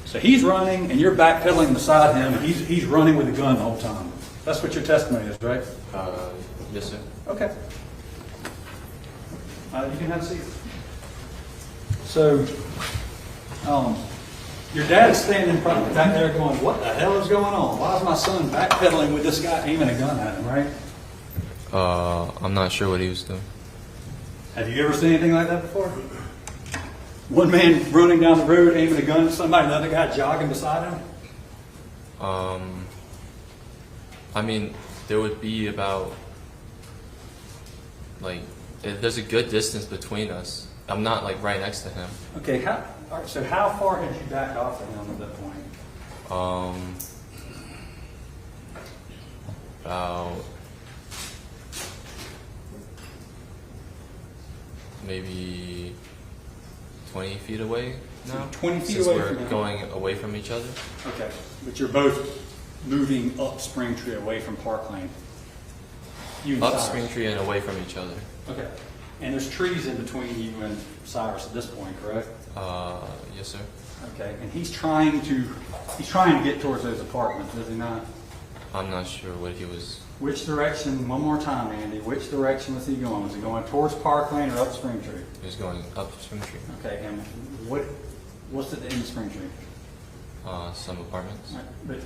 So he's running, and you're backpedaling beside him, and he's running with a gun the whole time. That's what your testimony is, right? Yes, sir. Okay. You can have a seat. So, your dad's standing back there going, what the hell is going on? Why is my son backpedaling with this guy aiming a gun at him, right? I'm not sure what he was doing. Have you ever seen anything like that before? One man running down the road aiming a gun at somebody, another guy jogging beside him? I mean, there would be about, like, there's a good distance between us. I'm not, like, right next to him. Okay, all right, so how far had you backed off of him at that point? About maybe 20 feet away now. 20 feet since away we're from him. going away from each other. Okay, but you're both moving up Spring Tree away from Park Lane. You and Up Cyrus. Spring Tree and away from each other. Okay, and there's trees in between you and Cyrus at this point, correct? Yes, sir. Okay, and he's trying to get towards those apartments, is he not? I'm not sure what he was. Which direction? One more time, Andy. Which direction was he going? Was he going towards Park Lane or up Spring Tree? He was going up Spring Tree. Okay, and what's at the end of Spring Tree? Some apartments. All right, but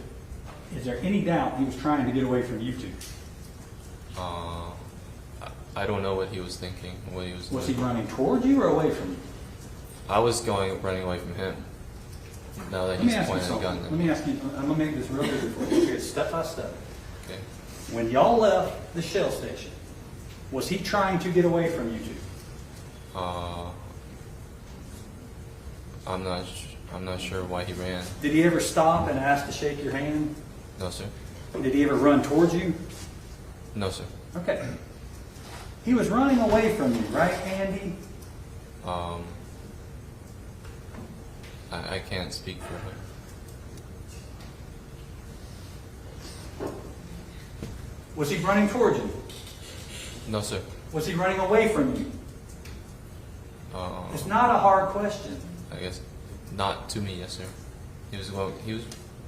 is there any doubt he was trying to get away from you two? I don't know what he was thinking. What he was. Was he doing. running toward you or away from you? I was running away from him. Now that Let me he's ask you pointing a gun something. at Let me. me ask you, I'm going to make this real easy for you. Okay, step by step. Okay. When y'all left the Shell station, was he trying to get away from you two? I'm not sure why he ran. Did he ever stop and ask to shake your hand? No, sir. Did he ever run towards you? No, sir. Okay. He was running away from you, right, Andy? I can't speak for him. Was he running towards you? No, sir. Was he running away from you? It's not a hard question. I guess not to me, yes, sir.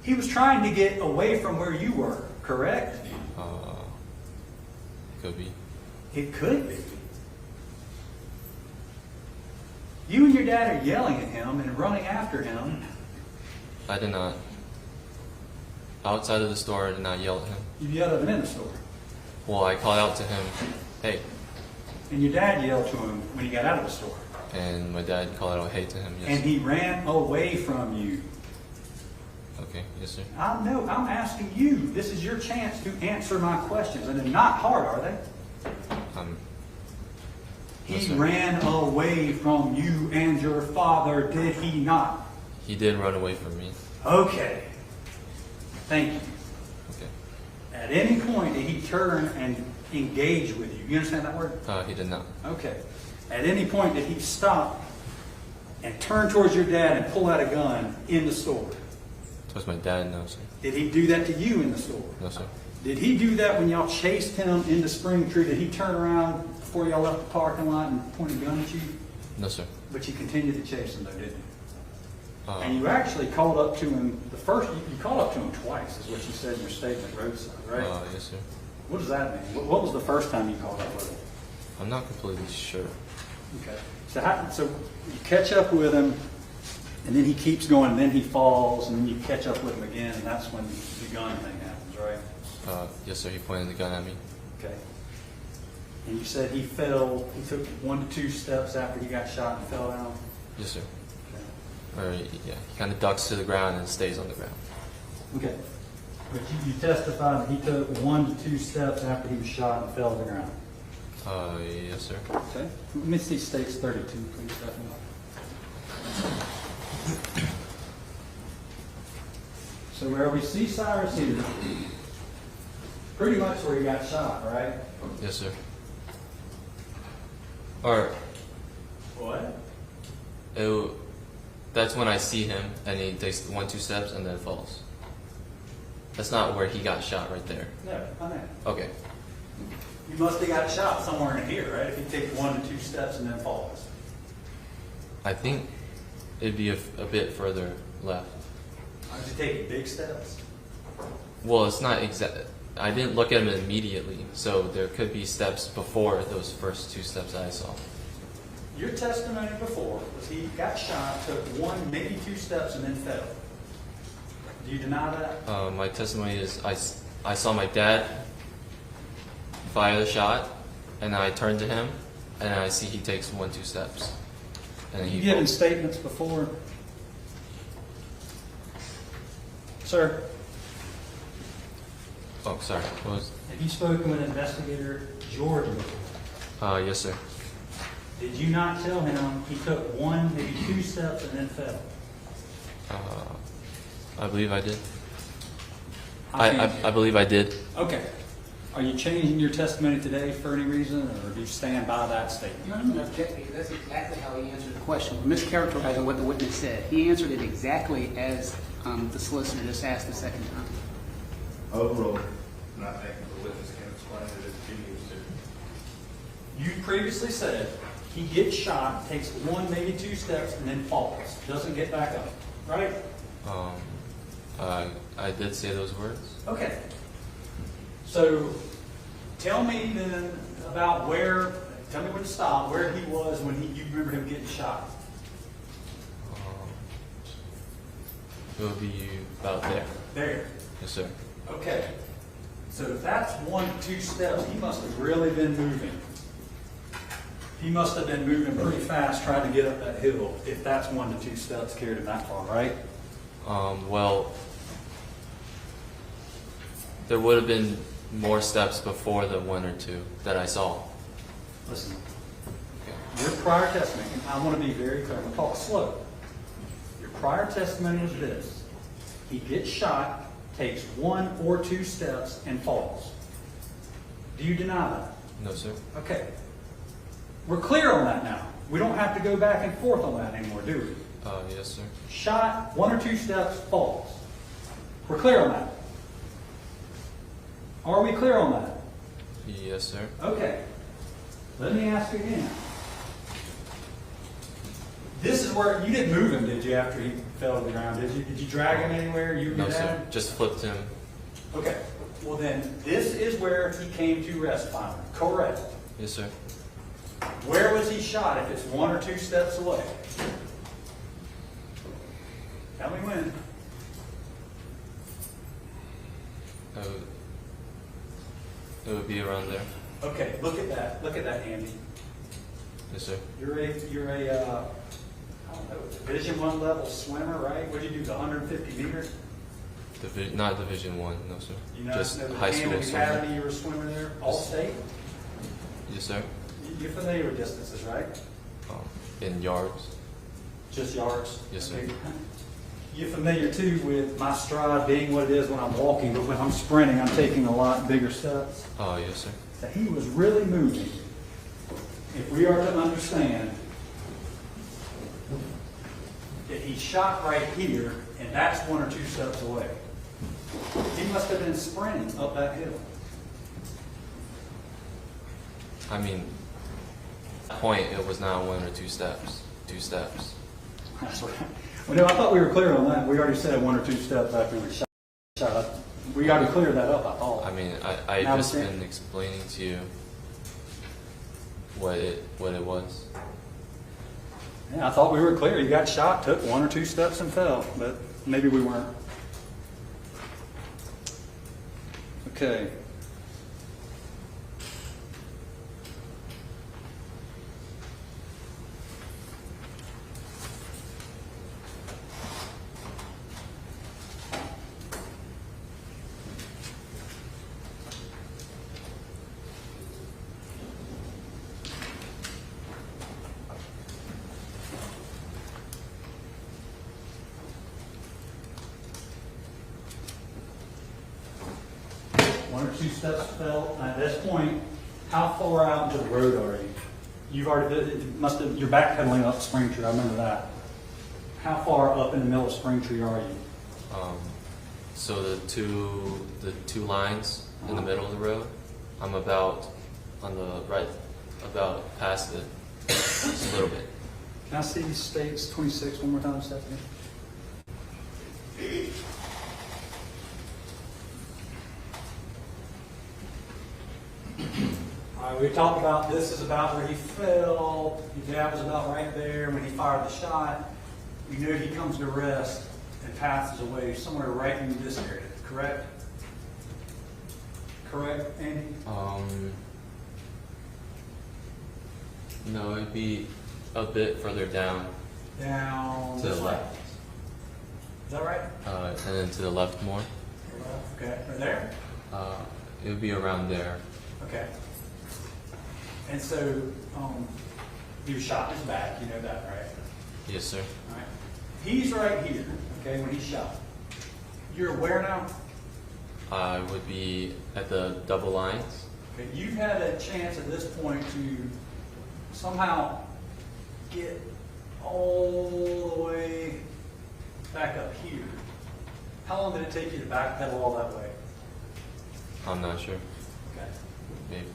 He was trying to get away from where you were, correct? Could be. It could be. You and your dad are yelling at him and running after him. I did not. Outside of the store, I did not yell at him. You yelled at him in the store. Well, I called out to him, hey, And your dad yelled to him when he got out of the store. and my dad called out hey to him, yes. And he ran away from you. Okay, yes, sir. No, I'm asking you. This is your chance to answer my questions. And they're not hard, are they? No, He sir. ran away from you and your father, did he not? He did run away from me. Okay. Thank you. Okay. At any point did he turn and engage with you? You understand that word? He did not. Okay. At any point did he stop and turn towards your dad and pull out a gun in the store? Towards my dad, no, sir. Did he do that to you in the store? No, sir. Did he do that when y'all chased him into Spring Tree? Did he turn around before y'all left the parking lot and point a gun at you? No, sir. But you continued to chase him though, didn't you? And you actually called up to him, you called up to him twice, is what you said in your statement, roadside, right? Yes, sir. What does that mean? What was the first time you called up with him? I'm not completely sure. Okay. So you catch up with him, and then he keeps going, and then he falls, and then you catch up with him again, and that's when the gun thing happens, right? Yes, sir. He pointed the gun at me. Okay. And you said he fell, he took 1 to 2 steps after he got shot and fell down? Yes, sir. Okay. Or, yeah, he kind of ducks to the ground and stays on the ground. Okay. But you testified that he took 1 to 2 steps after he was shot and fell to the ground? Yes, sir. Okay. Let me see states 32, please, Stephanie. So where we see Cyrus here, pretty much where he got shot, right? Yes, sir. Or What? that's when I see him and he takes 1-2 steps and then falls. That's not where he got shot right there. No, I know. Okay. You must have got shot somewhere in here, right? If you take 1 to 2 steps and then falls. I think it'd be a bit further left. Aren't you taking big steps? Well, it's not exact. I didn't look at him immediately, so there could be steps before those first 2 steps that I saw. Your testimony before was he got shot, took 1, maybe 2 steps, and then fell. Do you deny that? My testimony is I saw my dad fire the shot, and I turn to him, and I see he takes 1-2 steps. And Have you he given falls. statements before? Sir, Oh, sorry. What was? have you spoken with Investigator George before? Yes, sir. Did you not tell him he took 1, maybe 2 steps and then fell? I believe I did. I I believe I did. Okay. Are you changing your testimony today for any reason, or do you stand by that statement? No, because that's exactly how he answered the question. We're mischaracterizing what the witness said. He answered it exactly as the solicitor just asked the second time. Overall, and I think the witness can explain it if he needs to. You previously said he gets shot, takes 1, maybe 2 steps, and then falls. Doesn't get back up, right? I did say those words. Okay. So tell me then about tell me when to stop, where he was when you remember him getting shot. It will be about there. There. Yes, sir. Okay. So if that's 1 to 2 steps, he must have really been moving. He must have been moving pretty fast trying to get up that hill if that's 1 to 2 steps carried him that far, right? Well, there would have been more steps before the 1 or 2 that I saw. Listen, Okay. your prior testimony, and I want to be very clear, I'm going to talk slow. Your prior testimony was this. He gets shot, takes 1 or 2 steps, and falls. Do you deny that? No, sir. Okay. We're clear on that now. We don't have to go back and forth on that anymore, do we? Yes, sir. Shot, 1 or 2 steps, falls. We're clear on that. Are we clear on that? Yes, sir. Okay. Let me ask again. This is where you didn't move him, did you, after he fell to the ground? Did you? Did you drag him anywhere? You and No, your sir. dad? Just flipped him. Okay. Well then, this is where he came to rest finally. Correct. Yes, sir. Where was he shot if it's 1 or 2 steps away? Tell me when. It would be around there. Okay, look at that. Look at that, Andy. Yes, sir. You're a I don't know, Division I level swimmer, right? What did you do, the 150 meters? Not Division 1, no, sir. You know, Just the high school Camden swimmer. Academy, you were a swimmer there, all state? Yes, sir. You're familiar with distances, right? In yards. Just yards? Yes, sir. Okay. You're familiar too with my stride being what it is when I'm walking, but when I'm sprinting, I'm taking a lot bigger steps. Oh, yes, sir. So he was really moving. If we are to understand that he shot right here, and that's 1 or 2 steps away, he must have been sprinting up that hill. I mean, at that point, it was not 1 or 2 steps. 2 steps. That's right. Well, no, I thought we were clear on that. We already said 1 or 2 steps after we shot. We got to clear that up, I thought. I mean, I Now just understand? been explaining to you what it was. Yeah, I thought we were clear. He got shot, took 1 or 2 steps and fell, but maybe we weren't. Okay. two steps fell. At this point, how far out into the road are you? You've already, it must have, you're backpedaling up Springtree, I remember that. How far up in the middle of Springtree are you? So the two lines in the middle of the road, I'm about on the right, about past it, just a little bit. Can I see states 26 one more time, Stephanie? All right, we talked about this is about where he fell. Your dad was about right there when he fired the shot. You know he comes to rest and passes away somewhere right in this area, correct? Correct, Andy? No, it'd be a bit further down Down to this the way. left, Is that right? and then to the left more. Okay, right there? It would be around there. Okay. And so, he was shot in his back, you know that, right? Yes, sir. All right. He's right here, okay, when he's shot. You're where now? I would be at the double lines. Okay, you've had a chance at this point to somehow get all the way back up here. How long did it take you to backpedal all that way? I'm not sure. Okay. Maybe.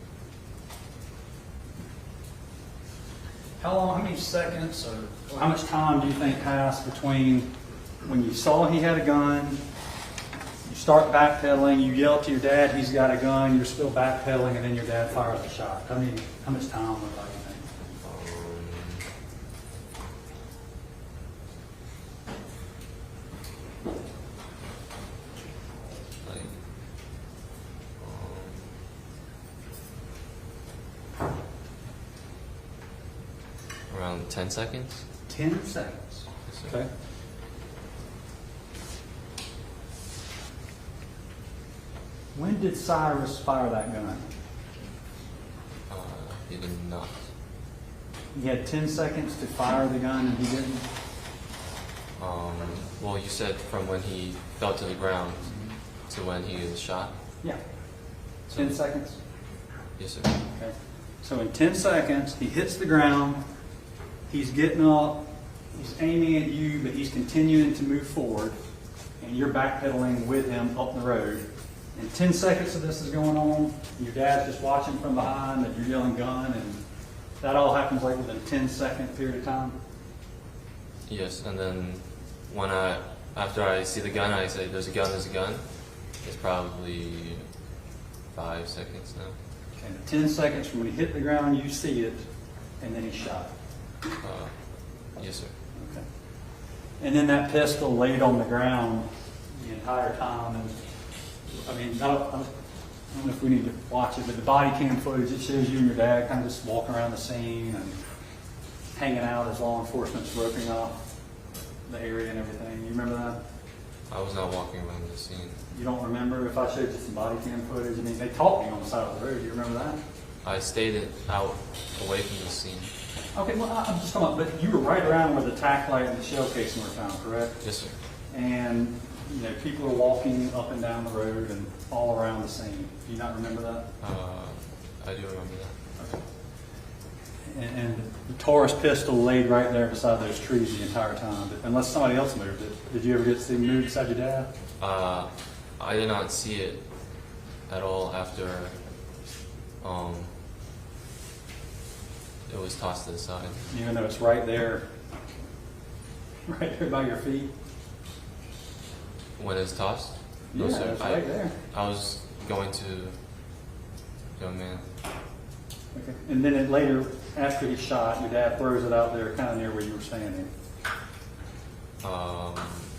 How many seconds or how much time do you think passed between when you saw he had a gun, you start backpedaling, you yell to your dad, he's got a gun, you're still backpedaling, and then your dad fires the shot? How much time was that, you think? Like, around 10 seconds. 10 seconds. Yes, sir. Okay. When did Cyrus fire that gun? He did not. He had 10 seconds to fire the gun and he didn't? Well, you said from when he fell to the ground to when he was shot. Yeah. So- 10 seconds? Yes, sir. Okay. So in 10 seconds, he hits the ground, he's getting up, he's aiming at you, but he's continuing to move forward, and you're backpedaling with him up the road. And 10 seconds of this is going on, your dad's just watching from behind, and you're yelling gun, and that all happens like within a 10-second period of time? Yes, and then after I see the gun, I say, there's a gun, there's a gun. It's probably 5 seconds now. Okay, 10 seconds from when he hit the ground, you see it, and then he's shot. Yes, sir. Okay. And then that pistol laid on the ground the entire time. And I mean, I don't know if we need to watch it, but the body cam footage, it shows you and your dad kind of just walking around the scene and hanging out as law enforcement's roping off the area and everything. You remember that? I was not walking around the scene. You don't remember if I showed you some body cam footage? I mean, they caught me on the side of the road. You remember that? I stayed out away from the scene. Okay, well, I'm just talking about, but you were right around where the tack light and the shell casing were found, correct? Yes, sir. And, you know, people are walking up and down the road and all around the scene. Do you not remember that? I do remember that. Okay. And the Taurus pistol laid right there beside those trees the entire time, but unless somebody else moved it. Did you ever get to see him move beside your dad? I did not see it at all after it was tossed to the side. Even though it's right there by your feet? When it was tossed? No, Yeah, sir. it's right there. I was going to young man. Okay. And then later, after he shot, your dad throws it out there kind of near where you were standing.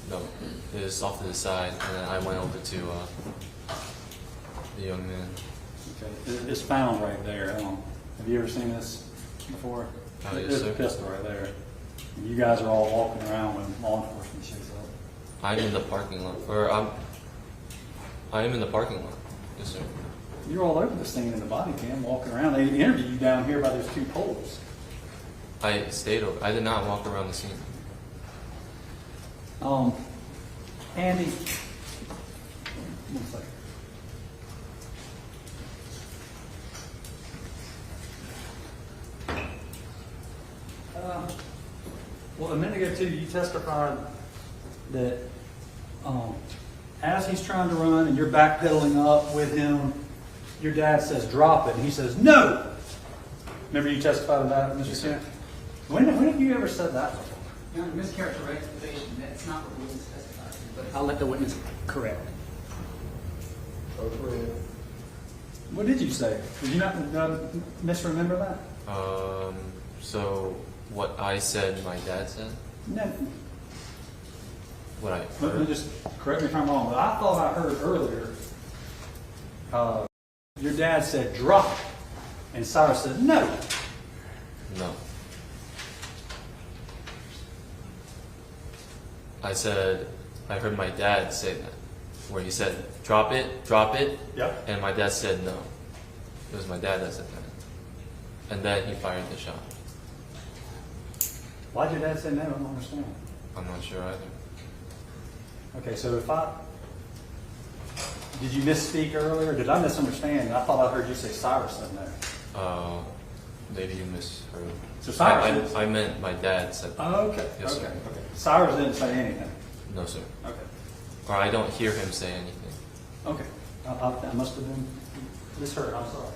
No, it was off to the side, and then I went over to the young man. Okay. It's found right there. Have you ever seen this before? Yes, There's sir. a pistol right there. You guys are all walking around when law enforcement shows up. I'm in the parking lot, or I am in the parking lot. Yes, sir. You're all over the scene in the body cam, walking around. They interviewed you down here by those two poles. I stayed over. I did not walk around the scene. Andy, one second. minute ago too, you testified that as he's trying to run and you're backpedaling up with him, your dad says, drop it, and he says, no! Remember you testified to that, Mr. Kent? When have you ever said that before? Your Honor, mischaracterization, that's not what the witness testified to, but I'll let the witness correct. What did you say? Did you not misremember that? So what I said, my dad said? No. What I Let me heard? just, correct me if I'm wrong, but I thought I heard earlier, your dad said, drop it. And Cyrus said, no. No. I said, I heard my dad say that, where he said, drop it, Yep. and my dad said no. It was my dad that said that. And then he fired the shot. Why'd your dad say no? I don't understand. I'm not sure either. Okay, so did you misspeak earlier? Did I misunderstand? I thought I heard you say Cyrus said no. Maybe you misheard. So Cyrus I meant my dad said that. Oh, okay. Yes, okay. sir. Okay. Cyrus didn't say anything. No, sir. Okay. Or I don't hear him say anything. Okay. I must have been misheard. I'm sorry.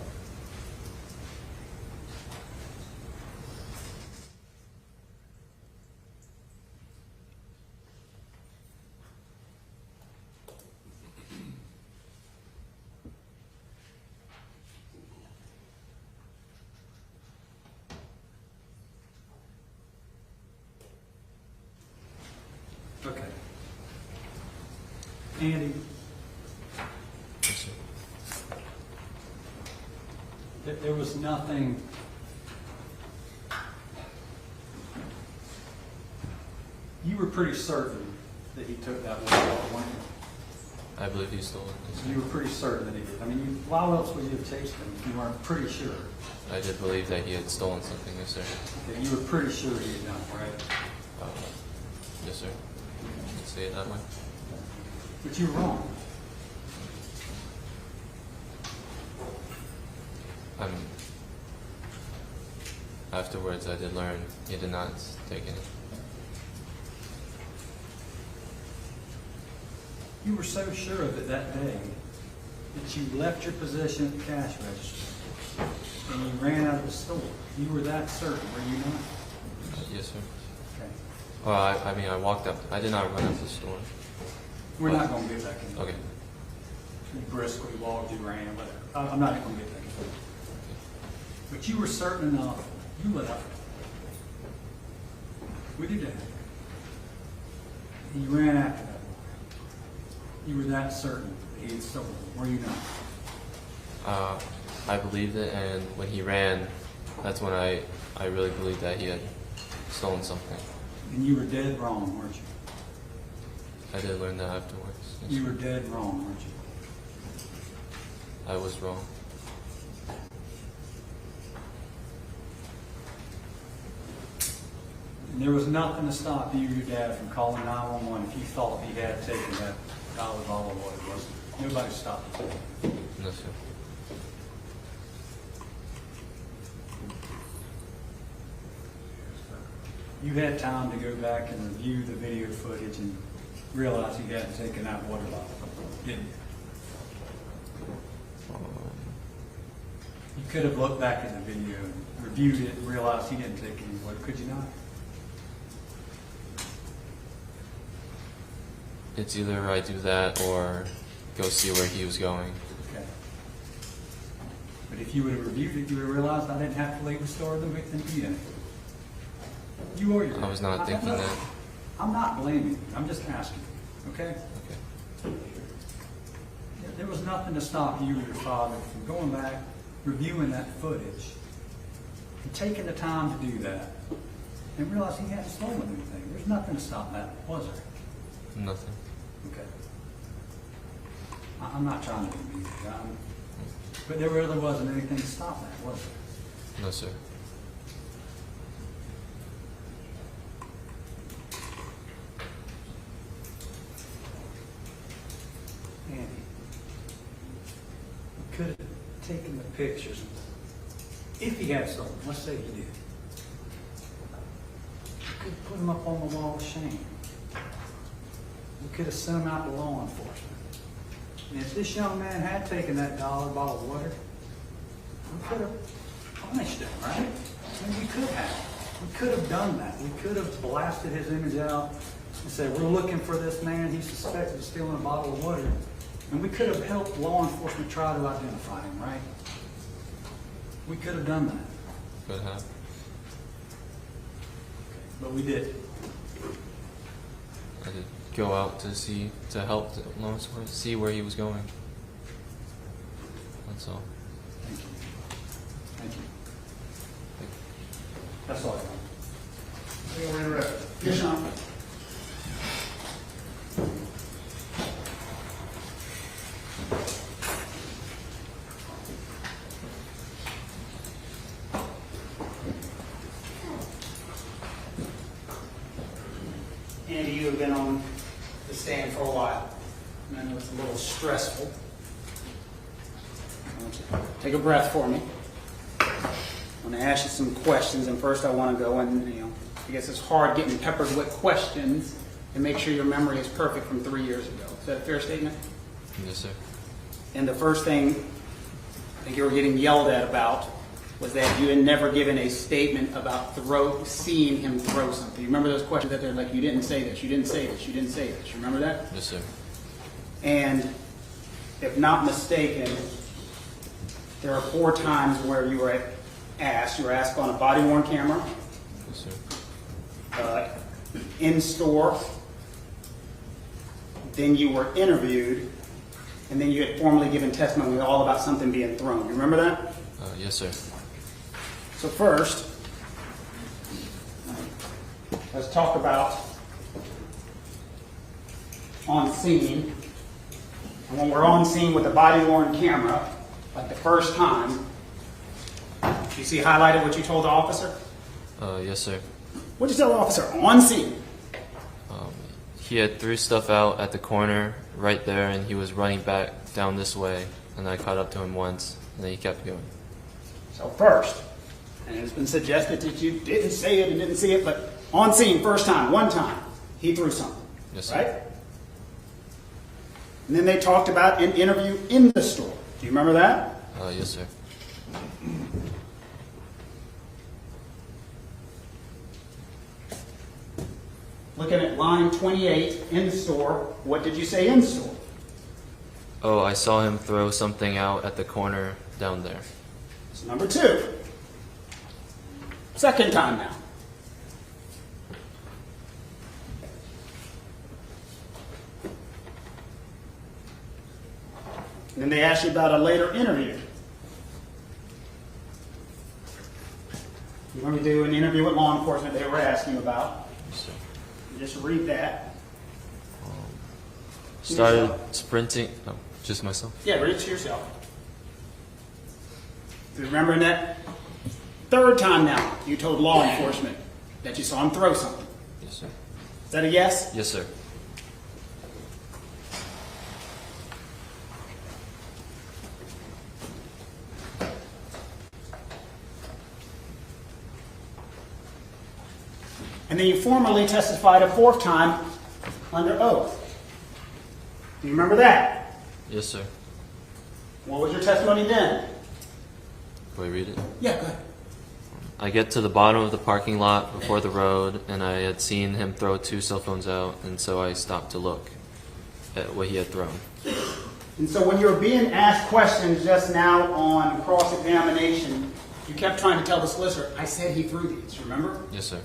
Okay. Andy, Yes, sir. there was nothing. You were pretty certain that he took that one off, weren't you? I believe he stole it. Yes, sir. You were pretty certain that he did. I mean, why else would you have chased him if you weren't pretty sure? I did believe that he had stolen something, yes, sir. Okay, you were pretty sure he had done it, right? Yes, sir. You can say it that way. But you were wrong. Afterwards, I did learn he did not take it. You were so sure of it that day that you left your position at the cash register and you ran out of the store. You were that certain, were you not? Yes, sir. Okay. Well, I mean, I walked up. I did not run out of the store. We're not going to get back in. Okay. You briskly walked, you ran, whatever. I'm not going to get back in. But you were certain enough. You left with your dad. And you ran after that boy. You were that certain that he had stolen it, were you not? I believed it, and when he ran, that's when I really believed that he had stolen something. And you were dead wrong, weren't you? I did learn that afterwards. Yes, You sir. were dead wrong, weren't you? I was wrong. And there was nothing to stop you or your dad from calling 911 if you thought he had taken that olive oil, it was. Nobody stopped you. No, sir. You had time to go back and review the video footage and realize he hadn't taken that water bottle, didn't you? You could have looked back at the video and reviewed it and realized he didn't take any water, could you not? It's either I do that or go see where he was going. Okay. But if you would have reviewed it, you would have realized I didn't have to leave the store to be in it. You or your dad. I was not thinking that. I'm not blaming you. I'm just asking you. Okay? Okay. There was nothing to stop you or your father from going back, reviewing that footage, and taking the time to do that, and realize he hadn't stolen anything. There's nothing to stop that, was there? Nothing. Okay. I'm not trying to be mean, but there really wasn't anything to stop that, was there? No, sir. Andy, we could have taken the pictures. If he had stolen, let's say he did. We could have put him up on the wall of shame. We could have sent him out to law enforcement. And if this young man had taken that $1 bottle of water, we could have punished him, right? I mean, we could have. We could have done that. We could have blasted his image out and said, we're looking for this man. He's suspected of stealing a bottle of water. And we could have helped law enforcement try to identify him, right? We could have done that. Could have. But we did. I did go out to help the law enforcement see where he was going. That's all. Thank you. Thank you. That's all I have. Anyone interested? Yes, Sean. Andy, you have been on the stand for a while, and I know it's a little stressful. I want you to take a breath for me. I'm going to ask you some questions, and first I want to go and, I guess it's hard getting peppered with questions and make sure your memory is perfect from 3 years ago. Is that a fair statement? Yes, sir. And the first thing I think you were getting yelled at about was that you had never given a statement about seeing him throw something. You remember those questions that they're like, you didn't say this, you didn't say this, you didn't say this. You remember that? Yes, sir. And if not mistaken, there are 4 times where you were asked on a body-worn camera, Yes, sir. in store, then you were interviewed, and then you had formally given testimony all about something being thrown. You remember that? Yes, sir. So first, let's talk about on scene. And when we're on scene with a body-worn camera, like the first time, you see highlighted what you told the officer? Yes, sir. What did you tell the officer on scene? He had threw stuff out at the corner right there, and he was running back down this way, and I caught up to him once, and then he kept going. So first, and it's been suggested that you didn't say it and didn't see it, but on scene, first time, one time, he threw something. Yes, sir. Right? And then they talked about an interview in the store. Do you remember that? Yes, sir. Looking at line 28 in the store, what did you say in store? Oh, I saw him throw something out at the corner down there. So number 2. Second time now. And then they asked you about a later interview. You remember doing an interview with law enforcement they were asking you about? Yes, sir. Just read that. Started sprinting. Oh, just myself. Yeah, read it to yourself. Do you remember that? Third time now, you told law enforcement that you saw him throw something. Yes, sir. Is that a yes? Yes, sir. And then you formally testified a 4th time under oath. Do you remember that? Yes, sir. What was your testimony then? Can I read it? Yeah, go ahead. I get to the bottom of the parking lot before the road, and I had seen him throw 2 cell phones out, and so I stopped to look at what he had thrown. And so when you were being asked questions just now on cross-examination, you kept trying to tell the solicitor, I said he threw these, remember? Yes, sir.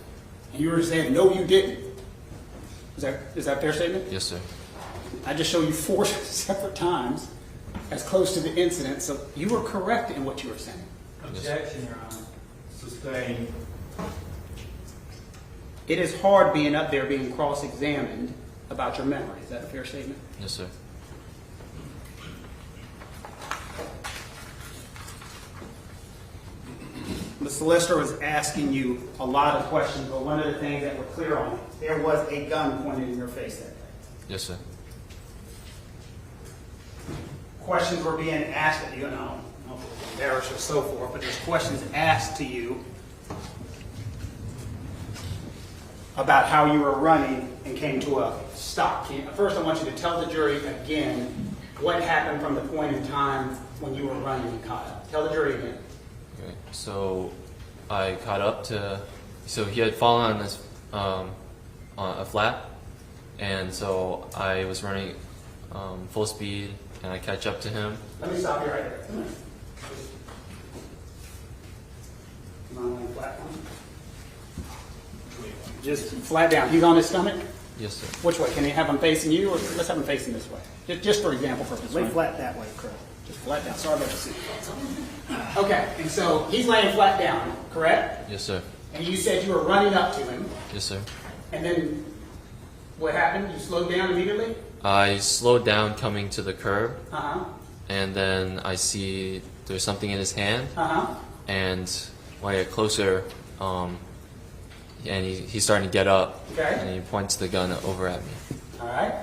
And you were saying, no, you didn't. Is that a fair statement? Yes, sir. I just showed you 4 separate times as close to the incident, so you were correct in what you were saying. Objection, Your Honor. Sustained. It is hard being up there being cross-examined about your memory. Is that a fair statement? Yes, sir. The solicitor was asking you a lot of questions, but one of the things that were clear on it, there was a gun pointed in your face that day. Yes, sir. Questions were being asked of you, and I don't know if it was embarrassed or so forth, but there's questions asked to you about how you were running and came to a stop. First, I want you to tell the jury again what happened from the point in time when you were running and caught up. Tell the jury again. Okay, so I caught up to, so he had fallen on this on a flat, and so I was running full speed, and I catch up to him. Let me stop you right there. Come on, lay flat down. Just flat down. He's on his stomach? Yes, sir. Which way? Can you have him facing you, or let's have him facing this way? Just for example purposes. Lay flat that way, Chris. Just flat down. Sorry about the seat. Okay, and so he's laying flat down, correct? Yes, sir. And you said you were running up to him, Yes, sir. and then what happened? You slowed down immediately? I slowed down coming to the curb, Uh-huh. and then I see there's something in his hand, Uh-huh. and when I get closer, and he's starting to get up, Okay. and he points the gun over at me. All right.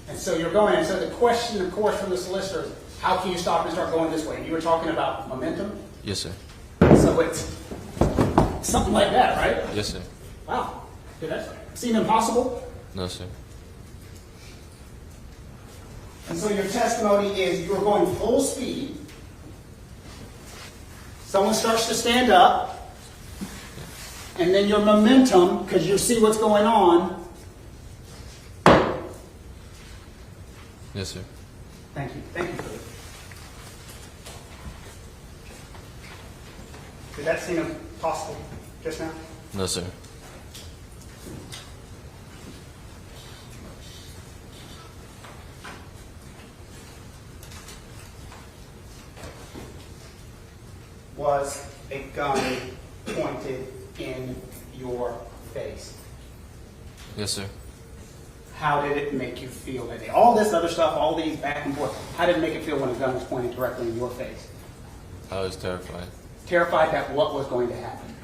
And so you're going, and so the question, of course, from the solicitor is, how can you stop and start going this way? You were talking about momentum? Yes, sir. So it's something like that, right? Yes, sir. Wow. Did that seem impossible? No, sir. And so your testimony is you were going full speed. Someone starts to stand up. And then your momentum, because you see what's going on. Yes, sir. Thank you. Thank you for that. Did that seem impossible just now? No, sir. Was a gun pointed in your face? Yes, sir. How did it make you feel that day? All this other stuff, all these back and forth, how did it make you feel when a gun was pointed directly in your face? I was terrified Terrified that what was going to happen?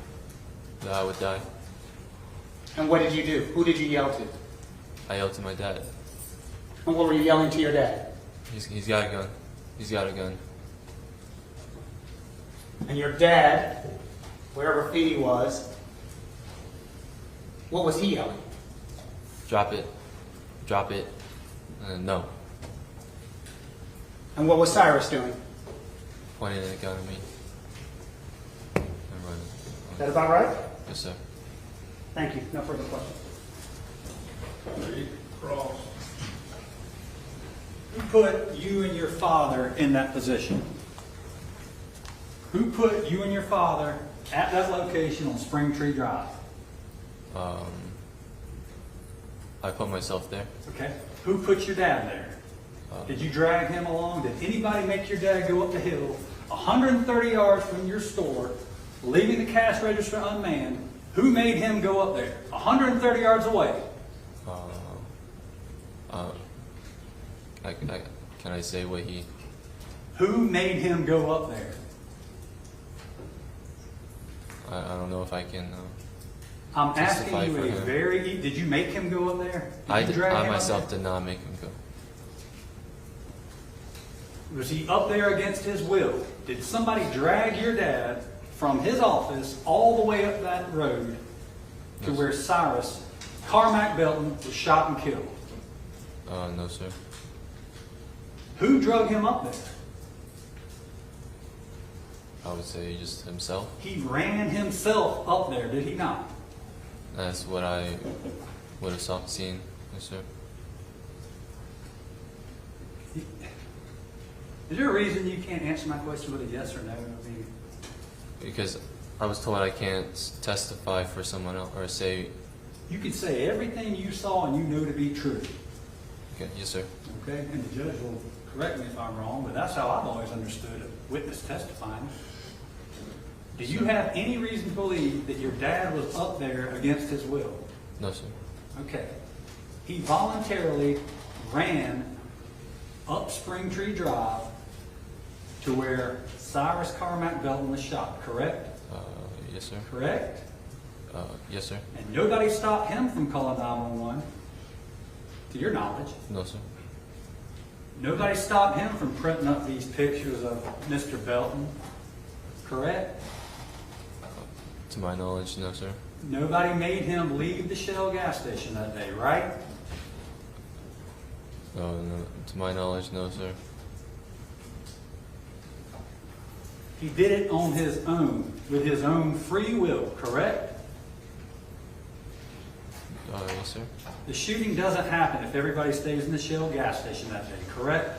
that I would die. And what did you do? Who did you yell to? I yelled to my dad. And what were you yelling to your dad? He's got a gun. He's got a gun. And your dad, wherever Feeney was, what was he yelling? Drop it. Drop it. No. And what was Cyrus doing? Pointing a gun at me. And running. Is that about right? Yes, sir. Thank you. No further questions. Who put you and your father in that position? Who put you and your father at that location on Spring Tree Drive? I put myself there. Okay. Who put your dad there? Did you drag him along? Did anybody make your dad go up the hill 130 yards from your store, leaving the cash register unmanned? Who made him go up there 130 yards away? Can I say what he... Who made him go up there? I don't know if I can... I'm testify asking you for a him. very... Did you make him go up there? Did you drag I him up myself there? did not make him go. Was he up there against his will? Did somebody drag your dad from his office all the way up that road to No, where Cyrus Carmack-Belton was shot and killed? No, sir. Who drug him up there? I would say just himself. He ran himself up there, did he not? That's what I would have seen. Yes, sir. Is there a reason you can't answer my question with a yes or no? I mean, Because I was told I can't testify for someone else or say... you could say everything you saw and you know to be true. Okay, yes, sir. Okay, and the judge will correct me if I'm wrong, but that's how I've always understood a witness testifying. Do you have any reason to believe that your dad was up there against his will? No, sir. Okay. He voluntarily ran up Spring Tree Drive to where Cyrus Carmack-Belton was shot, correct? Yes, sir. Correct? Yes, sir. And nobody stopped him from calling 911, to your knowledge. No, sir. Nobody stopped him from printing up these pictures of Mr. Belton, correct? To my knowledge, no, sir. Nobody made him leave the Shell gas station that day, right? No, to my knowledge, no, sir. He did it on his own, with his own free will, correct? Yes, sir. The shooting doesn't happen if everybody stays in the Shell gas station that day, correct?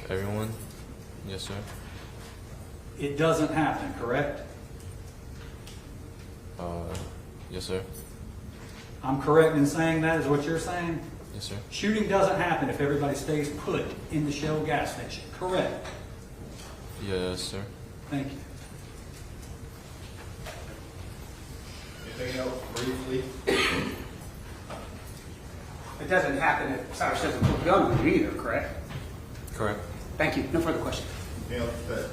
Everyone? Yes, sir. It doesn't happen, correct? Yes, sir. I'm correct in saying that is what you're saying? Yes, sir. Shooting doesn't happen if everybody stays put in the Shell gas station, correct? Yes, sir. Thank you. Anything else briefly? It doesn't happen if Cyrus doesn't put a gun on you either, correct? Correct. Thank you. No further questions. Anything else to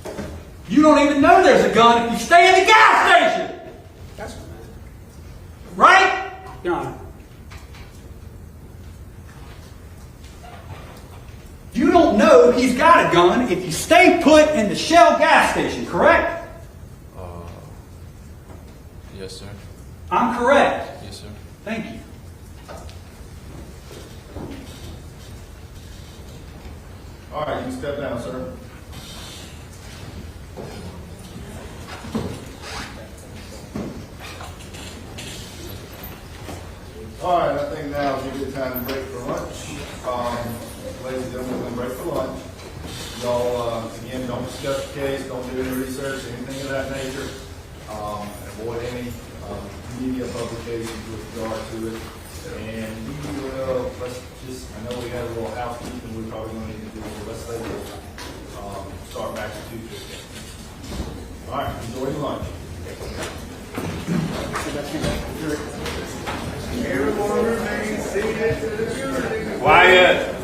say? You don't even know there's a gun if you stay in the gas station! That's what Right? Your Honor. You don't know he's got a gun if you stay put in the Shell gas station, correct? Yes, sir. I'm correct. Yes, sir. Thank you. All right, you can step down, sir. All right, I think now is a good time to break for lunch. Ladies and gentlemen, we're going to break for lunch. Y'all, again, don't discuss the case, don't do any research, anything of that nature. Avoid any media publications with regard to it. And we will, let's just, I know we had a little housekeeping we're probably going to need to do, but let's say we'll start back to Tuesday. All right, enjoy your lunch. Everyone remains seated to the jury. Quiet.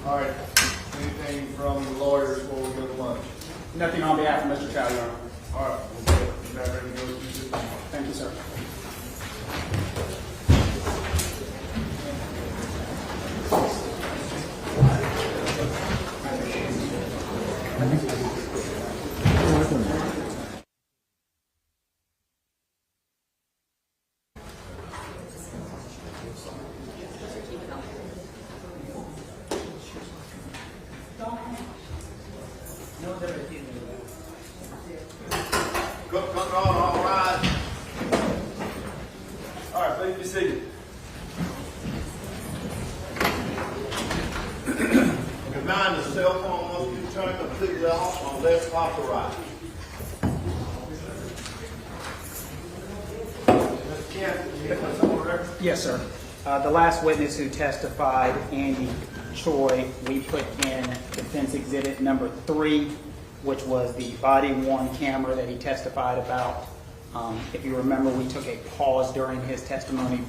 All right, anything from the lawyers before we go to lunch? Nothing on behalf of Mr. Chow, Your Honor. All right, we'll get back ready to go to Tuesday. Thank you, sir. Come on, all right. All right, please be seated. Remind the cell phone must be turned completely off on left, off, or right. Mr. Kent, you get this on the record? Yes, sir. The last witness who testified, Andy Choi, we put in defense exhibit number 3, which was the body-worn camera that he testified about. If you remember, we took a pause during his testimony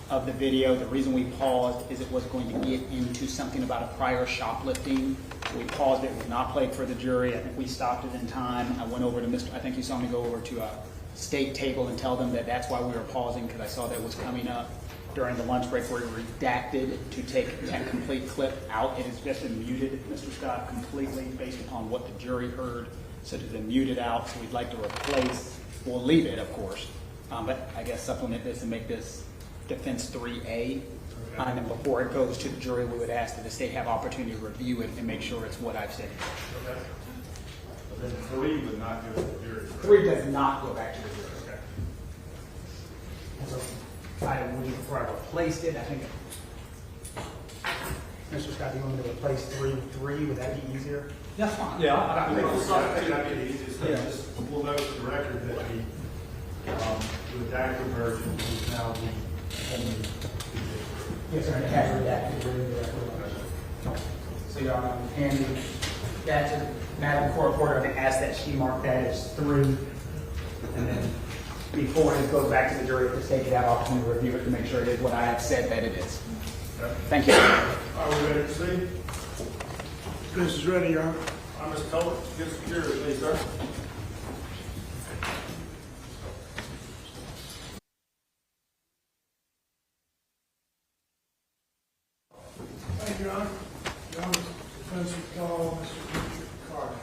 of the video. The reason we paused is it was going to get into something about a prior shoplifting. We paused it. It was not played for the jury. I think we stopped it in time. I went over to I think you saw me go over to a state table and tell them that that's why we were pausing, because I saw that was coming up during the lunch break, where we redacted to take that complete clip out. It has just been muted, Mr. Scott, completely based upon what the jury heard. So it has been muted out, so we'd like to replace, we'll leave it, of course, but I guess supplement this and make this defense 3A. And then before it goes to the jury, we would ask that the state have opportunity to review it and make sure it's what I've said. Okay. But then 3 would not go to the jury. 3 does not go back to the jury. So, would you prefer I replaced it? I think, Mr. Scott, do you want me to replace 3 with 3? Would that be easier? That's fine. Yeah, I think that'd be the easiest thing. Just we'll note for the record that the redacted version is now the only. Yes, sir, it has redacted. So, Your Honor, Andy, that's Madam Court Reporter, I think, asked that she mark that as 3, and then before it goes back to the jury, to take it out, opportunity to review it to make sure it is what I have said that it is. Thank you. Are we ready to proceed? This is ready, Your Honor. Mr. Colbert, get security, please, sir. Thank you, Your Honor. Your Honor, defense will call Mr. Richard Carter.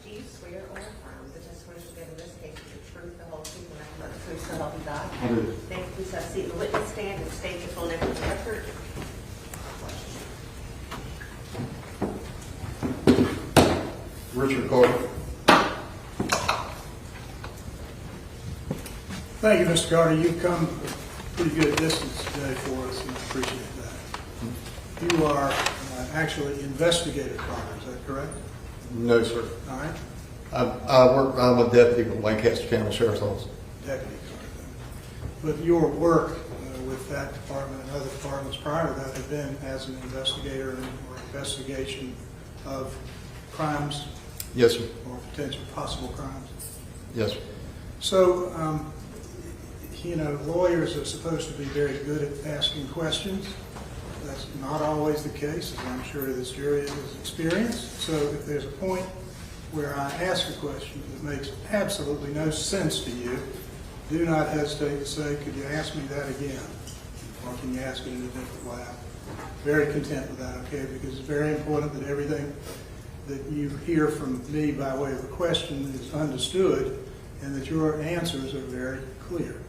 Do you swear or affirm the testimony you give in this case is the truth, the whole truth, and nothing but the truth, so help you God? I do. Thank you. Please have a seat in the witness stand and state your full name for the record. Richard Carter. Thank you, Mr. Carter. You've come a pretty good distance today for us, and I appreciate that. You are actually Investigator Carter, is that correct? No, sir. All right. I'm a deputy with Lancaster County Sheriff's Office. Deputy Carter. But your work with that department and other departments prior to that have been as an investigator or investigation of crimes? Yes, sir. Or potential possible crimes? Yes, sir. So, lawyers are supposed to be very good at asking questions. That's not always the case, as I'm sure this jury has experienced. So if there's a point where I ask a question that makes absolutely no sense to you, do not hesitate to say, could you ask me that again? Or can you ask it in a different way? I'm very content with that, okay? Because it's very important that everything that you hear from me by way of a question is understood and that your answers are very clear,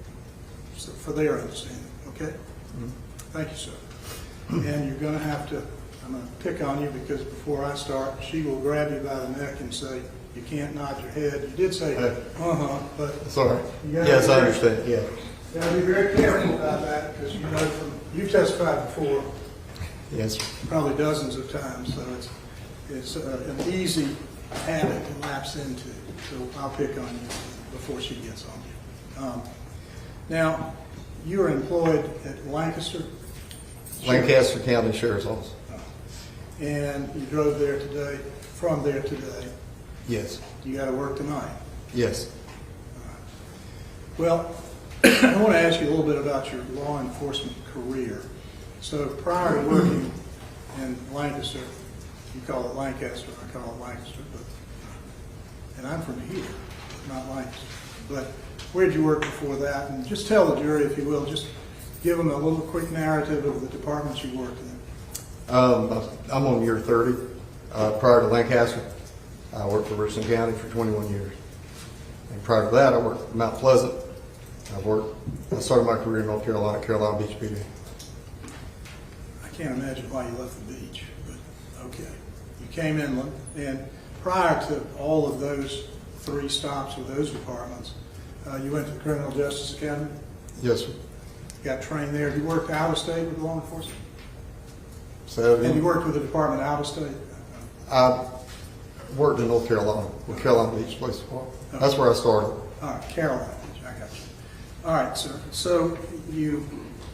so for their understanding, okay? Mm-hmm. Thank you, sir. And you're going to have to, I'm going to pick on you because before I start, she will grab you by the neck and say, you can't nod your head. You did say, but... Sorry. Yes, I understand, yeah. You got to be very careful about that because you've testified before. Yes. Probably dozens of times, so it's an easy habit to lapse into. So I'll pick on you before she gets on you. Now, you're employed at Lancaster County Sheriff's Office. And you drove there today, from there today. Yes. You got to work tonight. Yes. Well, I want to ask you a little bit about your law enforcement career. So prior to working in Lancaster, you call it Lancaster, I call it Lancaster, and I'm from here, not Lancaster. But where did you work before that? And just tell the jury, if you will, just give them a little quick narrative of the departments you worked in. I'm on year 30. Prior to Lancaster, I worked for Richland County for 21 years. And prior to that, I worked in Mount Pleasant. I started my career in North Carolina, Carolina Beach PD. I can't imagine why you left the beach, but okay. You came inland, and prior to all of those 3 stops with those departments, you went to the Criminal Justice Academy? Yes, sir. Got trained there. Have you worked out of state with law enforcement? So Have you worked with the department out of state? I worked in North Carolina with Carolina Beach Police Department. That's where I started. All right, Carolina Beach, I got you. All right, sir. So you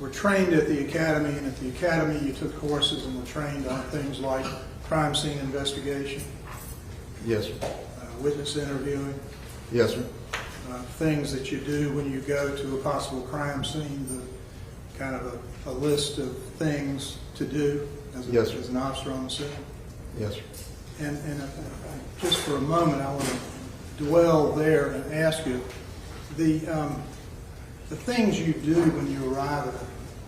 were trained at the academy, and at the academy you took courses and were trained on things like crime scene investigation? Yes, sir. Witness interviewing? Yes, sir. Things that you do when you go to a possible crime scene, the kind of a list of things to do as an officer on the scene? Yes, sir. And just for a moment, I want to dwell there and ask you, the things you do when you arrive at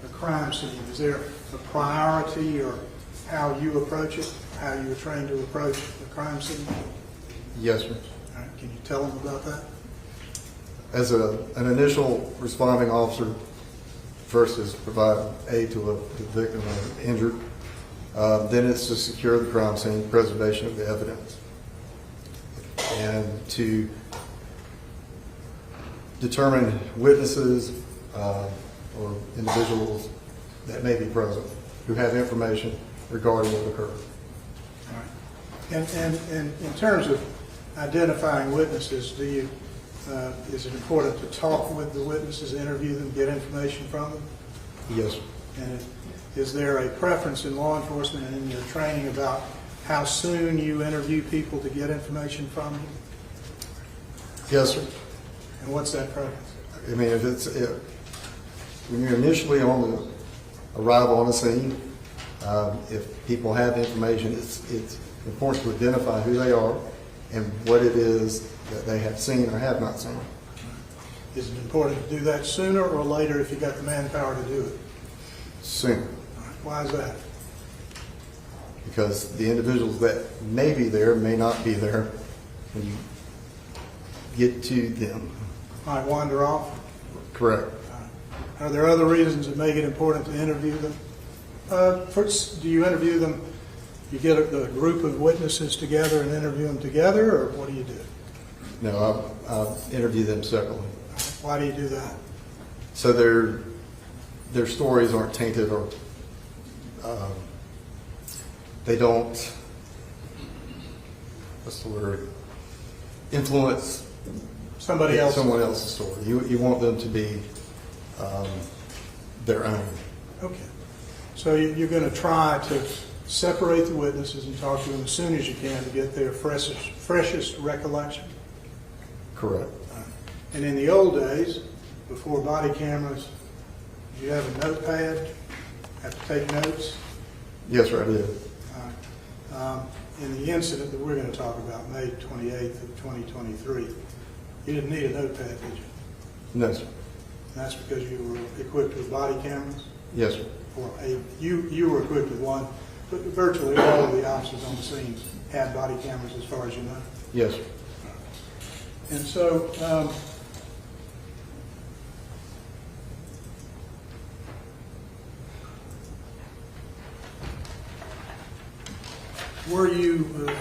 a crime scene, is there a priority or how you approach it, how you were trained to approach the crime scene? Yes, sir. All right, can you tell them about that? As an initial responding officer, first is provide aid to a victim or injured. Then it's to secure the crime scene, preservation of the evidence, and to determine witnesses or individuals that may be present who have information regarding what occurred. All right. And in terms of identifying witnesses, is it important to talk with the witnesses, interview them, get information from them? Yes. And is there a preference in law enforcement and in your training about how soon you interview people to get information from them? Yes, sir. And what's that preference? I mean, when you're initially on the arrival on the scene, if people have information, it's important to identify who they are and what it is that they have seen or have not seen. Is it important to do that sooner or later if you got the manpower to do it? Sooner. Why is that? Because the individuals that may be there may not be there when you get to them. Might wander off? Correct. Are there other reasons that make it important to interview them? First, do you interview them, you get a group of witnesses together and interview them together, or what do you do? No, I'll interview them separately. Why do you do that? So their stories aren't tainted, or they don't, what's the word, influence Somebody else. someone else's story. You want them to be their own. Okay. So you're going to try to separate the witnesses and talk to them as soon as you can to get their freshest recollection. Correct. And in the old days, before body cameras, did you have a notepad? Have to take notes? Yes, sir, I did. In the incident that we're going to talk about, May 28th of 2023, you didn't need a notepad, did you? No, sir. And that's because you were equipped with body cameras? Yes, sir. Or you were equipped with one, but virtually all of the officers on the scene had body cameras as far as you know? Yes, sir. And so,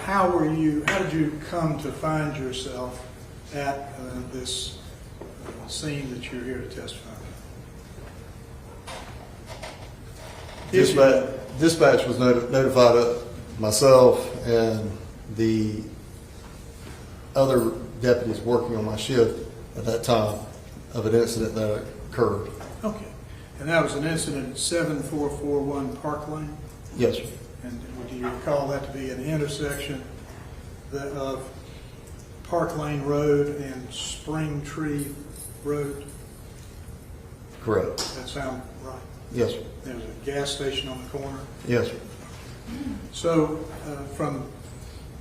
how did you come to find yourself at this scene that you're here to testify about? Dispatch was notified of myself and the other deputies working on my shift at that time of an incident that occurred. Okay. And that was an incident at 7441 Park Lane? Yes, sir. And do you recall that to be an intersection of Park Lane Road and Spring Tree Road? Correct. That sound right? Yes, sir. There was a gas station on the corner? Yes, sir. So from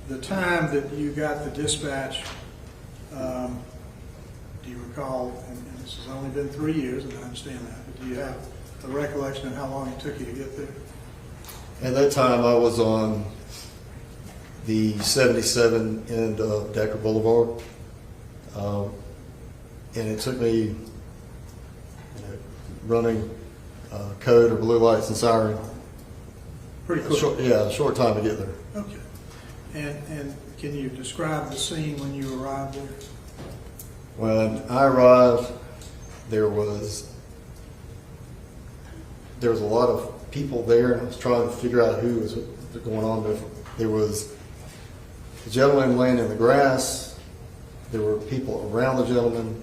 the time that you got the dispatch, do you recall, and this has only been 3 years, and I understand that, but do you have a recollection of how long it took you to get there? At that time, I was on the 77 end of Decker Boulevard, and it took me running code or blue lights and siren. Pretty quick. A short time to get there. Okay. And can you describe the scene when you arrived there? When I arrived, there was a lot of people there, and I was trying to figure out who was going on with. There was a gentleman laying in the grass. There were people around the gentleman,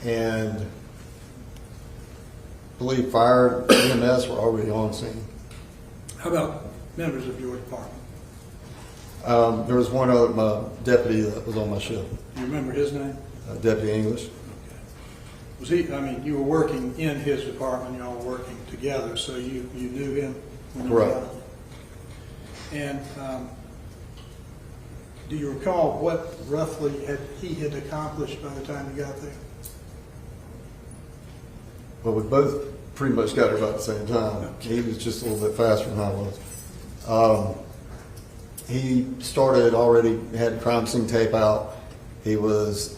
and I believe fire and EMS were already on scene. How about members of your department? There was one other my deputy that was on my shift. Do you remember his name? Deputy English. Okay. Was he? I mean, you were working in his department. You all were working together, so you knew him. When you Correct. got him. And do you recall what roughly he had accomplished by the time you got there? Well, we both pretty much got there about the same time. He was just a little bit faster than I was. He started already, had crime scene tape out. He was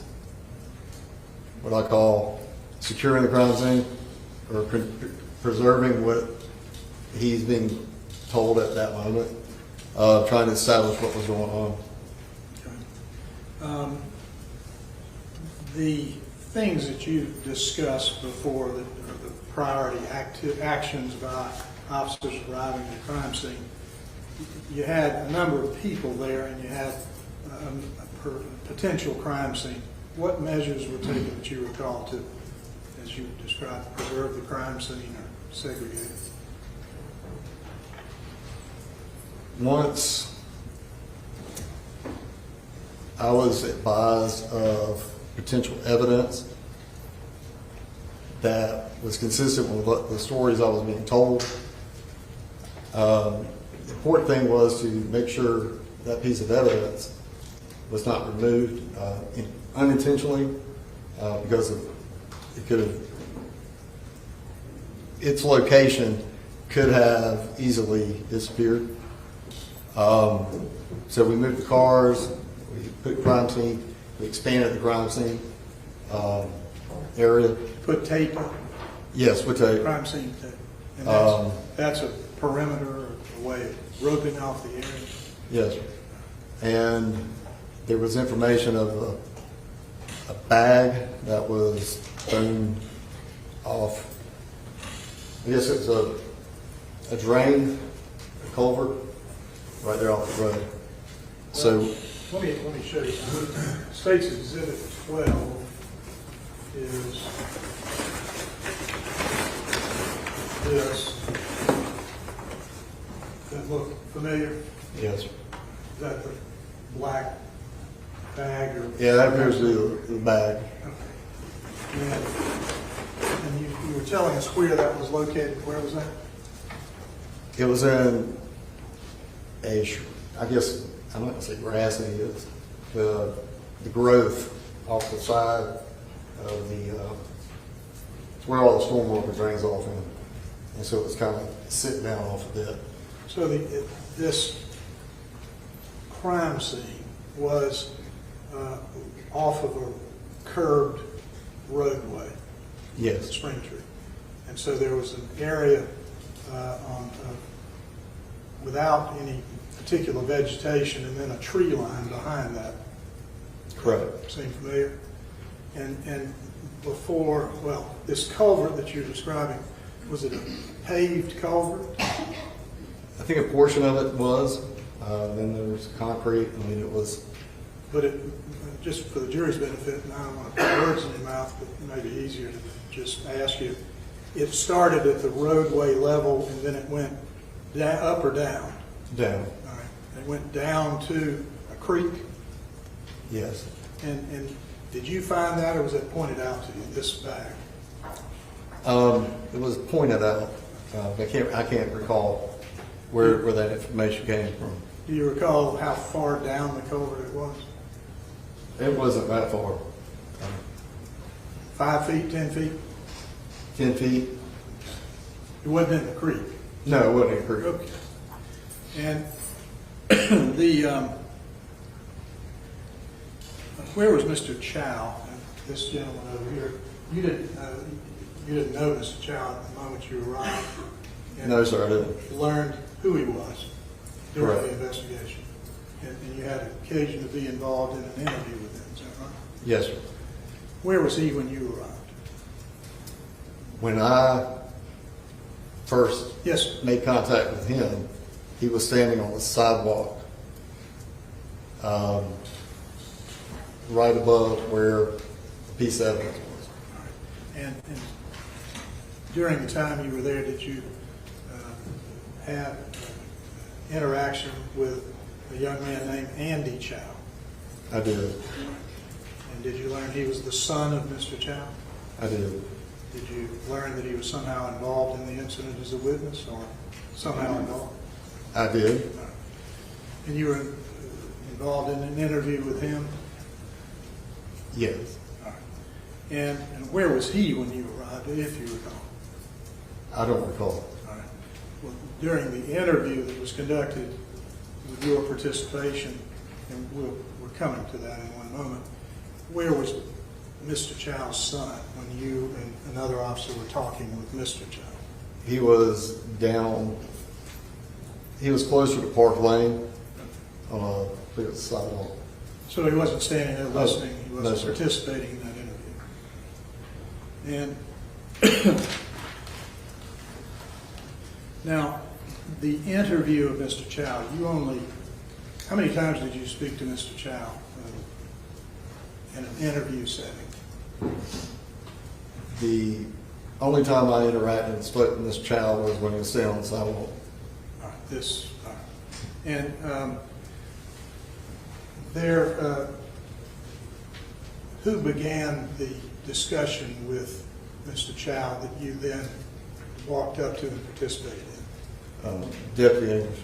what I call securing the crime scene, or preserving what he's being told at that moment, trying to establish what was going on. Okay. The things that you've discussed before, the priority actions by officers arriving at the crime scene, you had a number of people there, and you had a potential crime scene. What measures were taken that you recall to, as you described, preserve the crime scene or segregated? Once I was advised of potential evidence that was consistent with what the stories I was being told, the important thing was to make sure that piece of evidence was not removed unintentionally because of, it could have, its location could have easily disappeared. So we moved the cars, we put crime scene, we expanded the crime scene area. Put tape up, Yes, with a crime scene tape. And that's a perimeter or a way of roping off the area. yes, and there was information of a bag that was thrown off. I guess it was a drain, a culvert, right there off the road. So Let me show you something. State's Exhibit 12 is this. Does that look familiar? yes, Is that the black bag or? yeah, that appears to be the bag. Okay. And you were telling us where that was located. Where was that? It was in a, I guess, I'm not gonna say grassy, it's the growth off the side of the, it's where all the stormwater drains off in. And so it was kind of sitting down off a bit. So this crime scene was off of a curbed roadway. Yes, Spring Tree. And so there was an area without any particular vegetation and then a tree line behind that. correct. Seem familiar? And before, well, this culvert that you're describing, was it a paved culvert? I think a portion of it was, then there was concrete, I mean, it was, But it, just for the jury's benefit, and I don't want to put words in your mouth, but it may be easier to just ask you, it started at the roadway level and then it went up or down? down, All right. It went down to a creek? yes. And did you find that, or was it pointed out to you, this bag? It was pointed out, I can't recall where that information came from. Do you recall how far down the culvert it was? It wasn't that far. 5 feet, 10 feet? 10 feet? It wasn't in the creek? No, it wasn't a creek. Okay. And where was Mr. Chow, this gentleman over here? You didn't know Mr. Chow at the moment you arrived? And No, sir, I didn't. learned who he was during Correct. the investigation? And you had occasion to be involved in an interview with him, is that right? Yes, sir. Where was he when you arrived? When I first Yes, sir. made contact with him, he was standing on the sidewalk, right above where the piece of evidence was. And during the time you were there, did you have interaction with a young man named Andy Chow? I did. And did you learn he was the son of Mr. Chow? I did. Did you learn that he was somehow involved in the incident as a witness or somehow involved? I did. And you were involved in an interview with him? Yes. All right. And where was he when you arrived, if you recall? I don't recall. All right. Well, during the interview that was conducted with your participation, and we're coming to that in one moment, where was Mr. Chow's son when you and another officer were talking with Mr. Chow? He was down, he was closer to Park Lane on a, I think it was sidewalk. So he wasn't standing there listening, he No, wasn't sir. participating in that interview. And now, the interview of Mr. Chow, how many times did you speak to Mr. Chow in an interview setting? The Only time I interacted and spoke with Mr. Chow was when he was standing on the sidewalk. All right, all right. And who began the discussion with Mr. Chow that you then walked up to and participated in? Deputy English.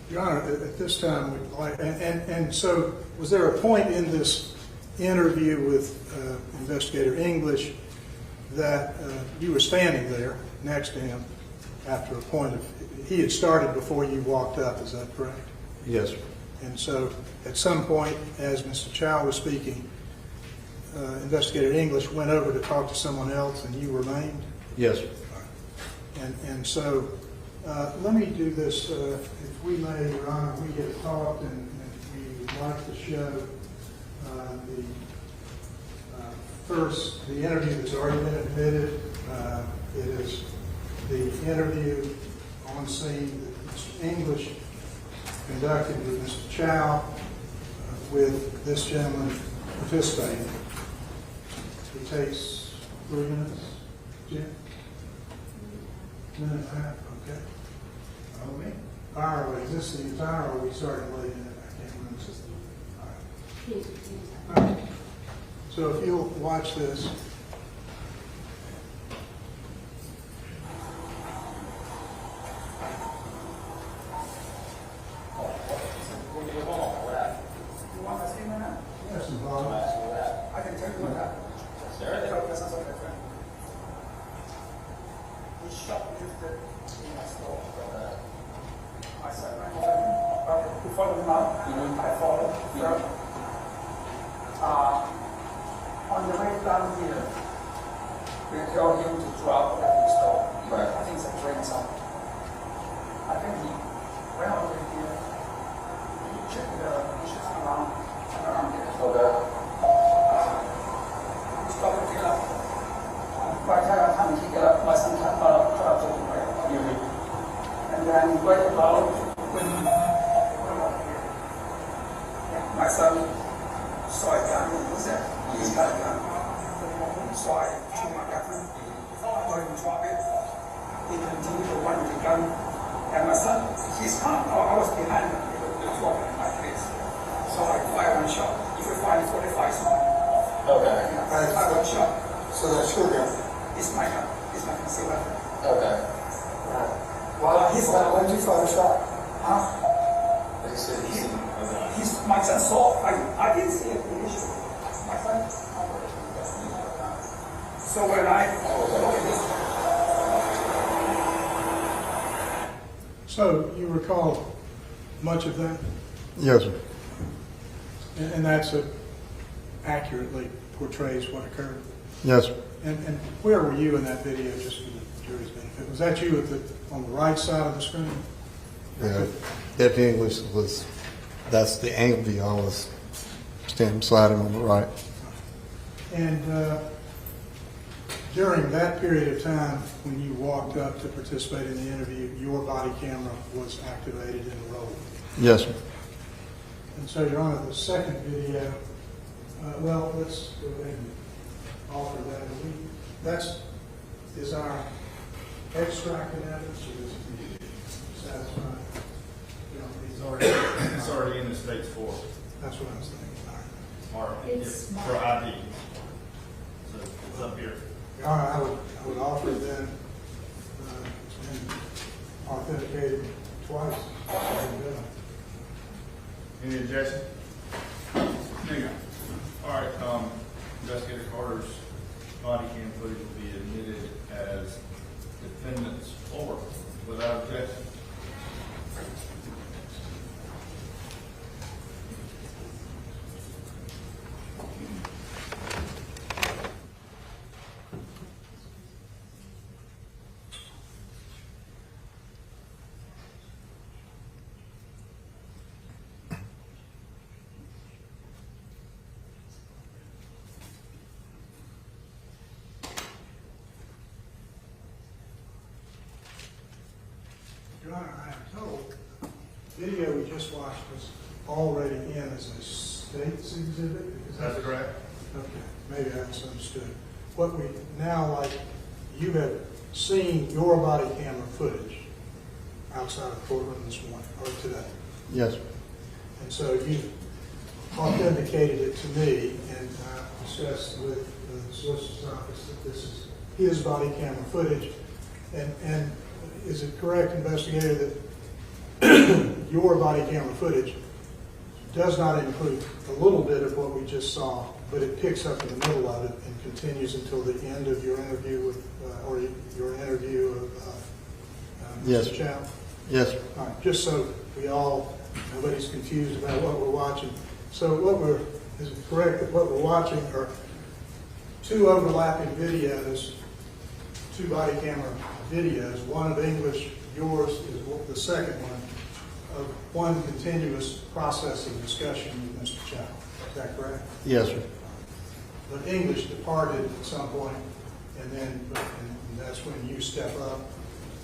Your Honor, at this time, we'd like, and so was there a point in this interview with Investigator English that you were standing there next to him after a point of, he had started before you walked up, is that correct? Yes, sir. And so at some point, as Mr. Chow was speaking, Investigator English went over to talk to someone else and you remained? Yes, sir. And so let me do this, if we may, Your Honor, we have talked and we would like to show the interview that's already been admitted. It is the interview on scene that Mr. English conducted with Mr. Chow with this gentleman participating. It takes 3 minutes, Jim? Minute and a half, okay. Is this the entire, or are we starting late in it? I can't remember. All right. So if you'll watch this. Yes, Bob. I can tell you what happened. He shoplifted in my store. I said, you follow him out? I followed. On the way down here, we told him to drop at the store. Right. I think it's a train something. I think he went over here, he checked the dishes around here. Okay. He stopped to get up. By the time he got up, my son got up, dropped it away. And then right about when he went up here, my son saw a gun and was there. He's got a gun. So I took my gun. I told him to drop it. He continued to run with the gun. And my son, he's calm. I was behind him. The drop in my face. So I fired one shot. If we find 45 something. Okay. I fired one shot. So that's your gun? It's my gun. It's my concealed weapon. Okay. Well, he's when you fire a shot. Huh? He's my son saw. I didn't see it initially. My son. So when I look at this. So you recall much of that? Yes, sir. And that's accurately portrays what occurred? Yes, sir. And where were you in that video, just for the jury's benefit? Was that you on the right side of the screen? Yeah. Deputy English was, that's the angle view. I was standing beside him on the right. And during that period of time, when you walked up to participate in the interview, your body camera was activated and rolled? Yes, sir. And so, Your Honor, the second video, well, let's go ahead and offer that. Is our extracted evidence, or is it satisfied? It's already in the state's force. That's what I was thinking. All right. For ID. So it's up here. All right, I would offer then, it's been authenticated twice. Any objection? Hang on. All right, Investigator Carter's body cam footage will be admitted as defendant's floor without objection. Your Honor, I am told the video we just watched was already in as a state's exhibit. Is that That's correct. Okay, maybe I misunderstood. what we now, like, you have seen your body camera footage outside of the courtroom this morning, or today. Yes, sir. And so you authenticated it to me, and I discussed with the solicitor's office that this is his body camera footage. And is it correct, investigator, that your body camera footage does not include a little bit of what we just saw, but it picks up in the middle of it and continues until the end of your interview with, or your interview of Yes, Mr. Chow? Yes, sir. All right, just so nobody's confused about what we're watching. So is it correct that what we're watching are two overlapping videos, two body camera videos, one of English, yours is the second one, of one continuous process of discussion with Mr. Chow. Is that correct? Yes, sir. But English departed at some point, and that's when you step up.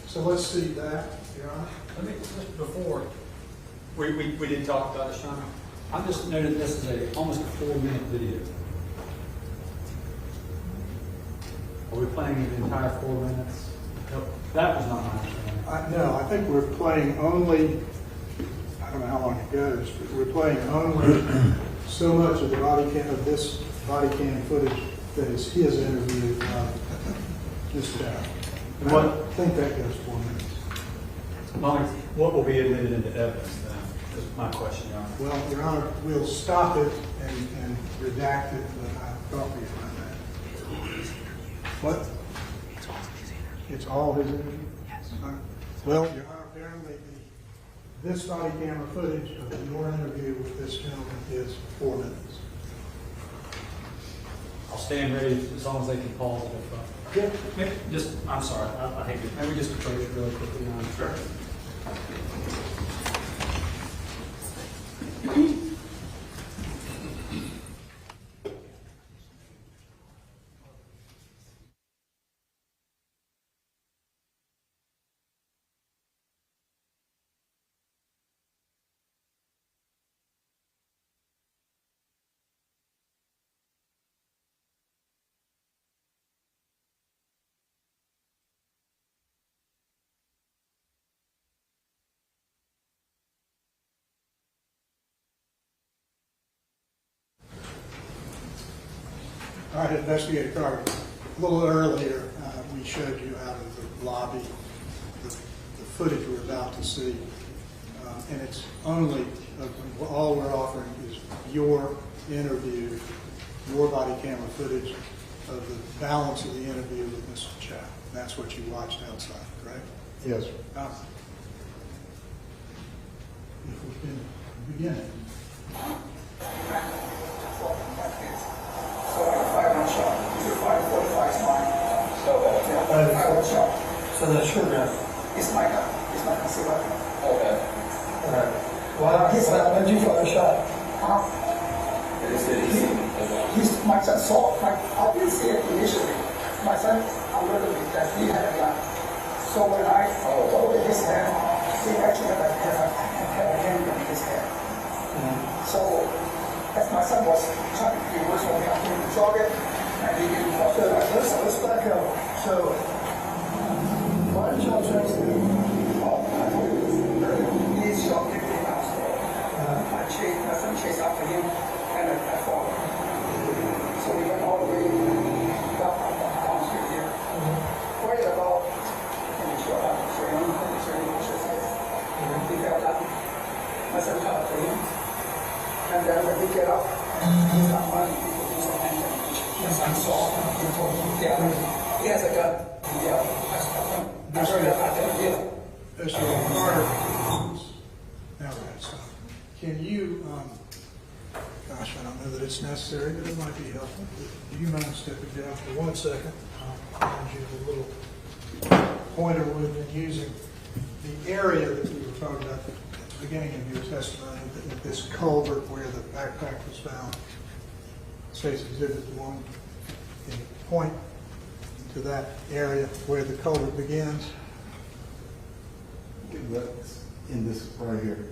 So let's see that, Your Honor. Let me, just before, we didn't talk about it, Sean. I just noted this is almost a 4-minute video. Are we playing the entire 4 minutes? No, that was not my understanding. No, I think we're playing only, I don't know how long it goes, but we're playing only so much of the this body cam footage that is his interview of Mr. Chow. And I think that goes 4 minutes. What will be admitted into evidence then? Is my question, Your Honor. Well, Your Honor, we'll stop it and redact it, but I'll talk to you about that. What? It's all his interview? Yes. Well, Your Honor, apparently this body camera footage of your interview with this gentleman is 4 minutes. I'll stand ready as long as they can pause it. Yeah. Maybe just, I'm sorry, I hate to, maybe just approach it really quickly. Your Honor. Sure. All right, Investigator Carter. A little earlier, we showed you out of the lobby the footage we're about to see. And it's only, all we're offering is your interview, your body camera footage of the balance of the interview with Mr. Chow. That's what you watched outside, correct? Yes, sir. If we can begin it. So I don't shot. You're 545 is mine. So I don't shot. So that's your gun? It's my gun. It's my concealed weapon. Okay. All right. When did you fire a shot? He's my son saw. I didn't see it initially. My son alerted me that he had a gun. So when I lowered his hand, he actually had a handgun in his hand. So as my son was trying to be worse when he got to the target, and he didn't fall. So let's back up. So why did y'all try to he's shot 50 miles. My son chased after him, and I followed. So we went all the way down street here. Right about, can you show up? He fell down. My son caught up to him. And then when he get up, he's not running. My son saw him. He told him, yeah, he has a gun. Yeah, I heard it. I didn't hear it. Mr. Carter, now that's can you, gosh, I don't know that it's necessary, but it might be helpful. Do you mind stepping down for 1 second? I'll hand you the little pointer we've been using. The area that we were talking about at the beginning of your testimony, this culvert where the backpack was found, State's Exhibit 1, can you point to that area where the culvert begins? That's in this right here.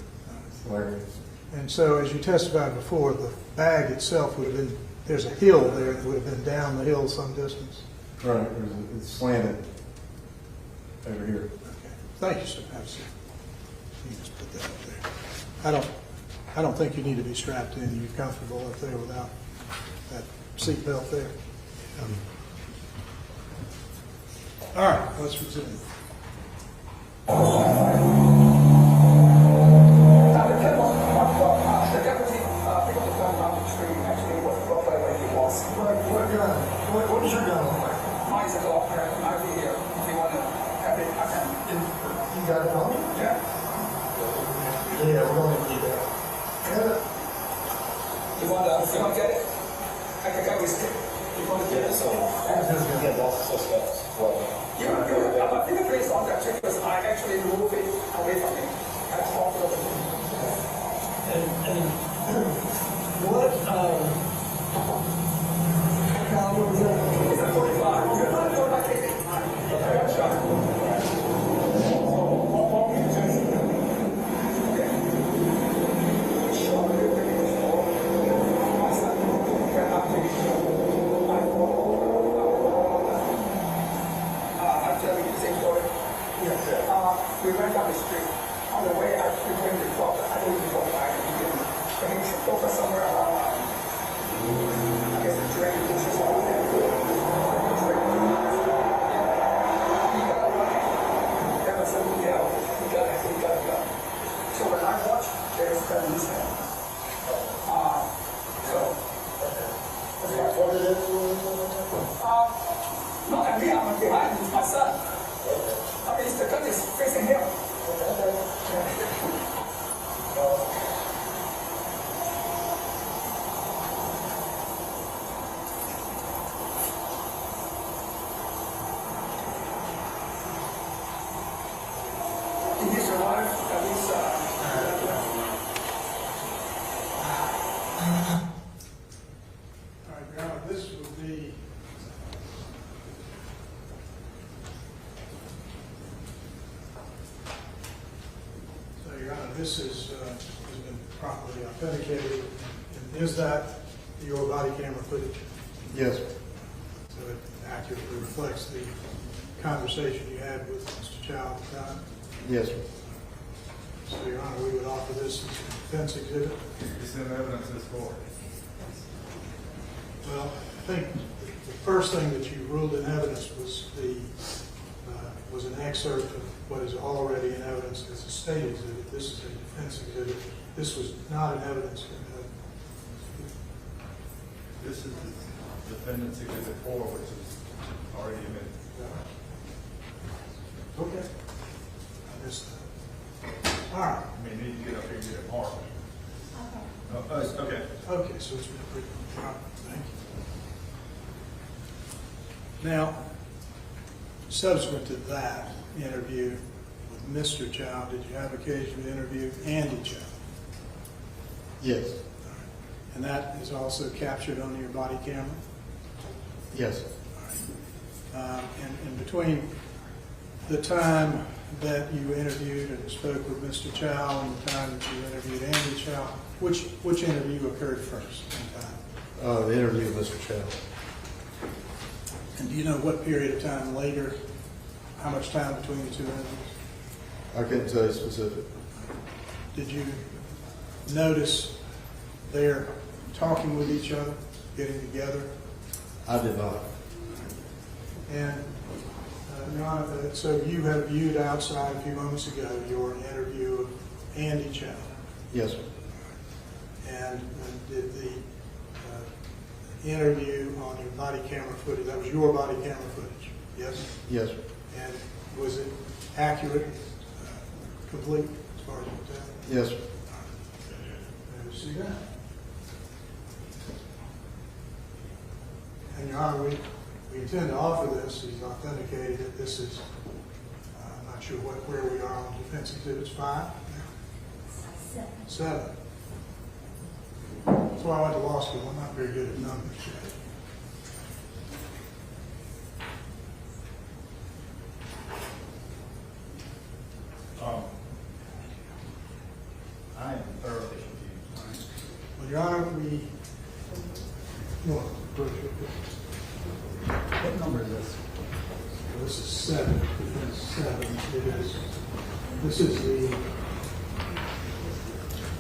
Right here. And so, as you testified before, the bag itself would have been there's a hill there that would have been down the hill some distance. Right, it's slanted over here. Okay. Thank you, sir. Have a seat. You can just put that up there. I don't think you need to be strapped in. You're comfortable up there without that seat belt there. All right, let's resume. What is your gun look like? Mine's a Glock. I'll be here. If you want to have it, I can. You got it on? Yeah. Yeah, we're going to need that. You want to get it? I can go with it. You want to get it? So I'm just going to get lost suspects. My fingerprint is on that check because I actually moved it away from him. I talked over him. And what? It's a 45. You're not going to take it. I got shot. We went down the street. On the way, I became the doctor. I didn't even go back. And he should focus somewhere around, I guess, the drain bushes over there. There was a yell. He got a gun. So when I watched, there was a gun in his hand. What did it do? Not at me, I'm behind with my son. I mean, the gun is facing him. Did he survive at least? All right, Your Honor, this would be Your Honor, this has been properly authenticated. And is that your body camera footage? Yes. So it accurately reflects the conversation you had with Mr. Chow at the time? Yes, sir. So, Your Honor, we would offer this as a defense exhibit. It's in evidence this court. Well, I think the first thing that you ruled in evidence was an excerpt of what is already in evidence as a state exhibit. This is a defense exhibit. This was not an evidence. This is the defendant's exhibit 4, which is already admitted. Okay. I missed that. All right. I mean, you need to get up here and get it marked. Okay. Okay, so it's been pretty, all right, thank you. Now, subsequent to that interview with Mr. Chow, did you have occasion to interview Andy Chow? Yes. All right. And that is also captured on your body camera? Yes. All right. And between the time that you interviewed and spoke with Mr. Chow and the time that you interviewed Andy Chow, which interview occurred first in time? The interview with Mr. Chow. And do you know what period of time later, how much time between the two interviews? I couldn't tell you specific. Did you notice they're talking with each other, getting together? I did not. And Your Honor, so you have viewed outside a few moments ago your interview of Andy Chow. Yes, sir. And did the interview on your body camera footage, that was your body camera footage, yes? Yes, sir. And was it accurate, complete, as far as you can tell? Yes, sir. Let me see that. And Your Honor, we intend to offer this, he's authenticated it, this is, I'm not sure where we are on defense exhibits 5? 7. That's why I went to law school, I'm not very good at numbers. I am thoroughly confused. Well, Your Honor, Look, What number is this? this is 7. This is 7. This is the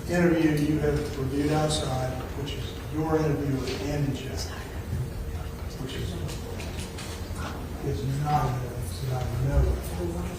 interview you have reviewed outside, which is your interview with Andy Chow, which is not an evidence, not no evidence.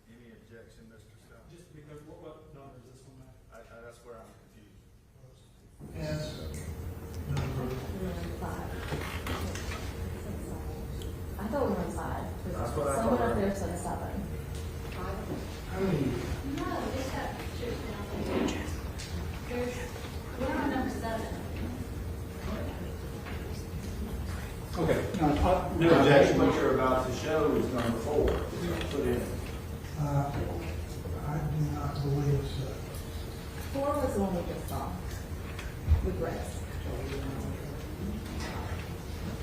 Any objection, Mr. Stout? Just because, what number is this one, Matt? That's where I'm confused. And number 5. I thought we were on 5. That's what I Someone thought. up there said 7. how many? No, it's got 2. We're on number 7. Okay. No objection. What you're about to show is number 4. Put in. I do not believe so. 4 was the one we just saw with Rex.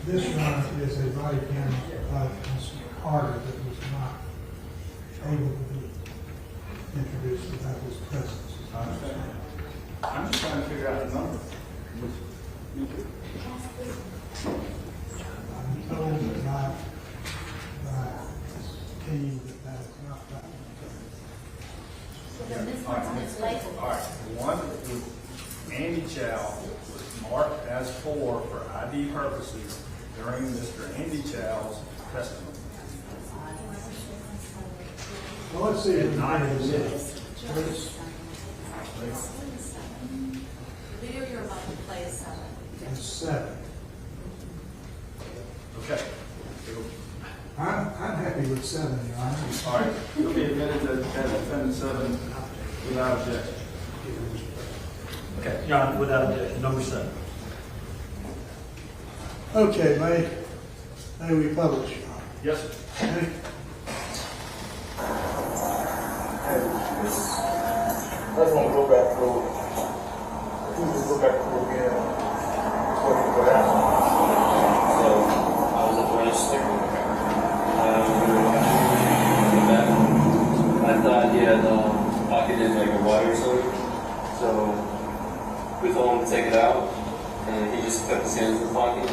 This one is a body cam of Mr. Carter that was not able to be introduced without his presence. I understand. I'm just trying to figure out the number. I'm told by this team that is not right. So then this one's on its label. All right, the one with Andy Chow was marked as 4 for ID purposes during Mr. Andy Chow's testimony. Well, let's see if we Not can in get this. this. The video you're about to play is 7. It's 7. Okay. I'm happy with 7, Your Honor. All right, you'll be admitted to defendant 7 without objection. Okay, Your Honor, without objection, number 7. Okay, may we publish? Yes, sir. Okay. I just want to go back through again what happened. So I was at the register. I thought he had pocketed like a water or something. So we told him to take it out, and he just kept his hands in the pocket.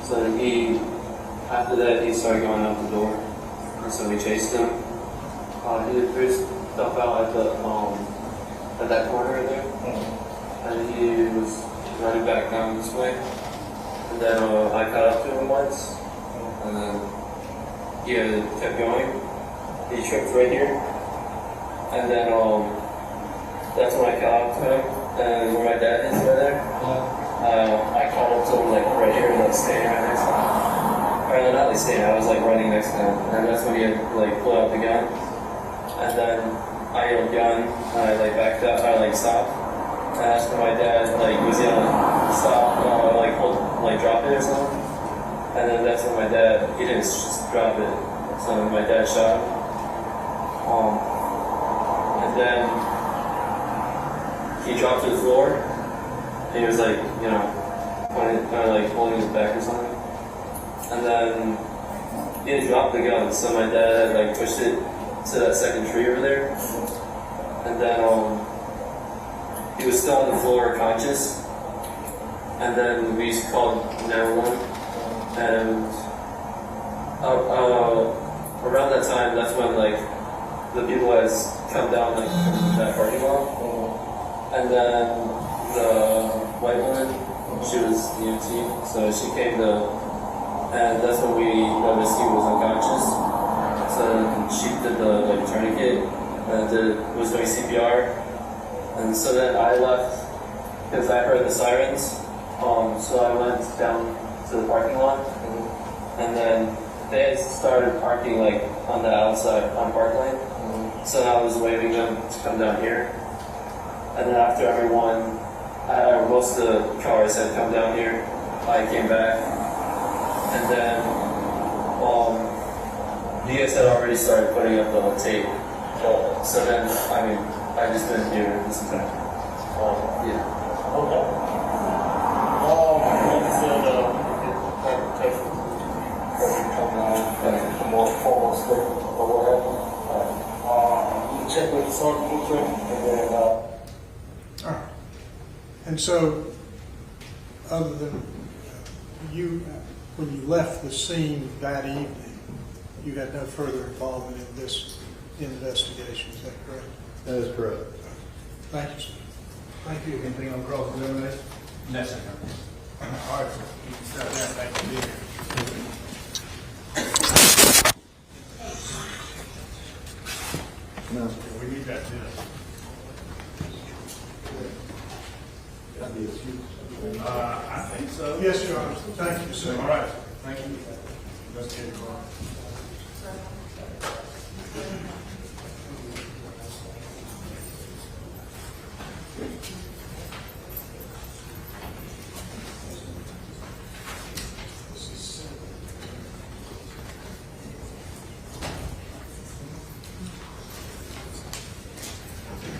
So then after that, he started going out the door, and so we chased him. He threw his stuff out at that corner there, and he was running back down this way. And then I caught up to him once, and then he kept going. He tripped right here, and then that's when I caught up to him, and where my dad is right there. I caught up to him like right here, like standing right next to him. Or not like standing, I was like running next to him, and that's when he had like pulled out the gun. And then I yelled gun, and I like backed up, I like stopped. And that's when my dad like was yelling, stop, drop it or something. And then that's when my dad, he didn't just drop it. So my dad shot him. And then he dropped to the floor. And he was like, kind of like holding his back or something. And then he didn't drop the gun, so my dad like pushed it to that second tree over there. And then he was still on the floor conscious. And then we called 911. And around that time, that's when like the people had come down like that parking lot. And then the white woman, she was EMT, so she came to, and that's when we noticed he was unconscious. So then she did the like tourniquet, and was doing CPR. And so then I left because I heard the sirens. So I went down to the parking lot, and then they had started parking like on the outside on Park Lane. So I was waving them to come down here. And then after everyone, most of the cars had come down here, I came back. And then you guys had already started putting up the tape. So then, I mean, I just didn't hear this time. Yeah. Okay. More formal statement of what happened. You check with the sergeant and then All right. And so, other than you, when you left the scene that evening, you had no further involvement in this investigation, is that correct? That is correct. Thank you, sir. Thank you. Anything on cross-examination? No, sir. All right, sir. You can step down. Thank you for being here. No. We need that too. I think so. Yes, Your Honor. Thank you, sir. All right. Thank you. Investigator Carter.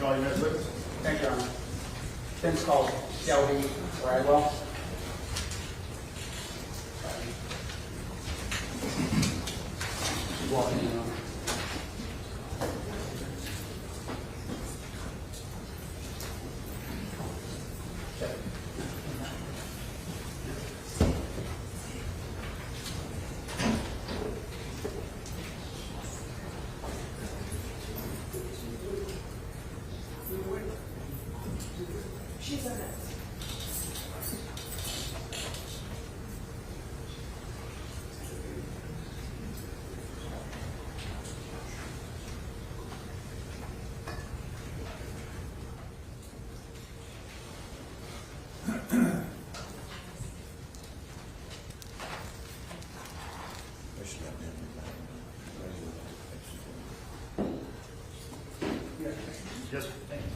Call your next witness. Thank you, Your Honor. Defense called Shelby Bradwell. She's walking in, Your Honor. Yes, sir. Thank you.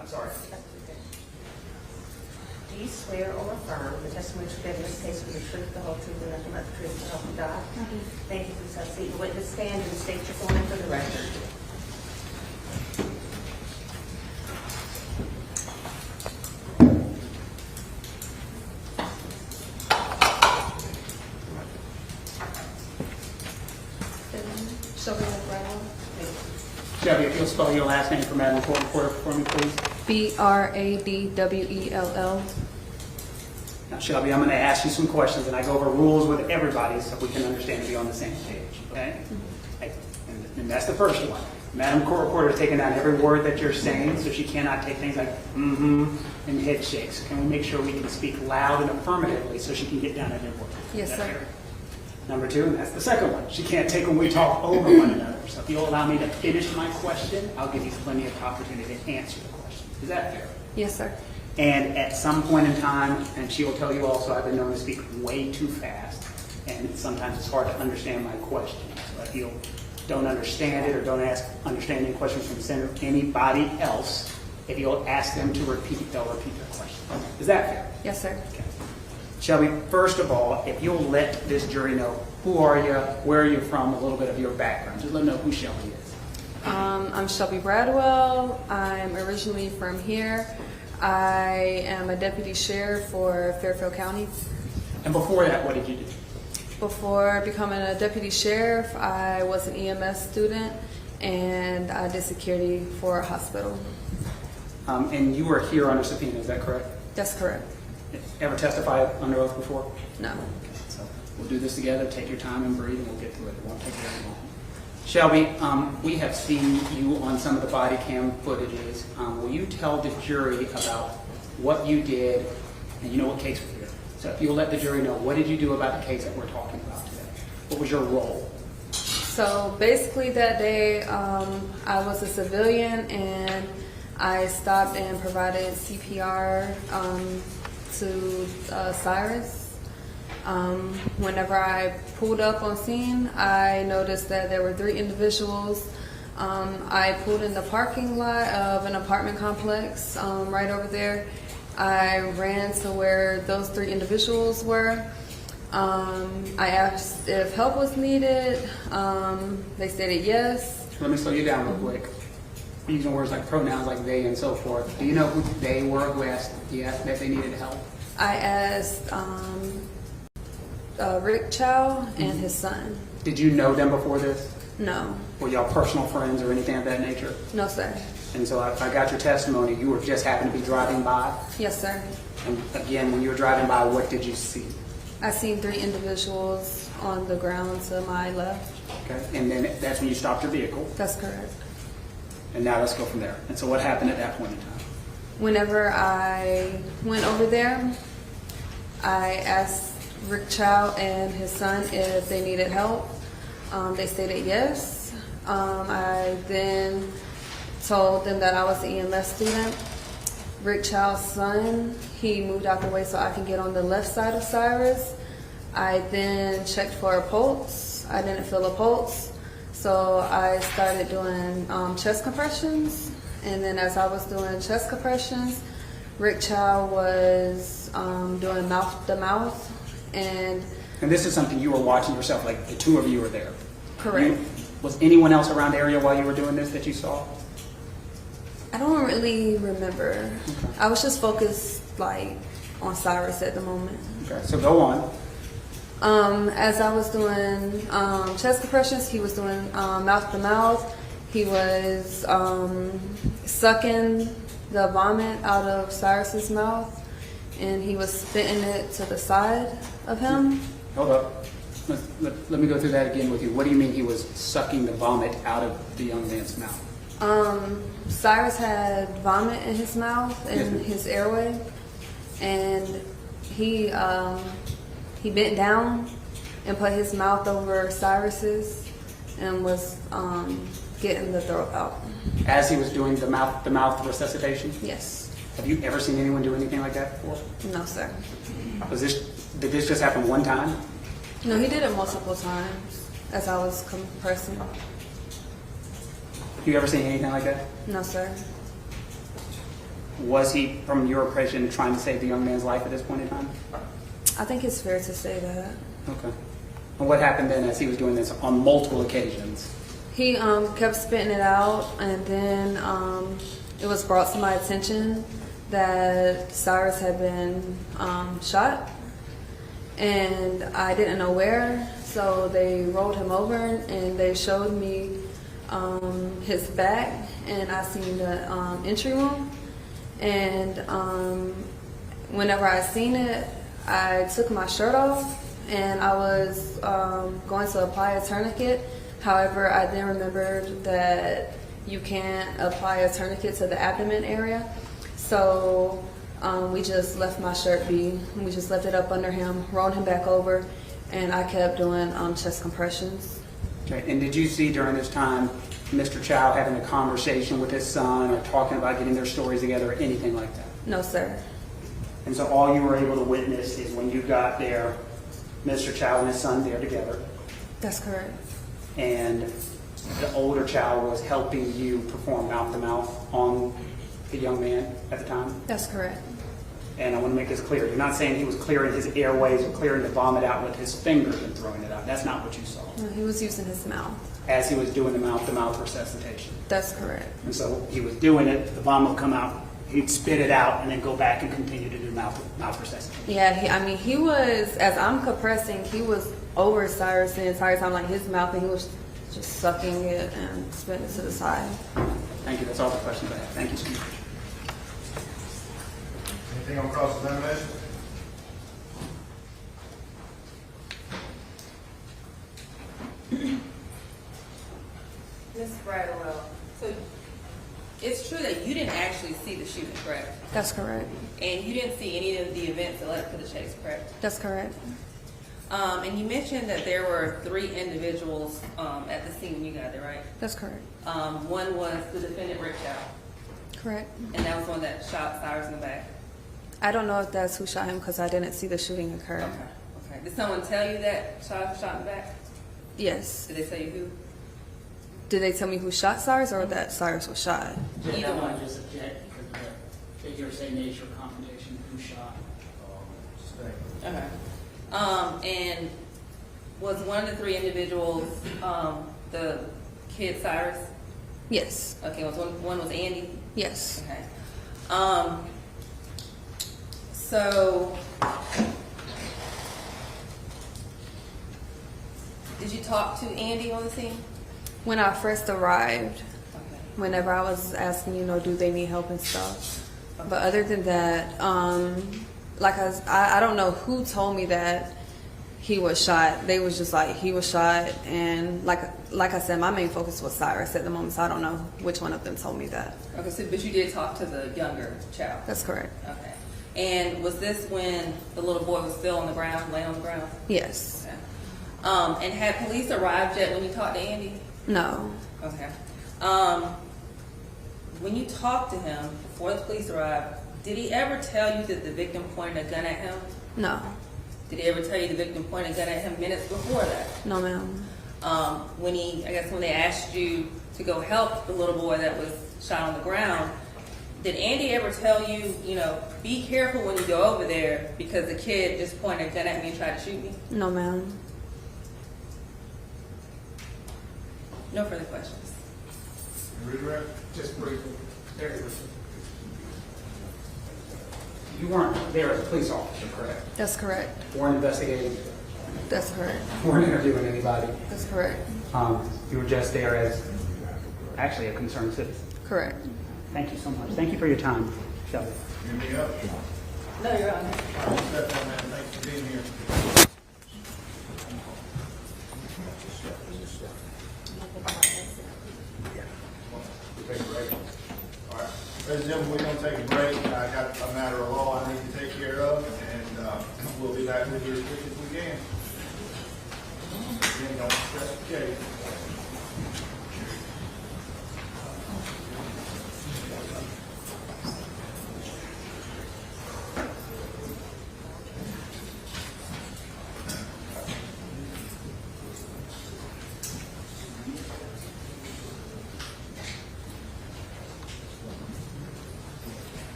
I'm sorry. Do you swear or affirm the testimony you give in this case will be the truth, the whole truth, and nothing but the truth, so help you God? Thank you. Please have a seat. The witness stand and state your full name for the record. Shelby Bradwell. Shelby, if you'll spell your last name for Madam Court Reporter for me, please. Bradwell. Now, Shelby, I'm going to ask you some questions, and I go over rules with everybody so we can understand and be on the same page, okay? And that's the first one. Madam Court Reporter is taking down every word that you're saying, so she cannot take things like and head shakes. Can we make sure we can speak loud and affirmatively so she can get down every word? Yes, sir. Fair? Number two, and that's the second one. She can't take when we talk over one another. So if you'll allow me to finish my question, I'll give you plenty of opportunity to answer the question. Is that fair? Yes, sir. And at some point in time, and she will tell you also, I've been known to speak way too fast, and sometimes it's hard to understand my question. So if you don't understand it or don't understand any questions from anybody else, if you'll ask them to repeat, they'll repeat their question. Is that fair? Yes, sir. Okay. Shelby, first of all, if you'll let this jury know who are you, where are you from, a little bit of your background. Just let them know who Shelby is. I'm Shelby Bradwell. I'm originally from here. I am a deputy sheriff for Fairfield County. And before that, what did you do? Before becoming a deputy sheriff, I was an EMS student and I did security for a hospital. And you were here under subpoena, is that correct? That's correct. Ever testified under oath before? No. Okay, so we'll do this together. Take your time and breathe, and we'll get through it. It won't take very long. Shelby, we have seen you on some of the body cam footages. Will you tell the jury about what you did, and you know what case we're here. So if you'll let the jury know, what did you do about the case that we're talking about today? What was your role? So basically that day, I was a civilian and I stopped and provided CPR to Cyrus. Whenever I pulled up on scene, I noticed that there were 3 individuals. I pulled in the parking lot of an apartment complex right over there. I ran to where those 3 individuals were. I asked if help was needed. They stated yes. Let me slow you down real quick. Using words like pronouns like they and so forth. Do you know who they were who asked that they needed help? I asked Rick Chow and his son. Did you know them before this? No. Were y'all personal friends or anything of that nature? No, sir. And so I got your testimony. You were just happened to be driving by. Yes, sir. And again, when you were driving by, what did you see? I seen 3 individuals on the ground to my left. Okay. And then that's when you stopped your vehicle. That's correct. And now let's go from there. And so what happened at that point in time? Whenever I went over there, I asked Rick Chow and his son if they needed help. They stated yes. I then told them that I was the EMS student. Rick Chow's son, he moved out the way so I can get on the left side of Cyrus. I then checked for a pulse. I didn't feel a pulse. So I started doing chest compressions. And then as I was doing chest compressions, Rick Chow was doing mouth to mouth. And this is something you were watching yourself, like the 2 of you were there. Correct. Was anyone else around the area while you were doing this that you saw? I don't really remember. I was just focused like on Cyrus at the moment. Okay, so go on. As I was doing chest compressions, he was doing mouth to mouth. He was sucking the vomit out of Cyrus's mouth, and he was spitting it to the side of him. Hold up. Let me go through that again with you. What do you mean he was sucking the vomit out of the young man's mouth? Cyrus had vomit in his mouth and his airway, and he bent down and put his mouth over Cyrus's and was getting the throat out. As he was doing the mouth resuscitation? Yes. Have you ever seen anyone do anything like that before? No, sir. Did this just happen one time? No, he did it multiple times as I was compressing. You ever seen anything like that? No, sir. Was he, from your impression, trying to save the young man's life at this point in time? I think it's fair to say that. Okay. And what happened then as he was doing this on multiple occasions? He kept spitting it out, and then it was brought to my attention that Cyrus had been shot, and I didn't know where, so they rolled him over and they showed me his back, and I seen the entry wound, and whenever I seen it, I took my shirt off and I was going to apply a tourniquet. However, I then remembered that you can't apply a tourniquet to the abdomen area, so we just left my shirt be. We just left it up under him, rolled him back over, and I kept doing chest compressions. Okay. And did you see during this time Mr. Chow having a conversation with his son or talking about getting their stories together or anything like that? No, sir. And so all you were able to witness is when you got there, Mr. Chow and his son there together. That's correct. And the older Chow was helping you perform mouth-to-mouth on the young man at the time? That's correct. And I want to make this clear. You're not saying he was clearing his airways or clearing the vomit out with his fingers and throwing it out. That's not what you saw. No, he was using his mouth. As he was doing the mouth-to-mouth resuscitation. That's correct. And so he was doing it, the vomit would come out, he'd spit it out, and then go back and continue to do mouth resuscitation. Yeah, he was, as I'm compressing, he was over Cyrus the entire time, like his mouth, and he was just sucking it and spitting it to the side. Thank you. That's all the questions I have. Thank you, Steve. Anything on cross-examination? Ms. Bradwell, so it's true that you didn't actually see the shooting, correct? That's correct. And you didn't see any of the events that led to the chase, correct? That's correct. And you mentioned that there were 3 individuals at the scene when you got there, right? That's correct. One was the defendant, Rick Chow, Correct. and that was the one that shot Cyrus in the back. I don't know if that's who shot him because I didn't see the shooting occur. Okay. Did someone tell you that Cyrus was shot in the back? Yes. Did they tell you who? Did they tell me who shot Cyrus or that Cyrus was shot? Either one, just object because of the hearsay nature of confrontation, who shot. Okay. And was one of the 3 individuals the kid Cyrus? Yes. Okay, one was Andy? Yes. Okay. So, did you talk to Andy on the scene? When I first arrived, whenever I was asking, do they need help and stuff. But other than that, I don't know who told me that he was shot. They was just like, he was shot, and like I said, my main focus was Cyrus at the moment, so I don't know which one of them told me that. Okay, so but you did talk to the younger Chow. That's correct. Okay. And was this when the little boy was still on the ground, laying on the ground? Yes. Okay. And had police arrived yet when you talked to Andy? No. Okay. When you talked to him before the police arrived, did he ever tell you that the victim pointed a gun at him? No. Did he ever tell you the victim pointed a gun at him minutes before that? No, ma'am. When they asked you to go help the little boy that was shot on the ground, did Andy ever tell you, be careful when you go over there because the kid just pointed a gun at me and tried to shoot me? No, ma'am. No further questions. Just briefly. You weren't there as a police officer, correct? That's correct. Weren't investigating? That's correct. Weren't interviewing anybody? That's correct. You were just there as actually a concerned citizen? Correct. Thank you so much. Thank you for your time, Shelby. Anything else? No, Your Honor. Thanks for being here. Take a break. All right. Ladies and gentlemen, we're going to take a break. I got a matter of law I need to take care of, and we'll be back with you as quick as we can. Again, don't stress the case.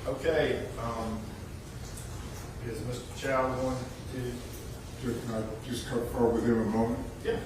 Okay, is Mr. Chow going to? Can I just confer with him a moment? Yeah.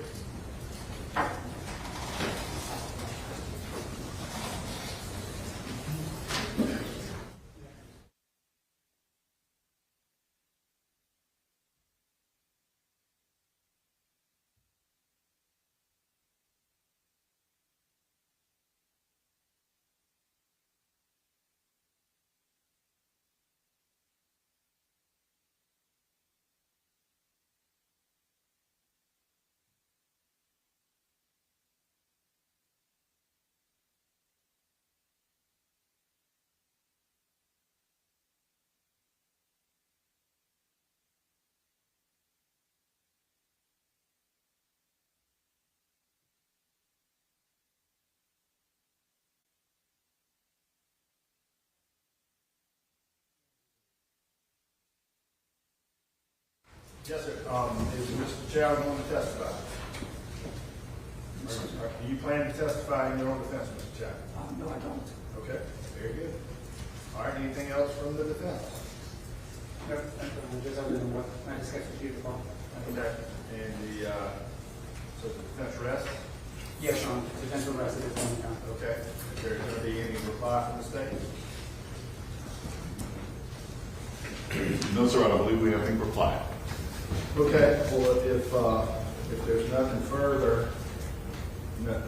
Yes, sir. Is Mr. Chow going to testify? Do you plan to testify in your own defense, Mr. Chow? No, I don't. Okay, very good. All right, anything else from the defense? No, just other than what I discussed with you before. Okay, and so the defense rests? Yes, Your Honor. Defense will rest at this point in time. Okay, if there's going to be any reply from the state? No, sir, I don't believe we have any reply. Okay, well, if there's nothing further,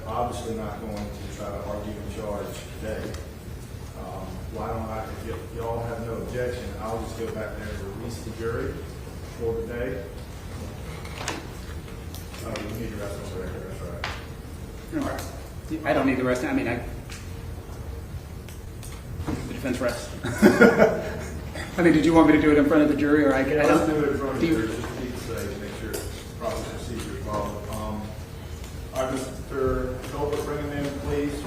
obviously not going to try to argue and charge today. Why don't I, if y'all have no objection, I'll just go back there and release the jury for the day. You need to rest on the record, that's right. Okay. I don't need the rest. I mean, the defense rests. I mean, did you want me to do it in front of the jury, or I Yeah, don't? let's do it in front of the Do you- jury, just to be safe, make sure proper procedure is followed. All right, Mr. Colbert, bring him in, please.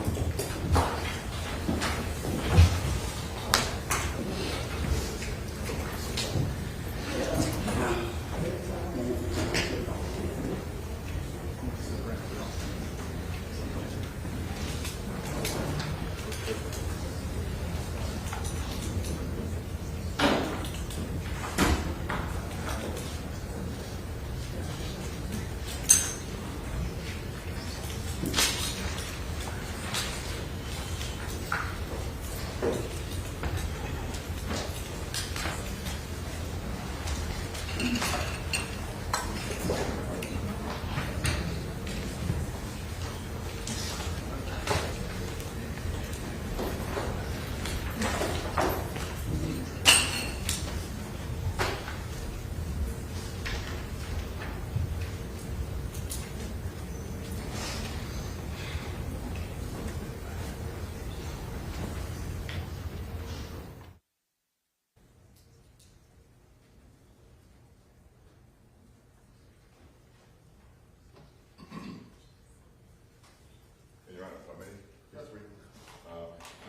Your Honor, if I may? Yes, sir.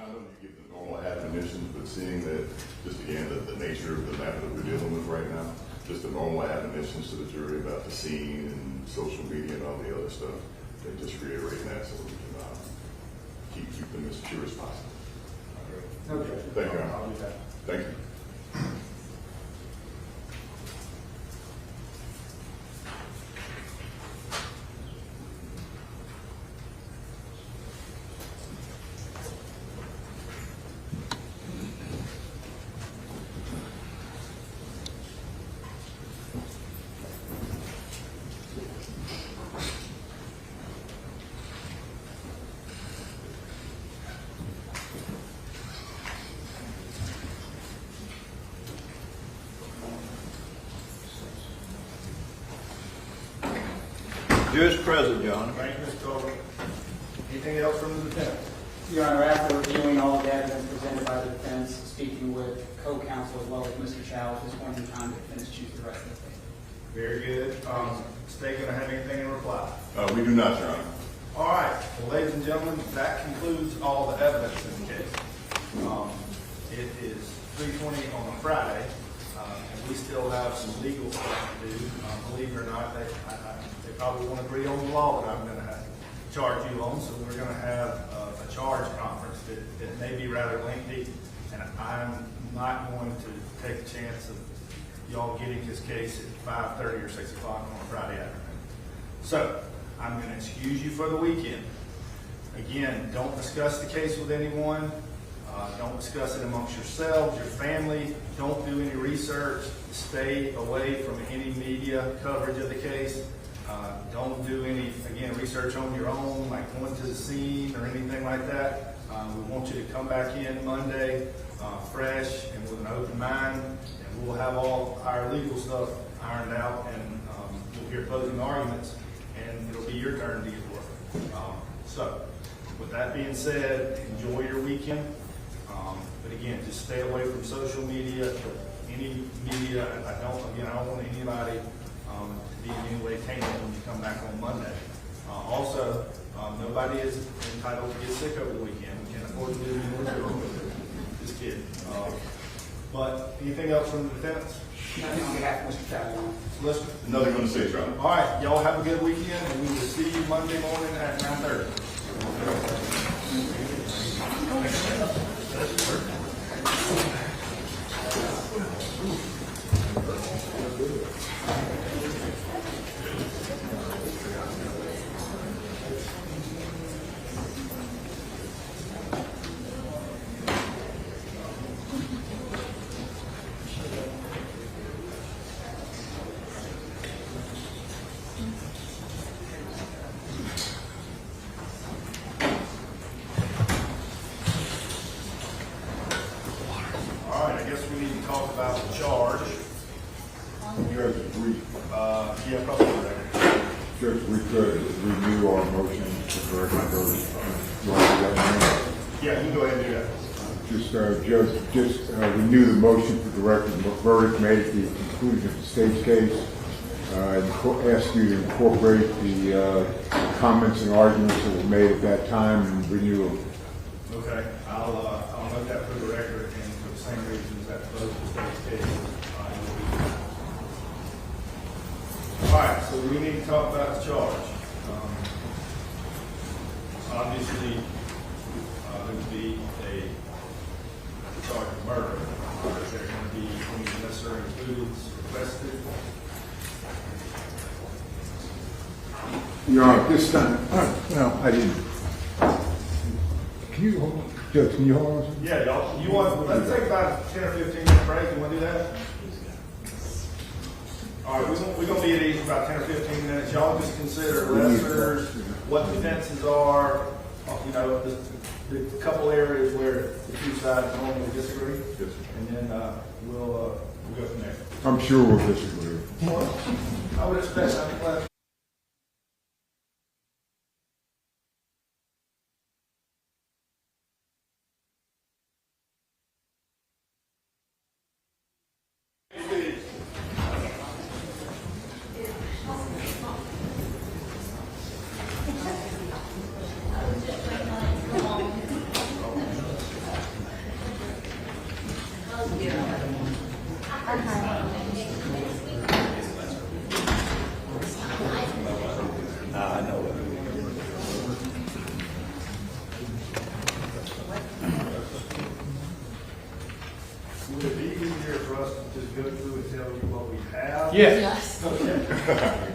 I know you give the normal admonitions, but seeing that, just again, the nature of the matter that we're dealing with right now, just the normal admonitions to the jury about the scene and social media and all the other stuff, and just reiterating that so we can keep them as pure as possible. Okay. Thank you, Your I'll Honor. do that. Thank you. Judge present, John. Thank you, Mr. Colbert. Anything else from the defense? Your Honor, after reviewing all of the evidence presented by the defense, speaking with co-counsel as well as Mr. Chow, at this point in time, the defense choose the rest of the case. Very good. State gonna have anything in reply? We do not, Your Honor. All right, well, ladies and gentlemen, that concludes all the evidence in the case. It is 3:20 on a Friday, and we still have some legal stuff to do. Believe it or not, they probably won't agree on the law that I'm gonna have to charge you on, so we're gonna have a charge conference that may be rather lengthy, and I'm not going to take a chance of y'all getting this case at 5:30 or 6 o'clock on a Friday afternoon. So, I'm going to excuse you for the weekend. Again, don't discuss the case with anyone. Don't discuss it amongst yourselves, your family. Don't do any research. Stay away from any media coverage of the case. Don't do any, again, research on your own, like going to the scene or anything like that. We want you to come back in Monday fresh and with an open mind, and we'll have all our legal stuff ironed out, and we'll hear closing arguments, and it'll be your turn to get work. So, with that being said, enjoy your weekend. But again, just stay away from social media, any media. I don't want anybody to be in any way tainted when you come back on Monday. Also, nobody is entitled to get sick over the weekend. We can't afford to do any more doing it. Just kidding. But anything else from the defense? Nothing on behalf of Mr. Chow. Listen. Nothing on the stage, Your Honor. All right, y'all have a good weekend, and we will see you Monday morning at 9:30. All right, I guess we need to talk about the charge. You guys agree? Yeah, probably. Judge, we could renew our motion for directed verdict. You want to do that now? Yeah, you can go ahead and do that. Just renew the motion for directed verdict made at the conclusion of the state's case. Ask you to incorporate the comments and arguments that were made at that time and renew them. Okay, I'll note that for the record, and for the same reasons that closed the state's case. All right, so we need to talk about the charge. Obviously, there would be a charge of murder. Is there going to be any necessary inclusions requested? Your Honor, this time, well, I didn't. Can you hold on? Judge, can you hold on? Yeah, y'all, let's take about a 10 or 15 minute break. You want to do that? All right, we're going to be at ease for about 10 or 15 minutes. Y'all just consider lessers, what defenses are, you know, the couple areas where the two sides normally disagree. And then we'll go from there. I'm sure we'll disagree. I would expect that. Would it be easier for us to just go through and tell you what we have? Yes. Okay.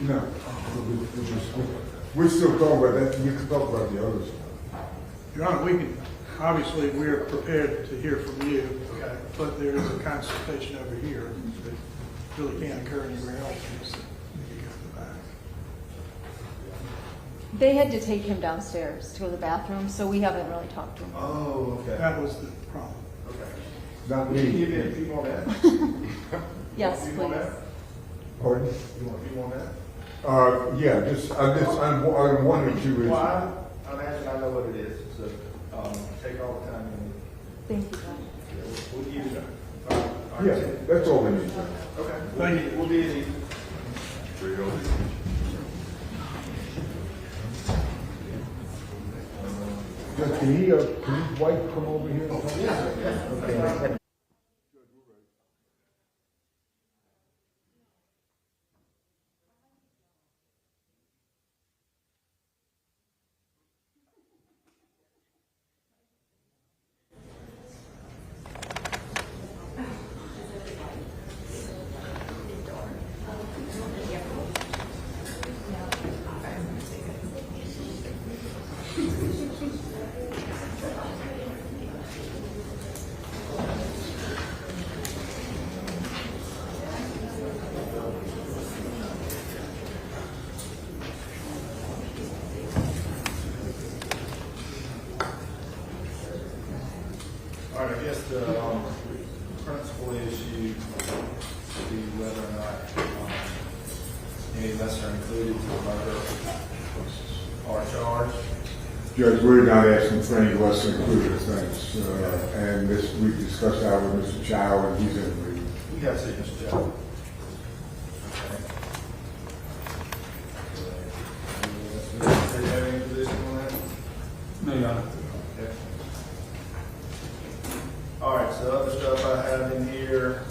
No. We're still talking about that. You can talk about the others. Your Honor, we can, obviously, we're prepared to hear from you, Okay. but there is a consultation over here that really can't occur anywhere else. So we can go to the back. They had to take him downstairs to go to the bathroom, so we haven't really talked to him. Oh, okay. That was the problem. Okay. Not Can you me. give me a few more minutes? Yes, A few more please. minutes? Pardon? You want a few more minutes? Yeah, I'm wondering if you would. Well, I imagine I know what it is, so take all the time you need. Thank you, Judge. We'll give you that. Yeah, that's all we need. Okay. Thank you. We'll be at ease. Just, can you wife come over here? Okay. All right, I guess the principal issue would be whether or not any lesser included to the murder are charged. Judge, we're not asking for any less included offense, and this, we discussed that with Mr. Chow, and he's in agreement. You got to see Mr. Chow. Do you have any position on that? No, Your Honor. Okay. All right, so other stuff I have in here,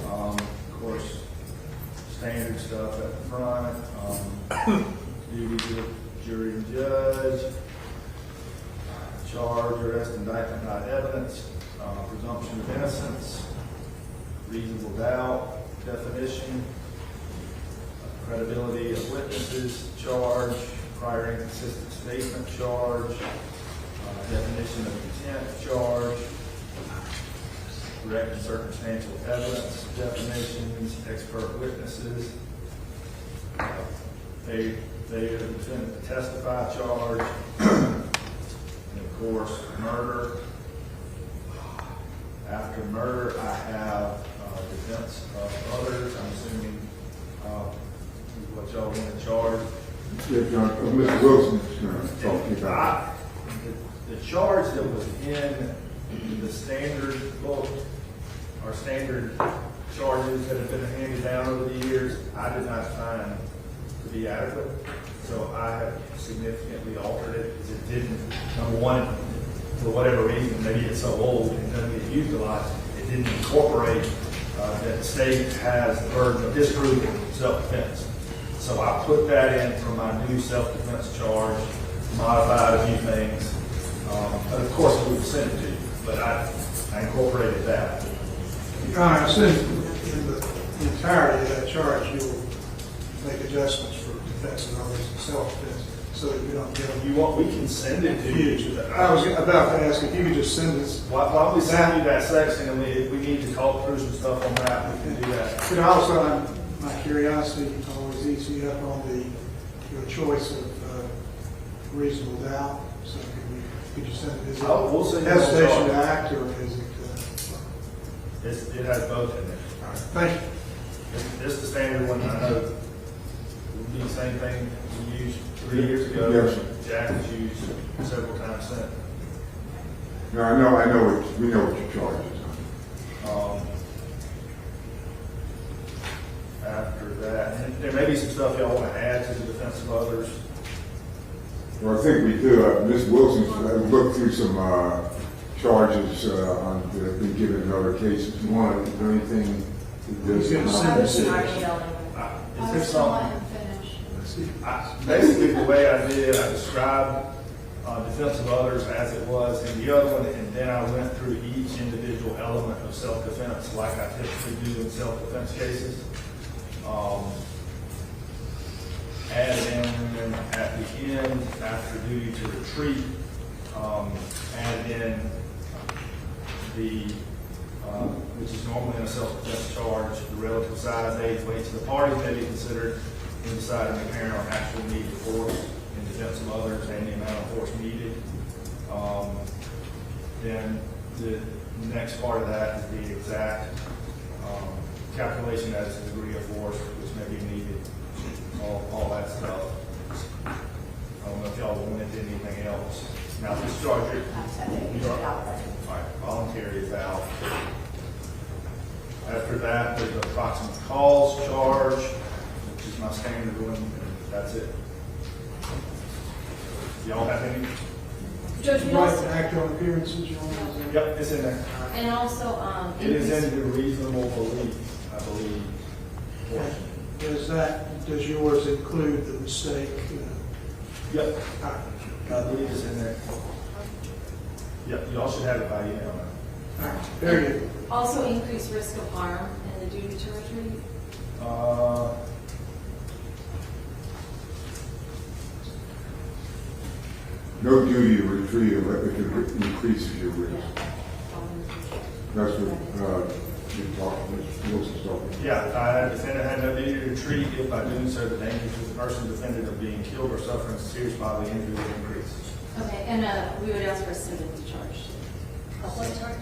of course, standard stuff at the front, duty of jury and judge, charge, arrest, indictment, not evidence, presumption of innocence, reasonable doubt, definition, credibility of witnesses, charge, prior inconsistent statement, charge, definition of intent, charge, direct and circumstantial evidence, definitions, expert witnesses, failure of the defendant to testify, charge, and of course, murder, After murder, I have defense of others. I'm assuming what y'all want to charge. Yeah, John, Mr. Wilson's going to talk to you about The charge that was in the standard book, or standard charges that have been handed down over the years, I did not find to be adequate. So I have significantly altered it because it didn't, number one, for whatever reason, maybe it's so old and doesn't get used a lot, it didn't incorporate that the state has the burden of disproving self-defense. So I put that in for my new self-defense charge, modified a few things. But of course, we would send it to you, but I incorporated that. Your Honor, I assume in the entirety of that charge, you will make adjustments for defense and others and self-defense so that we don't get them. We can send it to you. I was about to ask if you could just send us. Why don't we send you that section, and if we need to talk through some stuff on that, we can do that. But also, my curiosity always eats me up on your choice of reasonable doubt. So could you send it? Is it we'll send hesitation to act, or is it? It has both in there. All right, thank you. This is the standard one. I know it would be the same thing we used 3 years ago. Yes. Jack has used several times since. No, I know we know what your charge is. After that, and there may be some stuff y'all want to add to the defense of others. Well, I think we do. Ms. Wilson's looked through some charges that have been given in other cases. You want to do anything? He's going to send us Is there something? Basically, the way I did, I described defense of others as it was in the other one, and then I went through each individual element of self-defense like I typically do in self-defense cases. Added in at the end, after duty to retreat, added in the, which is normally in a self-defense charge, the relative size, age, weight to the party may be considered in deciding the parent on actual need for force in defense of others and the amount of force needed. Then the next part of that is the exact calculation as the degree of force which may be needed, all that stuff. I don't know if y'all wanted anything else. Now, this charge, voluntary is out. After that, there's the approximate cause charge, which is my standard one, and that's it. Y'all have any? Judge, we also act on appearances. Yep, it's in there. And also, it is in the reasonable belief, I believe. Does yours include the mistake? Yep. I believe it's in there. Yep, y'all should have it by email now. All right, very good. Also increased risk of harm in the duty to retreat? No duty to retreat if it increases your risk. That's what Ms. Wilson's talking about. Yeah, defendant had no duty to retreat if by doing so the danger to the person defended of being killed or suffering serious bodily injury would increase. Okay, and we would ask for a sympathy charge. What charge?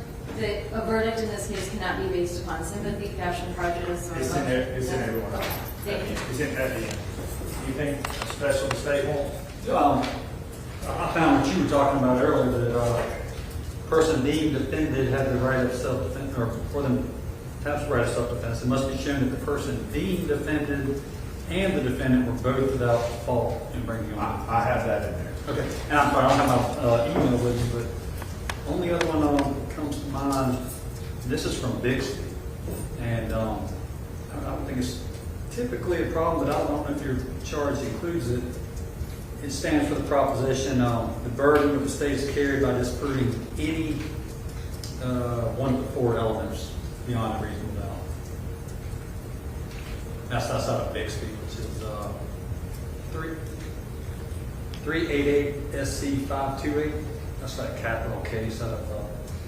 A verdict in this case cannot be based upon sympathy, passion, prejudice, or... It's in there. It's in everyone. Thank you. It's in at the end. Anything special the state wants? I found what you were talking about earlier, that person deemed defended had the right of self-defense, or for them to have the right of self-defense. It must be shown that the person deemed defended and the defendant were both without fault in bringing them on. I have that in there. Okay. And I'm sorry, I don't have my email with you, but only other one that comes to mind, this is from Bixby. And I don't think it's typically a problem, but I don't know if your charge includes it. It stands for the proposition, the burden of the state is carried by disproving any one of the four elements beyond a reasonable doubt. That's out of Bixby, which is 388 SC 528. That's that capital case out of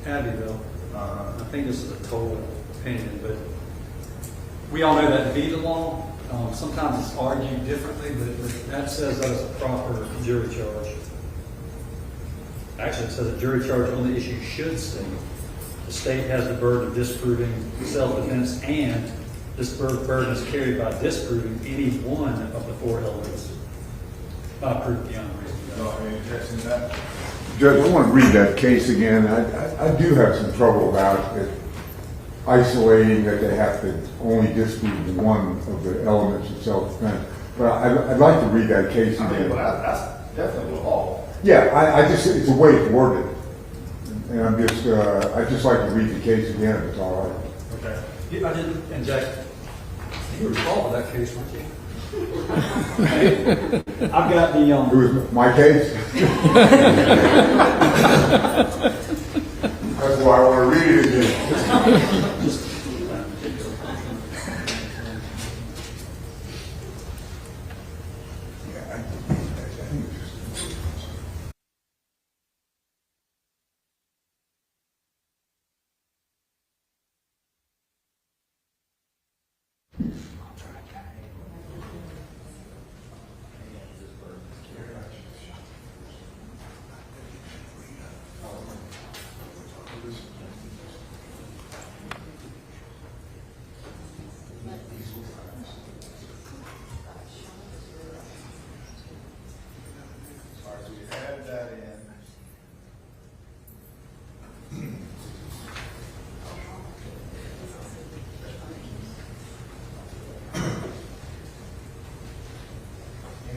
Abbeville. I think this is a total opinion, but we all know that to be the law. Sometimes it's argued differently, but that says that is a proper jury charge. Actually, it says a jury charge on the issue should state the state has the burden of disproving self-defense, and this burden is carried by disproving any one of the four elements. Proof beyond reasonable doubt. Any objection to that? Judge, I want to read that case again. I do have some trouble about it, isolating that they have to only disprove one of the elements of self-defense. But I'd like to read that case again. I mean, well, that's definitely the law. Yeah, I just, it's a way to word it. And I'd just like to read the case again, if it's all right. Okay. I didn't, and Jack, you were involved in that case, weren't you? I've got the, It was my case? That's why I want to read it again.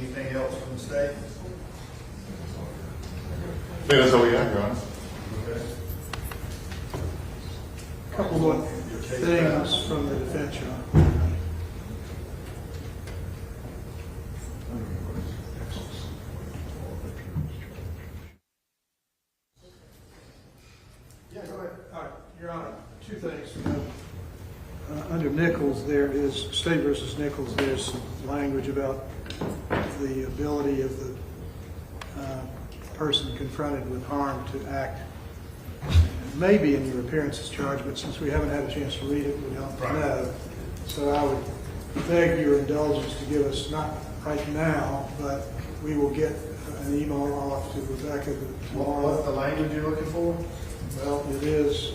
Anything else from the state? I think that's all we got, Your Honor. Okay. Couple more things from the defense, Your Honor. Yeah, go ahead. All right, Your Honor, two things. Under Nichols, there is, State versus Nichols, there's some language about the ability of the person confronted with harm to act. Maybe in your appearances charge, but since we haven't had a chance to read it, we don't know. So I would beg your indulgence to give us, not right now, but we will get an email off to Rebecca tomorrow. What's the language you're looking for? Well, it is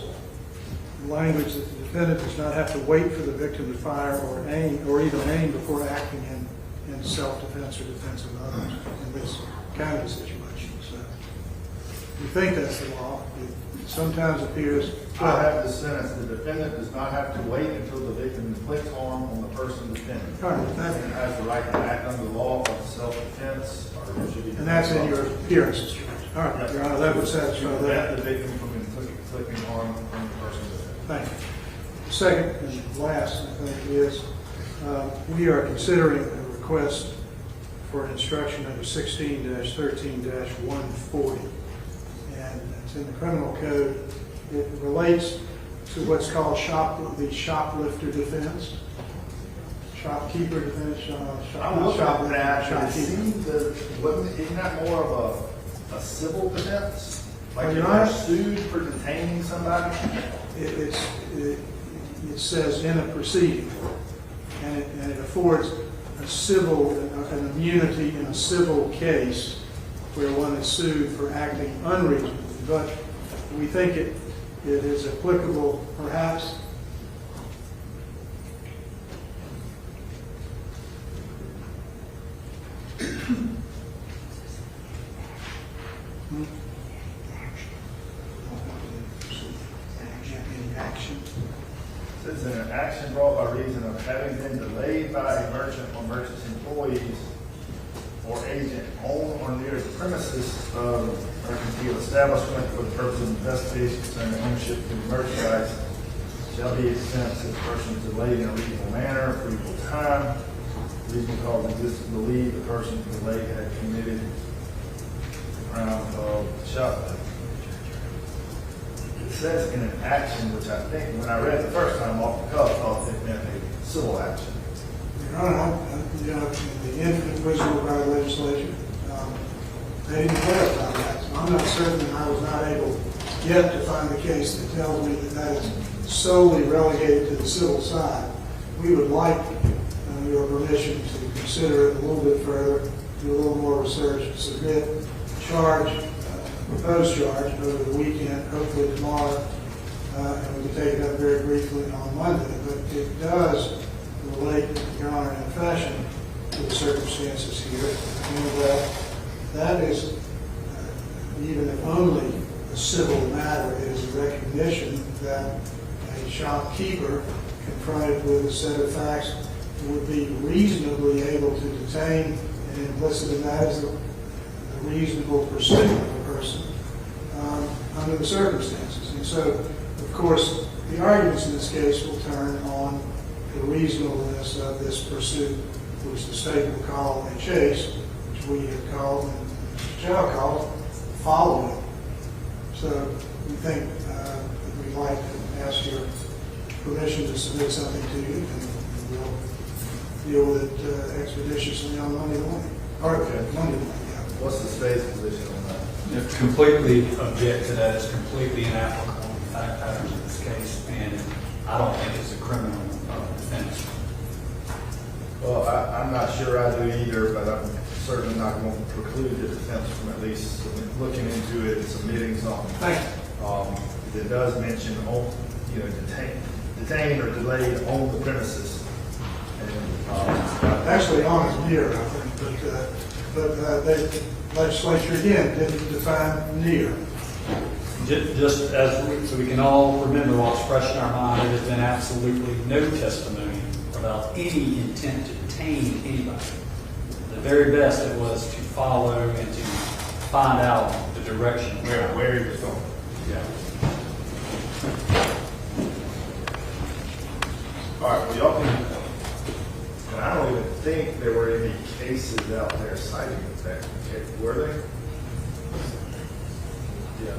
language that the defendant does not have to wait for the victim to fire or aim, or even aim before acting in self-defense or defense of others in this kind of situation. So we think that's the law. It sometimes appears. I have the sentence: the defendant does not have to wait until the victim inflicts harm on the person defended. Right. The defendant has the right to act under the law of self-defense, or should be. And that's in your appearances charge. All right, Your Honor, that would satisfy that. Prevent the victim from inflicting harm on the person defended. Thank you. Second and last, I think, is we are considering a request for an instruction under 16-13-140. And it's in the criminal code. It relates to what's called the shoplifter defense. Shopkeeper defense. I'm looking at that. Shopkeeper. Isn't that more of a civil defense? Like Well, you're Your Honor, sued for detaining somebody? It says in a proceeding, and it affords an immunity in a civil case where one is sued for acting unreasonably. But we think it is applicable, perhaps. Action. It says an action brought by reason of having been delayed by a merchant or merchant's employees or agent on or near the premises of mercantile establishment for the purpose of investigation concerning ownership of the merchandise shall be exempt if the person is delayed in a reasonable manner for equal time. Reasonable cause exists to believe the person delayed had committed the crime of shoplifting. It says in an action, which I think when I read it the first time off the cuff, I thought it meant a civil action. Your Honor, in the infinite wisdom of our legislature, they didn't clarify that. So I'm not certain, and I was not able yet to find a case that tells me that is solely relegated to the civil side. We would like your permission to consider it a little bit further, do a little more research, submit charge, proposed charge over the weekend, hopefully tomorrow, and we can take it up very briefly on Monday, but it does relate, Your Honor, in fashion to the circumstances here, and that is, even if only a civil matter, it is a recognition that a shopkeeper confronted with a set of facts would be reasonably able to detain, and implicit in that is a reasonable pursuit of a person under the circumstances. And so, of course, the arguments in this case will turn on the reasonableness of this pursuit, which the state will call a chase, which we have called, and Mr. Chow called, following. So we think that we'd like to ask your permission to submit something to you, and we'll deal with it expeditiously on Monday morning. Or Monday morning, yeah. What's the state's position on that? Completely object to that. It's completely inapplicable to the fact patterns of this case, and I don't think it's a criminal offense. Well, I'm not sure I do either, but I'm certainly not going to preclude the defense from at least looking into it and submitting something. Thank you. It does mention, detained or delayed on the premises. And, actually on his near, I think, but the legislature again didn't define near. Just so we can all remember what's fresh in our mind, there has been absolutely no testimony about any intent to detain anybody. The very best it was to follow and to find out the direction where he was going. Yeah. All right, well, y'all can, and I don't even think there were any cases out there citing that. Were they? Yeah.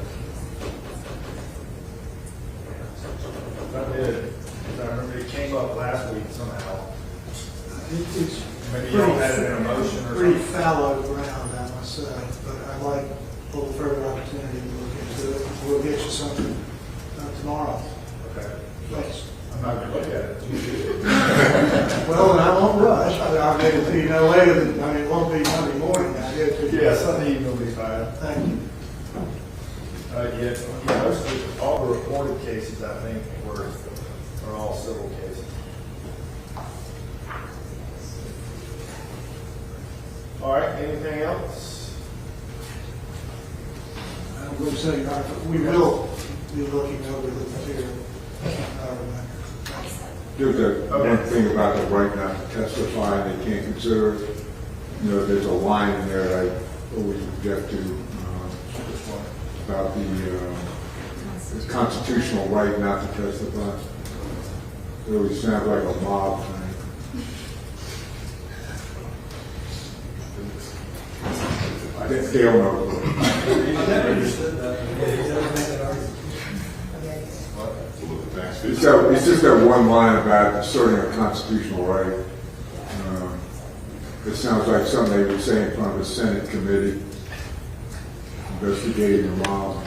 I did. I remember it came up last week somehow. It's Maybe you all had it in a motion or pretty something. fallow ground, I must say, but I'd like a little further opportunity to look into it. We'll get you something tomorrow. Okay. Thanks. I'm not going to look at it. Well, and I won't rush. I'll get it to you no later than, it won't be Monday morning. I'll get it to you. Yeah, Sunday evening will be fine. Thank you. Most of all the reported cases, I think, are all civil cases. All right, anything else? I would say, we will be looking over the material. There's one thing about the right not to testify, and they can't consider it. There's a line in there that I always object to about the constitutional right not to testify. It always sounds like a mob thing. I think Dale knows. I never understood that. It's just that one line about asserting a constitutional right. It sounds like something they would say in front of a Senate committee investigating a mob.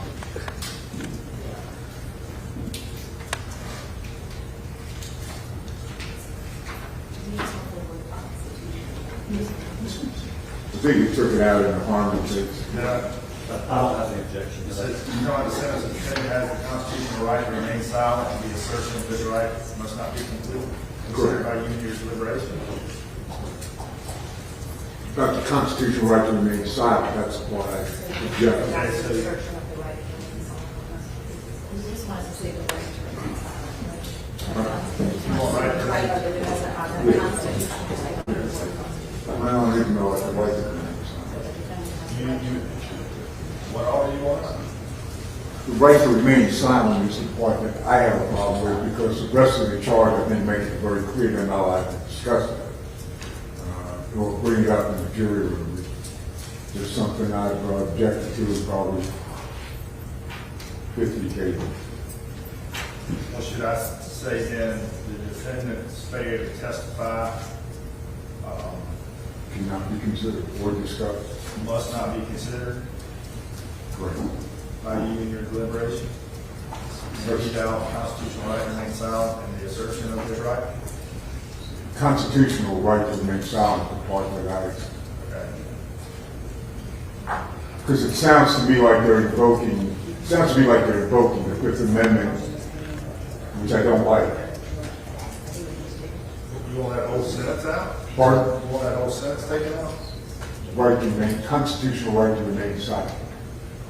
I think you took it out in the Harmon case. No. I don't have any objection to It that. says, the sentence, the defendant has the constitutional right to remain silent, and the assertion of this right must not be considered by you in your deliberation. About the constitutional right to remain silent, that's what I object to. That's the assertion of the right. You just want to say the right to remain silent. Right, but it doesn't have the constitutional right. I don't even know what the right to remain silent. What all you want? The right to remain silent is the part that I have a problem with, because the rest of the charge, I think, makes it very clear they're not allowed to discuss that. We'll bring it up in the jury room. There's something I've objected to in probably 50 cases. Well, should I say then the defendant's failure to testify Cannot be considered or discussed. must not be considered Correct. by you in your deliberation? So you doubt constitutional right to remain silent and the assertion of this right? Constitutional right to remain silent, the part that I... Okay. Because it sounds to me like they're invoking the Fifth Amendment which I don't like. You want that whole sentence out? Pardon? You want that whole sentence taken out? Right to remain, constitutional right to remain silent.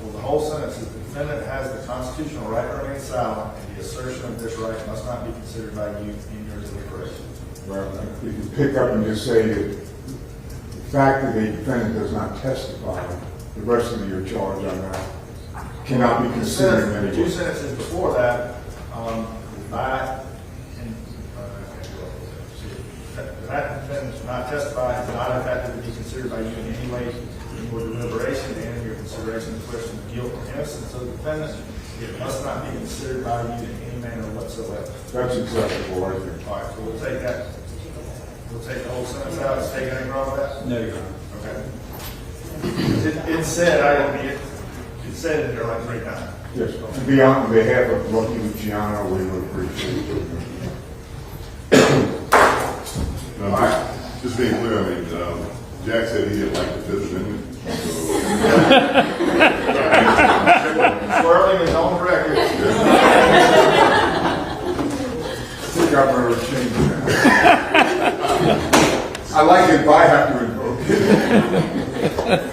Well, the whole sentence is the defendant has the constitutional right to remain silent, and the assertion of this right must not be considered by you in your deliberation. Well, we can pick up and just say that the fact that a defendant does not testify, the rest of your charge on that cannot be considered in any The two way. sentences before that, that defendant does not testify is not effective to be considered by you in any way in your deliberation and in your consideration of the question of guilt or innocence of the defendant. It must not be considered by you in any manner whatsoever. That's acceptable, I think. All right, so we'll take that. We'll take the whole sentence out. Is taking anything wrong with that? No, Your Honor. Okay. It said, it said it there like 3 times. Yes, to be on behalf of Lucky Luciano, we would appreciate it. No, just being clear, I mean, Jack said he didn't like the Fifth Amendment. Swirling is on the record. I think I'm going to change that. I like it, but I have to invoke it.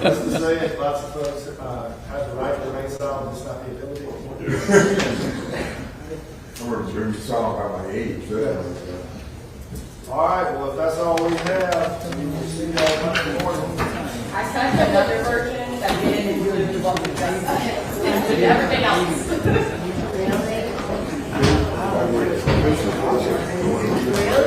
Let's just say it, lots of folks have the right to remain silent, just not the ability. I'm going to turn silent by my age. So that was, All right, well, if that's all we have, we will see y'all Monday morning. I sent another version that didn't include the book. Everything else. Really?